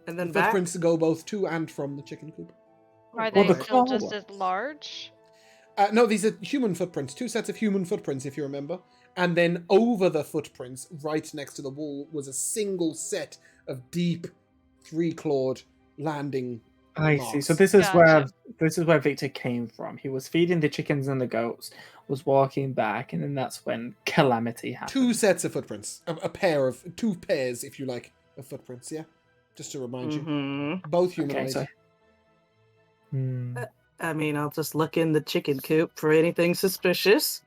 and then back. Footprints go both to and from the chicken coop. Are Well, they the still claw just as ones. large? No, these are human footprints. 2 sets of human footprints, if you remember. And then over the footprints, right next to the wall, was a single set of deep, 3-clawed landing I marks. see. So this is Gotcha. where Victor came from. He was feeding the chickens and the goats, was walking back, and then that's when calamity happened. 2 sets of footprints. A pair of... 2 pairs, if you like, of footprints, yeah? Just to remind you. Both humanoid. Okay, so... I mean, I'll just look in the chicken coop for anything suspicious.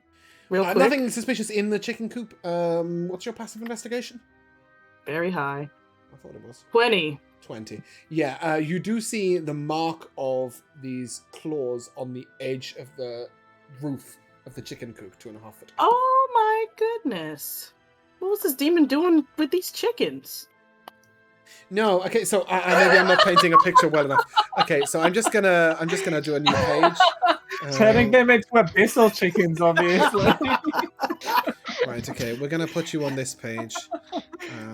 Real quick. Nothing suspicious in the chicken coop. What's your passive investigation? Very high. I thought it was 20. 20. Yeah, you do see the mark of these claws on the edge of the roof of the chicken coop, 2.5 foot. Oh my goodness. What was this demon doing with these chickens? No, okay, so maybe I'm not painting a picture well enough. Okay, so I'm just gonna do a new page. Turning them into abyssal chickens, obviously. Right, okay, we're gonna put you on this page.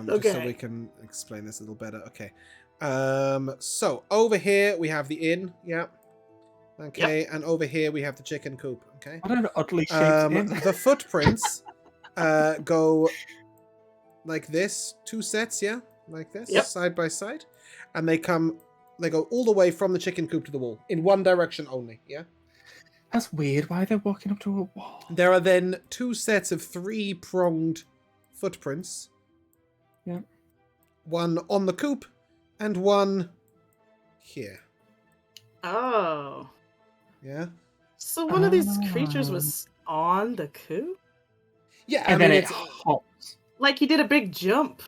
Just so we can explain this a little better. Okay. So over here we have the inn, yeah. Okay, and over here we have the chicken coop, okay? What an oddly shaped inn. The footprints go like this, 2 sets, yeah? Like this, side by side. And they go all the way from the chicken coop to the wall, in one direction only, yeah? That's weird. Why are they walking up to a wall? There are then 2 sets of 3-pronged footprints. Yeah. One on the coop, and one here. Oh. Yeah? So one of these creatures was on the coop? Yeah, And then it hops. Like he did a big jump.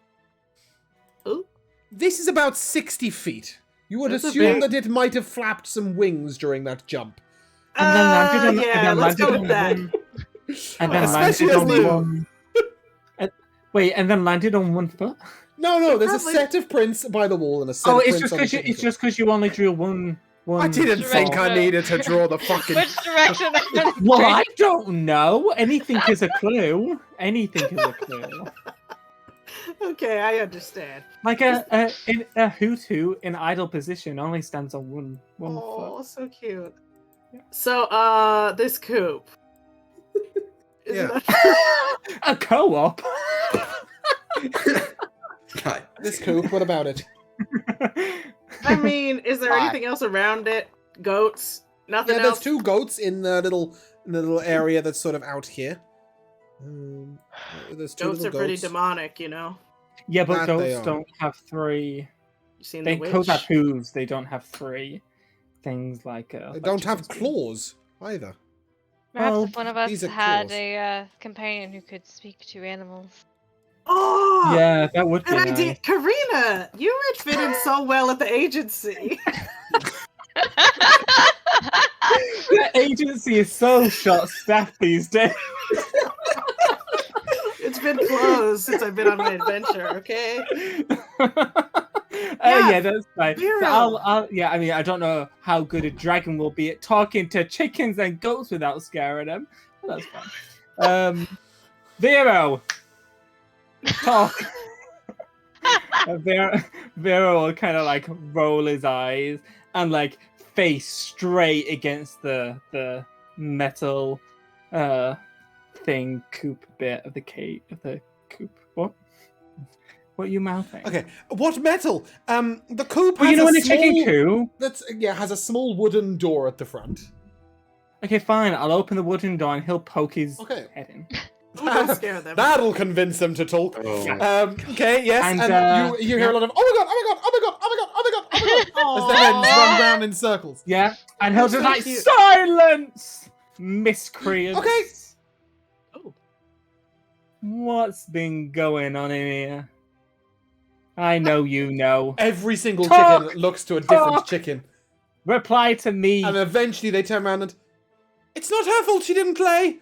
Ooh. This is about 60 feet. You would That's a assume big- that it might have flapped some wings during that jump. And then landed on, yeah, and then let's go landed with that. And then Especially landed as on the... wait, and then landed on 1 foot? No, there's Probably- a set of prints by the wall and a set Oh, of it's prints just on the because chicken coop. you only drew one. I didn't think I Direction. needed to draw the fucking... Which direction? Well, I don't know. Anything is a clue. Anything is a clue. Okay, I understand. Like a hoot in idle position only stands on one Oh, foot. so cute. So, this coop. Yeah. A co-op. This coop, what about it? I mean, is there Why? anything else around it? Goats, Nothing there's else. 2 goats in the little area that's sort of out here. There's 2 Goats little are pretty goats. demonic, you know. Yeah, but That they goats are. don't have 3. You seen They the witch? Kotapoos, they don't have 3 things like. They like don't have chickens do. claws either. Perhaps Oh, if one of us these are had claws. a companion who could speak to animals. Oh, Yeah, that would be good nice. idea, Karina. You would fit in so well at the agency. The agency is so short-staffed these days. It's been closed since I've been on my adventure. Okay. Yeah, that's fine. So Vero. I mean, I don't know how good a dragon will be at talking to chickens and goats without scaring them. But that's fine. Vero, talk. Vero will kind of like roll his eyes and like face straight against the metal coop bit of the cage of the coop. What are you mouthing? Okay, what metal? The coop Well, has you know a when a small... chicken coop. has a small wooden door at the front. Okay, fine. I'll open the wooden door and he'll poke his Okay. head in. Ooh, don't scare them. That'll convince them to talk. Oh. Okay, yes, And, and you hear a lot of oh my god, oh my god, oh my god, oh my god, oh my god, oh my god, as the hens run round in circles. Yeah, and he'll That's just so like, cute. silence! Miscreants. Okay. Oh. What's been going on in here? I know you know. Every single Talk! chicken looks to a different Talk! chicken, Reply to me. and eventually they turn around and it's not her fault. She didn't play.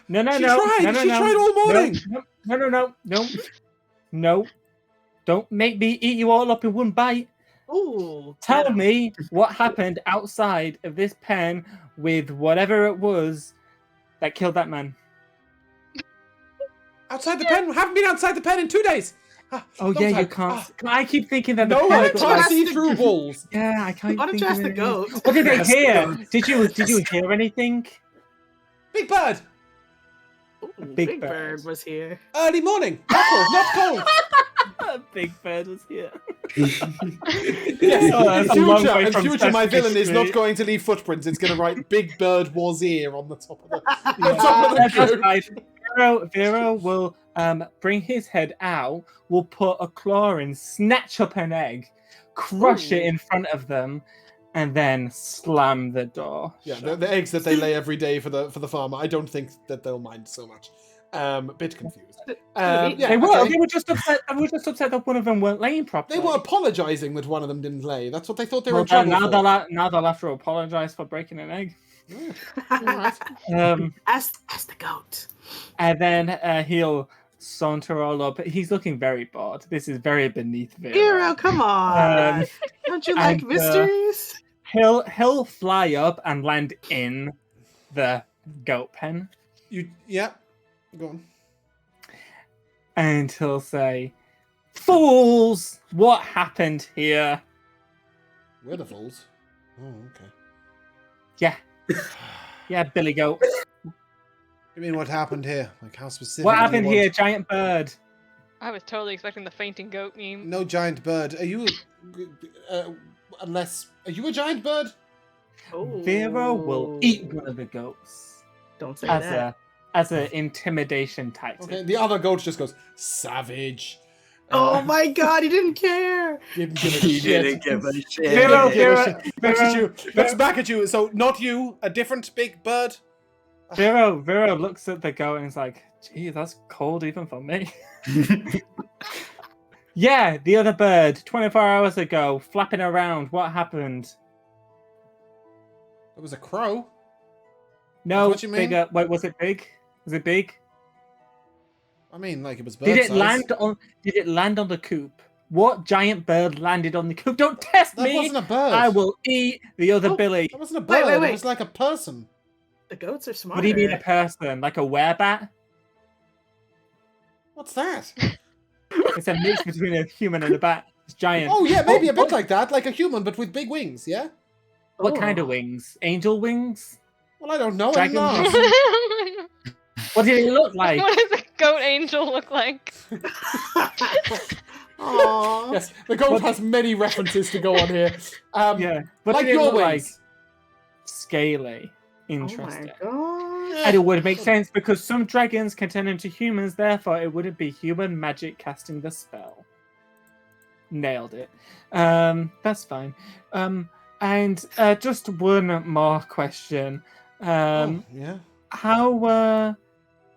No, She tried all morning. No. Don't make me eat you all up in one bite. Ooh. Tell yeah. me what happened outside of this pen with whatever it was that killed that man. Outside the pen. Haven't been outside the pen in 2 days. Oh Don't yeah, I- you can't. I keep thinking that the No pen one was can like, see through walls. yeah, I can't. Why don't think you of ask the it. goat? What did they Ask the hear? goat. Did you hear anything? Big Bird. Ooh, Big Big Bird. Bird was here. Early morning. Not cold. Big Bird was here. Yes, Oh, that's a long way in from future, my Sesame villain is not Street. going to leave footprints. It's going to write "Big Bird was here" on the top of the, Yeah. top of the That's group. right. Vero will bring his head out, will put a claw in, snatch up an egg, crush it Ooh. in front of them, and then slam the door. Yeah, shut. the eggs that they lay every day for the farmer. I don't think that they'll mind so much. Bit confused. Yeah, They were. okay. They were just upset. They were just upset that one of them weren't laying properly. They were apologising that one of them didn't lay. That's what they thought they were Well, in trouble now for. they'll have to apologize for breaking an egg. Ask the goat. And then he'll saunter all up. He's looking very bored. This is very beneath Vero. Hero, come on. Um, Don't you like and, mysteries? He'll fly up and land in the goat pen, Yeah, go on. and he'll say, "Fools! What happened here?" We're the fools. Oh, okay. Yeah, yeah, Billy Goat. You mean what happened here? Like how specific? What do you happened want? here, giant bird? I was totally expecting the fainting goat meme. No giant bird. Are you? Unless are you a giant bird? Vero will eat one of the goats Don't say as that. as an intimidation tactic. Okay. The other goat just goes savage. Oh my god, he didn't care. Didn't give a He shit. didn't give a shit. Vero, Looks at you. Vero, Looks back at you. So not you. A different big bird. Vero looks at the goat and is like, "Gee, that's cold even for me." Yeah, the other bird, 24 hours ago, flapping around. What happened? It was a crow. No, What you mean? bigger. Wait, was it big? Was it big? I mean, like it was bird Did it size. land on? Did it land on the coop? What giant bird landed on the coop? Don't test That me. wasn't a bird. I will eat the other Oh, Billy. That wasn't a Wait, bird. wait. It was like a person. The goats are smarter. What do you mean a person? Like a werebat? What's that? It's a mix between a human and a bat. It's giant. Oh yeah, maybe a bit like that, like a human, but with big wings. Yeah. What kind of Oh. wings? Angel wings? Well, I don't know. I Dragon didn't ask. What What did it look like? does a goat angel look like? Aww. Yes, the goat What- has many references to go on here. Yeah. What Like did it your look wings. scaly. Oh Interesting. my god. And it would make sense because some dragons can turn into humans, therefore it wouldn't be human magic casting the spell. Nailed it. That's fine. And just one more question. Yeah. How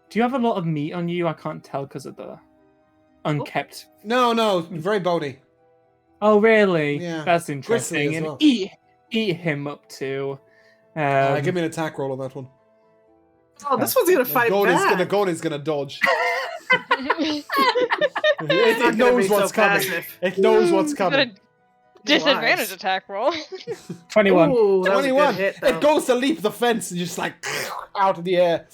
do you have a lot of meat on you? I can't tell because of the unkept. No, very bony. Oh, really? Yeah. That's Gristly interesting. as And well. eat him up too. Give me an attack roll on that one. Oh, this one's gonna fight back. Gon is gonna dodge. It's It not gonna knows be what's so coming. passive. It knows what's Got coming. a disadvantage Wise. attack roll. 21. Ooh, that was a 21. good hit, though. It goes to leap the fence and just like out of the air.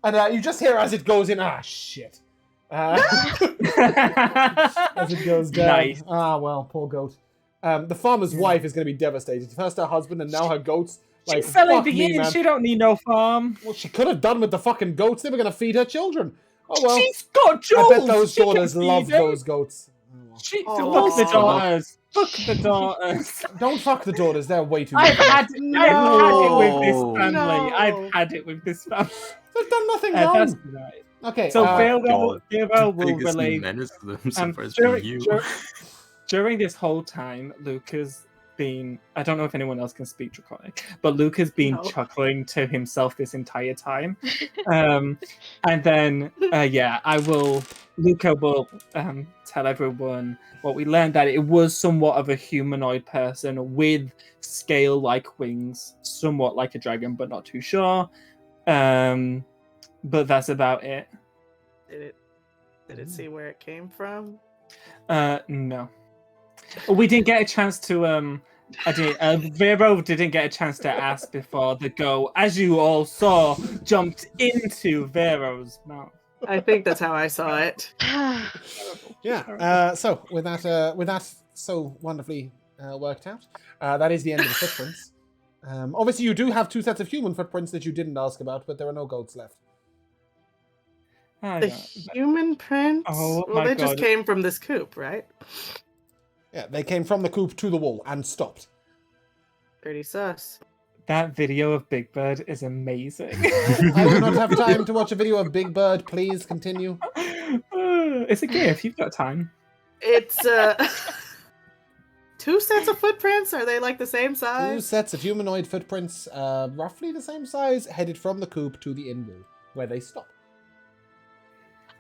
And you just hear as it goes in, shit. As it goes down. Nice. Well, poor goat. The farmer's wife is going to be devastated. First her husband and now her goats. Like, She's selling fuck the me, inn. man. She don't need no farm. Well, she could have done with the fucking goats. They were going to feed her children. Oh, well. She's got jewels. I bet those She can daughters feed love them. those goats. Oh, She Oh. fuck the daughters. Fuck the daughters. don't fuck the daughters. They're way too I've much. had it with this No. family. No. I've had it with this family. They've done nothing That's wrong. right. Okay, So Pharaoh God. will Biggest relay. menace to them so far has During, been you. during this whole time, Luke has been. I don't know if anyone else can speak Draconic, but Luke has been No. chuckling to himself this entire time. And then, I will. Luca will tell everyone what we learned, that it was somewhat of a humanoid person with scale-like wings, somewhat like a dragon, but not too sure. But that's about it. Did it see where it came from? No. We didn't get a chance to Vero didn't get a chance to ask before the go, as you all saw, jumped into Vero's mouth. I think that's how I saw it. Yeah. So with that so wonderfully worked out, that is the end of the footprints. Obviously, you do have 2 sets of human footprints that you didn't ask about, but there are no goats left. The human prints? Oh well, my they just God. came from this coop, right? Yeah, they came from the coop to the wall and stopped. Pretty sus. That video of Big Bird is amazing. I do not have time to watch a video of Big Bird. Please continue. It's a gift. You've got time. It's 2 sets of footprints. Are they like the same 2 size? sets of humanoid footprints, roughly the same size, headed from the coop to the inn wall, where they stop.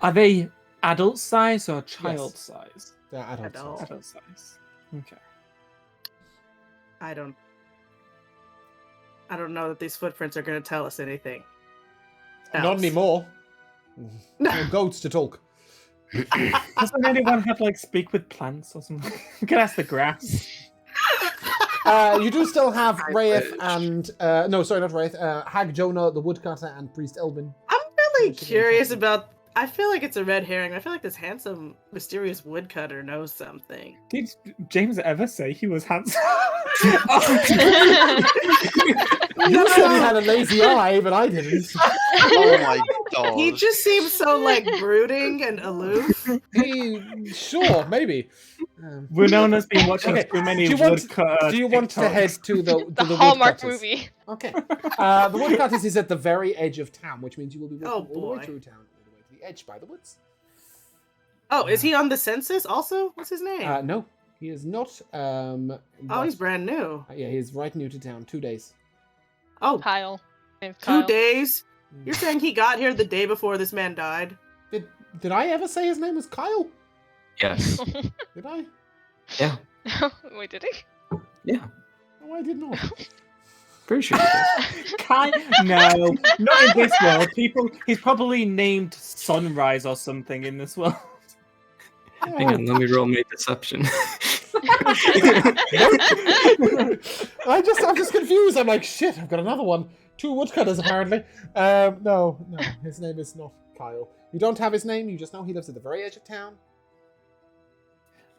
Are they adult size or child size? They're adult Adult. size. Adult size. Okay. I don't know that these footprints are going to tell us anything. Not else. anymore. No goats to talk. Doesn't anyone have like speak with plants or something? We could ask the grass. You do still have Wraith and no, sorry, not Wraith. Hag Jonah, the woodcutter, and Priest Elvin. I'm really curious about. I feel like it's a red herring. I feel like this handsome, mysterious woodcutter knows something. Did James ever say he was handsome? You said he had a lazy eye, but I didn't. Oh my god. He just seems so like brooding and aloof. Sure, maybe. Winona's been watching Okay, too many do you want- woodcutter Do you want to TikToks. head to the The Hallmark woodcutters? movie. Okay. The woodcutters is at the very edge of town, which means you will be walking Oh, all the way boy. through town, all the way to the edge by the woods. Oh, is he on the census also? What's his name? No, he is not. Oh, but- he's brand new. Yeah, he's right new to town. 2 days. Oh, Kyle. Name's 2 Kyle. days? You're saying he got here the day before this man died? Did I ever say his name was Kyle? Yes. Did I? Yeah. Wait, did he? Yeah. No, I did not. Pretty sure you did. No, not in this world. He's probably named Sunrise or something in this world. Hang on, let me roll my deception. I'm just confused. I'm like, shit, I've got another one. 2 woodcutters, apparently. No, his name is not Kyle. You don't have his name, you just know he lives at the very edge of town.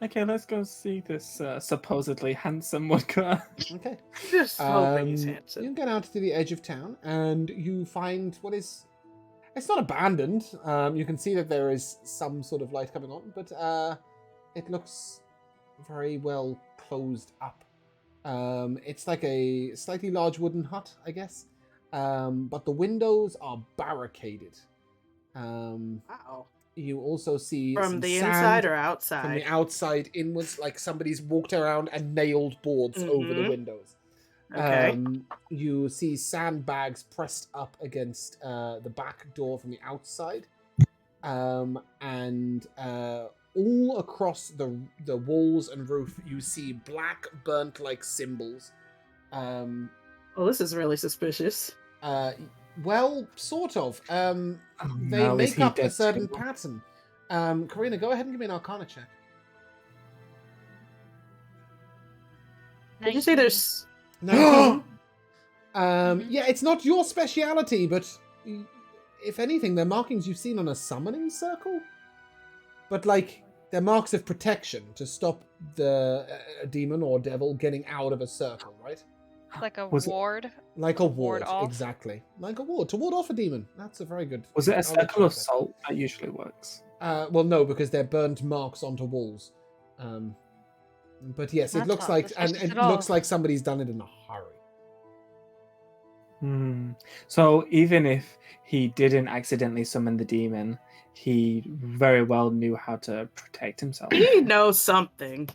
Okay, let's go see this supposedly handsome woodcutter. Okay. Just hoping he's You handsome. get out to the edge of town, and you find what is... It's not abandoned. You can see that there is some sort of light coming on, but it looks very well closed up. It's like a slightly large wooden hut, I guess. But the windows are barricaded. Wow. You also see From some the sand inside or outside? from the outside inwards, like somebody's walked around and nailed boards over the windows. Okay. You see sandbags pressed up against the back door from the outside. And all across the walls and roof, you see black burnt-like symbols. Well, this is really suspicious. Well, sort of. They no, is make he up a dead certain too? pattern. Karina, go ahead and give me an Arcana check. Did you say there's... 19. Yeah, it's not your speciality, but if anything, they're markings you've seen on a summoning circle. But like, they're marks of protection to stop the demon or devil getting out of a circle, right? Like a Was it- ward. Like a ward, off? exactly. Like a ward, to ward off a demon. That's a very good. Was it a I'll let circle you of have that. salt that usually works? Well, no, because they're burnt marks onto walls. But yes, it That's looks not like, and suspicious it at all. looks like somebody's done it in a hurry. So even if he didn't accidentally summon the demon, he very well knew how to protect himself. He knows something.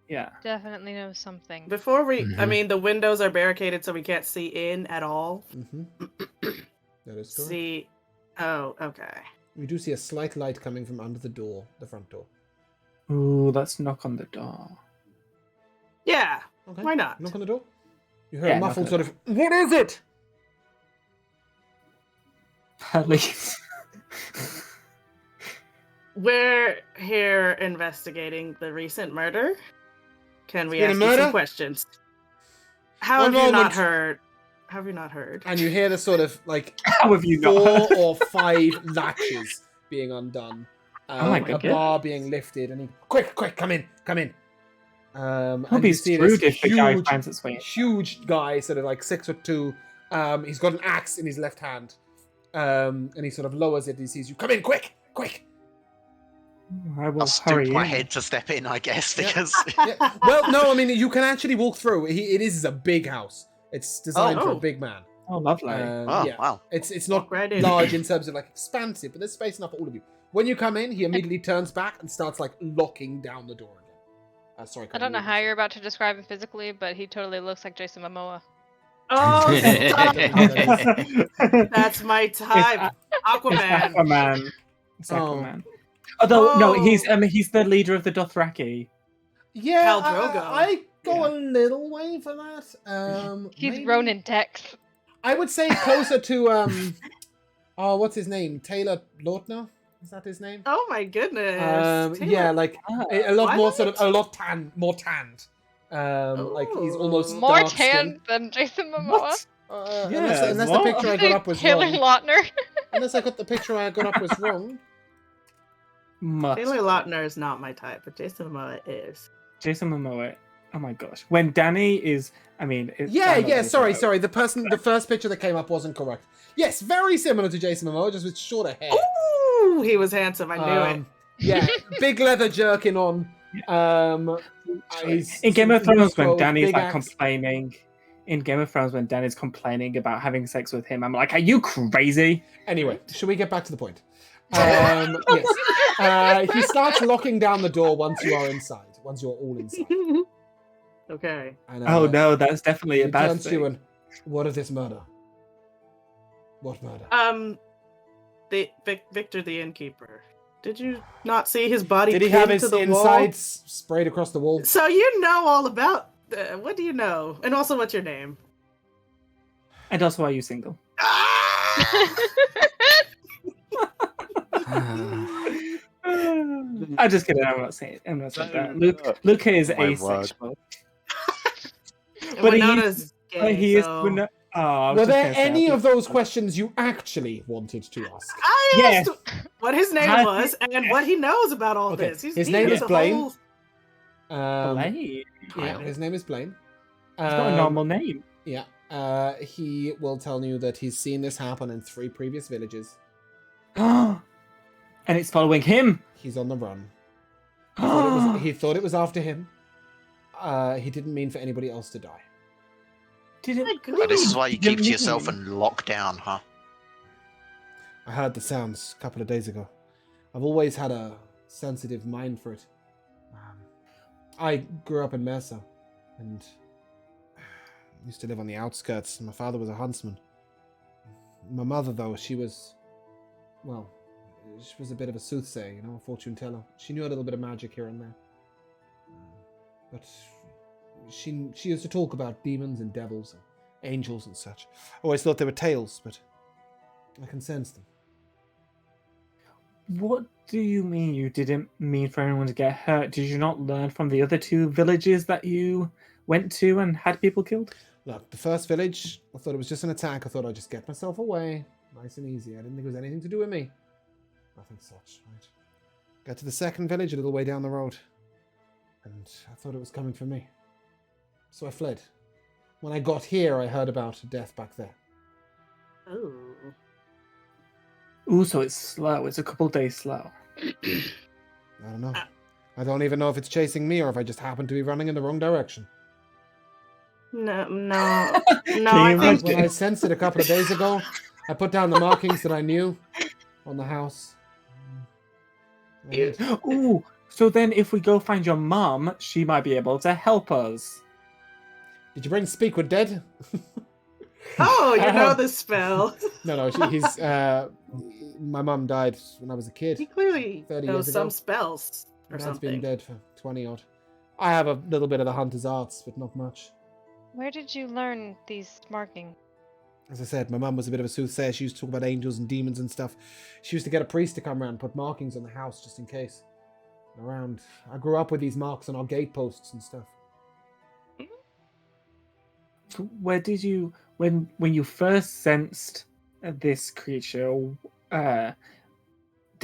Yeah. Definitely knows something. Before we... I Mhm. mean, the windows are barricaded so we can't see in at all. Mm-hmm. That is correct. See... Oh, okay. You do see a slight light coming from under the door, the front door. Ooh, let's knock on the door. Yeah, Okay. why not? Knock on the door. You hear Yeah, a knock muffled on sort the of, "What is it?" Please. We're here investigating the recent murder. Can we been a ask you murder? some questions? How One have you not moment. heard? How have you not heard? And you hear the sort of like How have you 4 not? or 5 latches being undone. Oh my A God. bar being lifted, and he, quick, come in. I'll And be you see screwed this if the guy finds its way. huge guy, sort of like 6'2". He's got an axe in his left hand, and he sort of lowers it. And he sees you. Come in, quick. I will I'll stoop hurry my in. head to step in, I guess, Yeah. because Yeah. Well, no, I mean you can actually walk through. It is a big house. It's designed for a Oh. big man. Oh, lovely. oh Yeah. wow, It's not Walk right in. large in terms of like expansive, but there's space enough for all of you. When you come in, he immediately turns back and starts like locking down the door again. Sorry, I don't know how you're about to describe him physically, but he totally looks like Jason Momoa. Oh, stop. It's That's my It's type. Aquaman. Aquaman. It's Oh. Aquaman. Although no, Oh. he's the leader of the Dothraki. Yeah, Khal Drogo. I go Yeah. a little way for that. He's maybe- Ronan Tex. I would say closer to oh, what's his name? Taylor Lautner? Is that his name? Oh my goodness. Yeah, Taylor. like a lot Why more not? sort of more tanned. Like he's almost Ooh. More dark tan than Jason Momoa. What? Unless the what? picture I got up was Taylor wrong. Lautner. Unless I got the picture I got up was wrong. Must. Taylor Lautner is not my type, but Jason Momoa is. Jason Momoa. Oh my gosh. When Danny is, I mean. Yeah. Sorry. The first picture that came up wasn't correct. Yes, very similar to Jason Momoa, just with shorter hair. Ooh, he was handsome. I knew it. Yeah, big leather jerkin on. In Game of Thrones, when Danny's big like axe. complaining. In Game of Thrones, when Danny's complaining about having sex with him, I'm like, "Are you crazy?" Anyway, should we get back to the point? Yes. He starts locking down the door once you are inside. Once you're all inside. Okay. And, Oh no, that's definitely a he bad turns to thing. you and, what is this murder? What murder? The Victor the innkeeper. Did you not see his body? Did he have pinned his to the wall? insides sprayed across the wall? So you know all about. What do you know? And also, what's your name? And also, are you single? I'm just kidding. I'm not saying that. Luke is Oh my asexual. But he Winona's is- gay. He is. so... No, oh, I was Were just there gonna say, any I'll of be- those questions you actually wanted to ask? I Yes. asked what his name Has was and what he knows about all Okay, this. his he name has is a Blaine. whole- Blaine. Yeah, his name is Blaine. He's got a normal name. Yeah. He will tell you that he's seen this happen in 3 previous villages. And it's following him. He's on the run. He thought it was after him. he didn't mean for anybody else to die. Oh, this is why you keep to yourself and lock down, huh? I heard the sounds a couple of days ago. I've always had a sensitive mind for it. I grew up in Mesa and used to live on the outskirts. My father was a huntsman. My mother, though, she was a bit of a soothsayer, you know, a fortune teller. She knew a little bit of magic here and there. But she used to talk about demons and devils and angels and such. I always thought they were tales, but I can sense them. What do you mean you didn't mean for anyone to get hurt? Did you not learn from the other 2 villages that you went to and had people killed? Look, the first village, I thought it was just an attack. I thought I'd just get myself away. Nice and easy. I didn't think it was anything to do with me. Nothing such, right? Got to the second village a little way down the road. And I thought it was coming for me. So I fled. When I got here, I heard about death back there. Oh. Ooh, so it's slow. It's a couple days slow. I don't know. I don't even know if it's chasing me or if I just happen to be running in the wrong direction. No. When I sensed it a couple of days ago, I put down the markings that I knew on the house. Ooh, so then if we go find your mom, she might be able to help us. Did you bring Speak with Dead? Oh, you know the spell. No, he's... my mum died when I was a kid. He clearly 30 knows years ago. some spells or Dad's something. been dead for 20 odd. I have a little bit of the hunter's arts, but not much. Where did you learn these markings? As I said, my mum was a bit of a soothsayer. She used to talk about angels and demons and stuff. She used to get a priest to come around and put markings on the house just in case. Around. I grew up with these marks on our gateposts and stuff. So where did you, when you first sensed this creature, did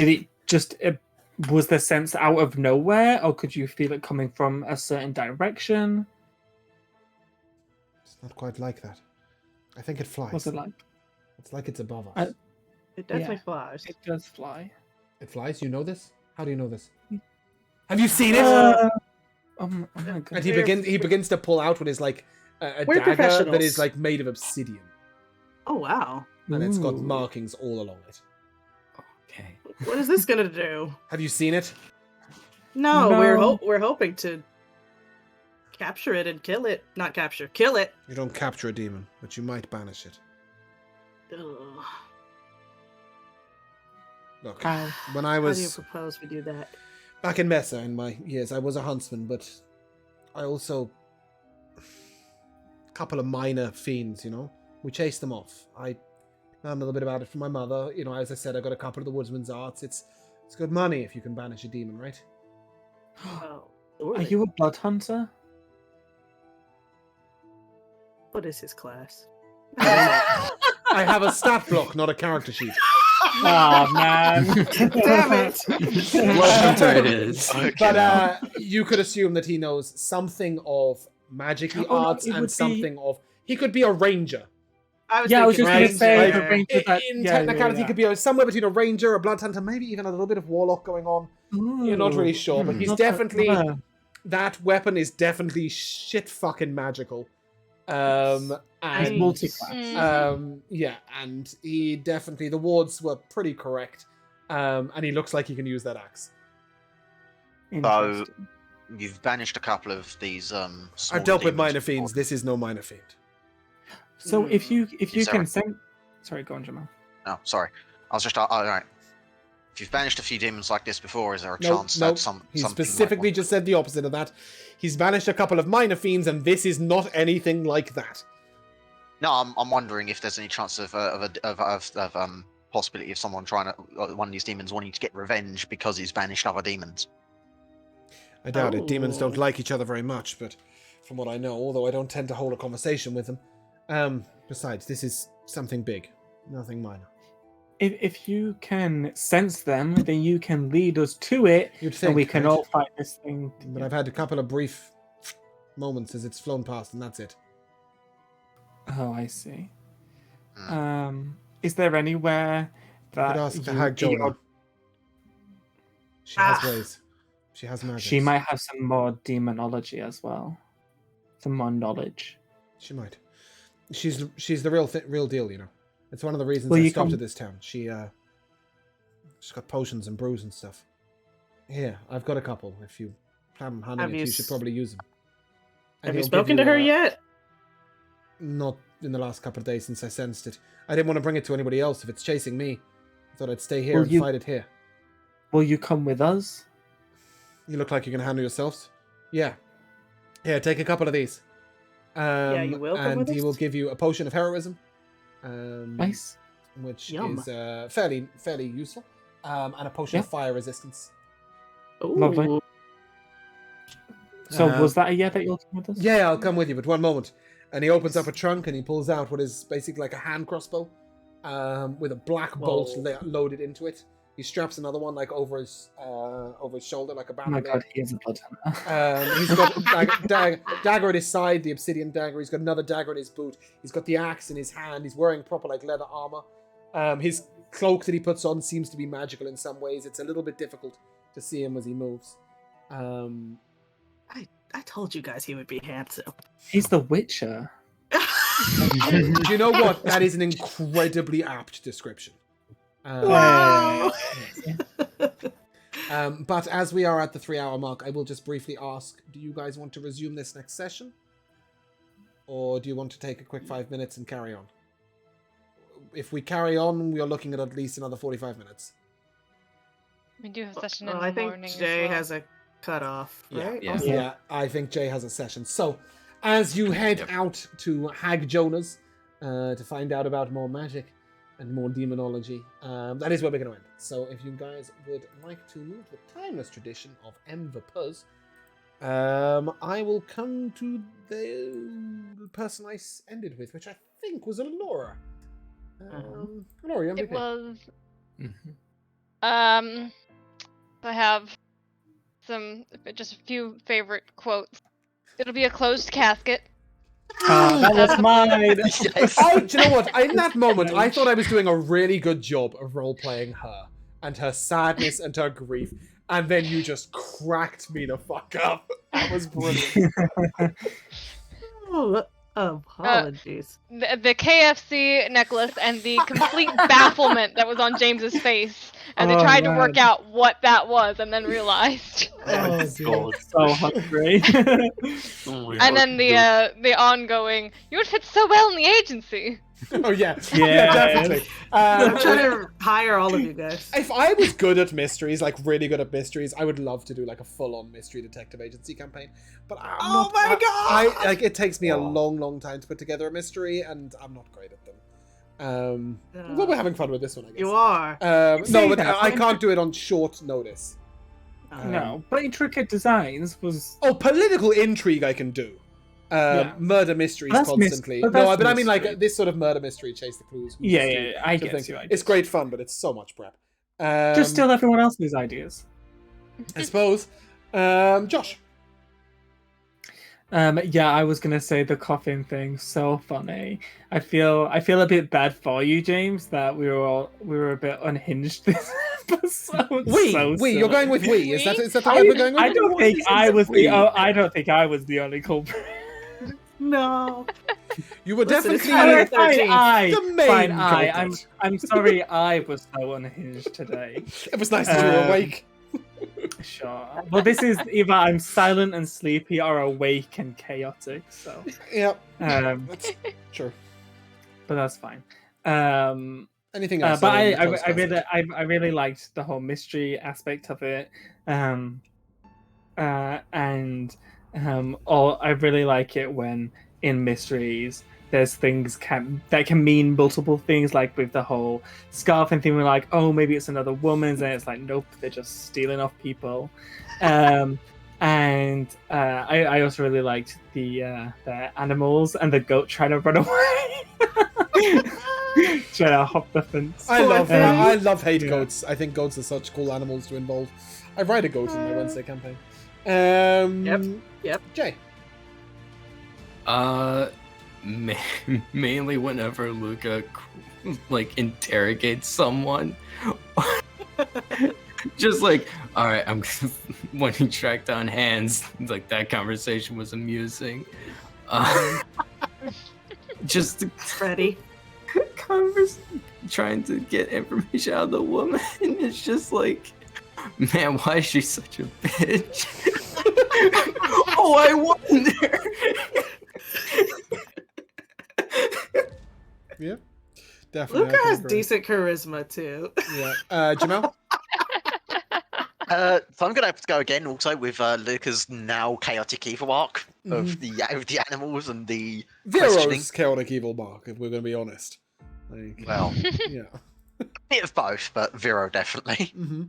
it just, was the sense out of nowhere, or could you feel it coming from a certain direction? It's not quite like that. I think it flies. What's it like? It's like it's above us. It definitely flies. It does fly. It flies? You know this? How do you know this? Have you seen it? Oh my God. And he begins to pull out what is like a We're dagger that professionals. is like made of obsidian. Oh wow. And it's got Ooh. markings all along it. Okay. What is this gonna do? Have you seen it? No, No. we're hoping to capture it and kill it. Not capture, kill it. You don't capture a demon, but you might banish it. Ugh. Look, How? when I How do you was propose we do that? back in Mesa in my years, I was a huntsman, but I also... a couple of minor fiends, you know? We chased them off. I learned a little bit about it from my mother. You know, as I said, I got a couple of the woodsman's arts. It's good money if you can banish a demon, right? Oh, Are you a blood hunter? What is his class? I have a stat block, not a character sheet. Oh man! Damn it! Blood hunter it is. But you could assume that he knows something of magic-y Oh, no, arts it would and be- something of... He could be a ranger. I was Yeah, I was thinking just gonna Right, say like, the ranger that. In yeah, technicality, yeah, he could be somewhere between a ranger, a blood hunter, maybe even a little bit of warlock going on. You're not really sure, but he's Not definitely... not That weapon is definitely shit fucking magical. It's And multi-class. yeah, and he definitely, the wards were pretty correct. And he looks like he can use that axe. Interesting. You've banished a couple of these. I've dealt with minor fiends. This is no minor fiend. So if you Sorry. can send, sorry, go on, Jamal. Oh, sorry. I was just all right. If you've banished a few demons like this before, is there a No, chance no, that some? he something specifically might just said the opposite of that. He's banished a couple of minor fiends, and this is not anything like that. No, I'm wondering if there's any chance of possibility of someone trying to one of these demons wanting to get revenge because he's banished other demons. I doubt it. Demons don't Oh. like each other very much, but from what I know, although I don't tend to hold a conversation with them. Besides, this is something big, nothing minor. If you can sense them, then you can lead us to it, You'd think, and we can right? all fight this thing. But I've had a couple of brief moments as it's flown past, and that's it. Oh, I see. Hmm. Is there anywhere I that could ask the you- Hag Jonah. She has ways. She has magic. She might have some more demonology as well. Some more knowledge. She might. She's the real deal, you know. It's one of the reasons Well, I you stopped come- at this town. She's got potions and brews and stuff. Here, I've got a couple. If you plan on handing Have it, you you should probably use them. And Have you he'll give spoken to her yet? Not in the last couple of days since I sensed it. I didn't want to bring it to anybody else. If it's chasing me, I thought I'd stay here Will and you- fight it here. Will you come with us? You look like you can handle yourselves. Yeah. Here, take a couple of these. You will come and with he us? will give you a potion of heroism. Nice. Which Yum. is fairly useful. And a potion of fire resistance. Lovely. Ooh. So Um, was that a yeah that you'll come with us? Yeah, I'll come with you, but one moment. And he opens up a trunk and he pulls out what is basically like a hand crossbow with a black bolt loaded into it. He straps another one like over his shoulder like a Oh my bandolier. god, he is a blood hunter. He's got a dagger at his side, the obsidian dagger. He's got another dagger in his boot. He's got the axe in his hand. He's wearing proper like leather armor. His cloak that he puts on seems to be magical in some ways. It's a little bit difficult to see him as he moves. I told you guys he would be handsome. He's the Witcher. Do you know what? That is an incredibly apt description. Wow. But as we are at the 3-hour mark, I will just briefly ask, do you guys want to resume this next session? Or do you want to take a quick 5 minutes and carry on? If we carry on, we are looking at least another 45 minutes. We do have a session in Well, the I think morning. Jay as well. has a cutoff, right? Yeah. Also? Yeah, I think Jay has a session. So, as you head out to Hag Jonah's to find out about more magic and more demonology, that is where we're going to end. So, if you guys would like to move the timeless tradition of Puz, I will come to the person I ended with, which I think was Alora. Alora, you It MVP. was. Mhm. I have just a few favorite quotes. It'll be a closed casket. That was mine. Do you know what? In that moment, I thought I was doing a really good job of role-playing her and her sadness and her grief. And then you just cracked me the fuck up. That was brilliant. Oh, apologies. The KFC necklace and the complete bafflement that was on James's face. And they Oh, tried to work man. out what that was and then realized. Oh, God. so hungry. And then the ongoing, you would fit so well in the agency. Oh, yeah. Yes. Yeah, definitely. I'm trying to hire all of you guys. If I was good at mysteries, like really good at mysteries, I would love to do like a full-on mystery detective agency campaign. But like it takes me a long time to put together a mystery, and I'm not great at them. But we're having fun with this one, I guess. You are. No, Say but that. I can't do it on short notice. No, but Intricate Designs was. Oh, political intrigue I can do. Yeah. Murder mysteries That's constantly. but No, that's but I mean like mystery. this sort of murder mystery, chase the clues. who's Yeah, the yeah, thief, yeah, I sort of get thing. you. It's great fun, but it's so much prep. Just steal everyone else's ideas. I suppose. Josh. Yeah, I was gonna say the coffin thing. So funny. I feel a bit bad for you, James. That we were a bit unhinged this episode. We, So you're silly. going with we. Is that the way I, we're going with? I don't think I was the. I don't think I was the only culprit. No. You were Listen, it's definitely Friday the 13th. the main culprit. I'm sorry. I was so unhinged today. It was nice that you were awake. Sure. Well, this is either I'm silent and sleepy or awake and chaotic. So. Yeah, Um, that's true. but that's fine. Anything else? But other than I Close I really liked the whole mystery aspect of it, and I really like it when in mysteries there's things that can mean multiple things, like with the whole scarf and thing. We're like, oh, maybe it's another woman's, and it's like, nope, they're just stealing off people. And I also really liked the animals and the goat trying to run away. Trying to hop the fence. I hate yeah. goats. I think goats are such cool animals to involve. I ride a goat in my Wednesday campaign. Yep. Jay. Mainly whenever Luca like interrogates someone, Just like, all right, I'm when he tracked down Hands, like that conversation was amusing. Just Ready? trying to get information out of the woman. It's just like, man, why is she such a bitch? Oh, I wonder. Yeah, definitely. Luca has decent charisma too. Yeah, Jamel. So I'm gonna have to go again, also with Luca's now chaotic evil arc of the animals and the questioning. Vero's chaotic evil mark, if we're going to be honest. Like, Well, yeah. bit of both, but Vero definitely. Mm-hmm.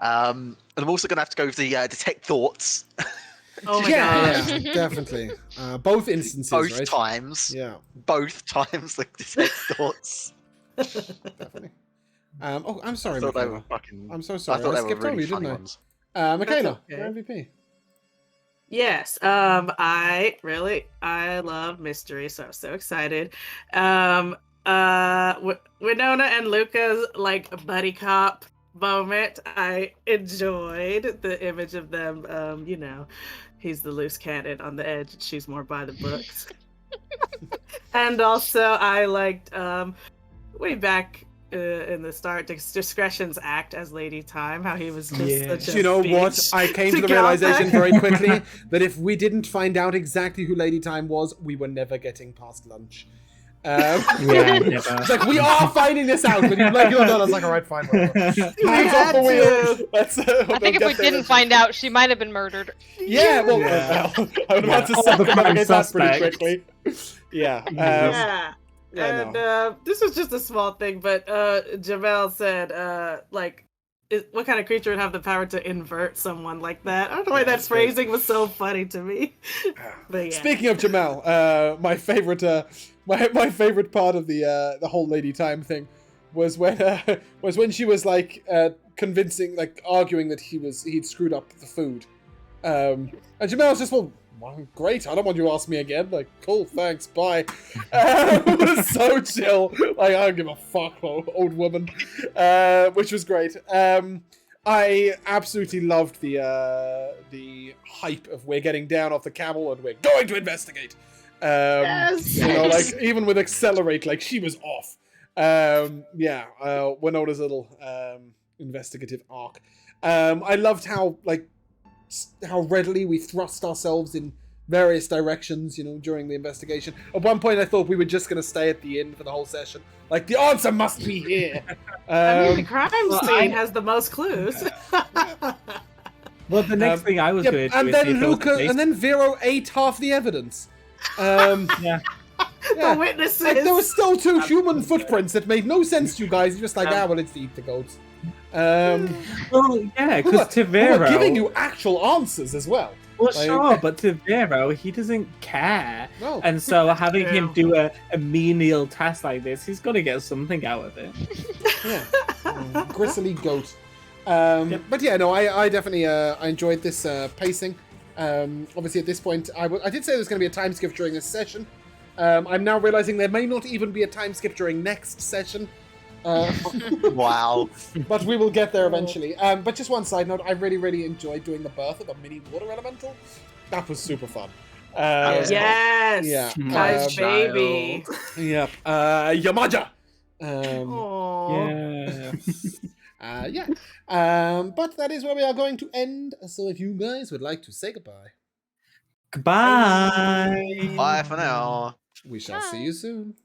And I'm also gonna have to go with the detect thoughts. Oh my Yeah, god. definitely. Both instances, Both right? times. Yeah, Both times the detect thoughts. definitely. Oh, I'm sorry, I thought they Michaela. were fucking. I'm so I sorry. thought I they were skipped over really you, didn't funny I? ones. Michaela, okay. your MVP. Yes, I love mystery, so I'm so excited. Winona and Luca's like buddy cop moment, I enjoyed the image of them. He's the loose cannon on the edge, and she's more by the books. And also, I liked way back in the start, Discretion's act as Lady Time, how he was just such a Do you know what? bitch I came to the realization very quickly that if we didn't find out exactly who Lady Time was, we were never getting past lunch. It's like, we are finding this out, but you're like, no, I was like, all right, fine, whatever. Hands off the wheel. I think if we didn't find out, she might have been murdered. Yeah, well, I would about to circumnavigate that pretty suspects. quickly. Yeah. Yeah. Yeah, And this was just a small thing, but Jamel said, what kind of creature would have the power to invert someone like that? I don't know why that phrasing was so funny to me. But yeah. Speaking of Jamel, my favorite, my favorite part of the whole Lady Time thing was when she was like convincing, like arguing that he'd screwed up the food, and Jamel was just, well, great, I don't want you to ask me again. Like, cool, thanks, bye. It was so chill. Like, I don't give a fuck, old woman. Which was great. I absolutely loved the hype of we're getting down off the camel and we're going to investigate. Yes. You know, like, even with Accelerate, like, she was off. Winona's little investigative arc. I loved how readily we thrust ourselves in various directions, during the investigation. At one point, I thought we were just going to stay at the inn for the whole session. Like, the answer must be here. The crime scene has the most clues. Well, the next thing I was going to do and is then see if there was a Luca, case- and then Vero ate half the evidence. Yeah. The witnesses. Like, there were still 2 human footprints that made no sense to you guys. You're just like, well, it's the eat the goats. Well, yeah, Who because are Tavero... giving you actual answers as well. Well, Like- sure, but Tavero, he doesn't care. No. And so having him do a menial task like this, he's got to get something out of it. Yeah. Gristly goat. But yeah, no, I definitely I enjoyed this pacing. Obviously, at this point, I did say there's going to be a time skip during this session. I'm now realizing there may not even be a time skip during next session. Wow. But we will get there eventually. But just one side note, I really, really enjoyed doing the birth of a mini water elemental. That was super fun. Yes. Yeah. My baby. Yep. Yamaja. Yeah. But that is where we are going to end. So if you guys would like to say goodbye. Goodbye. Bye for now. We shall see you soon.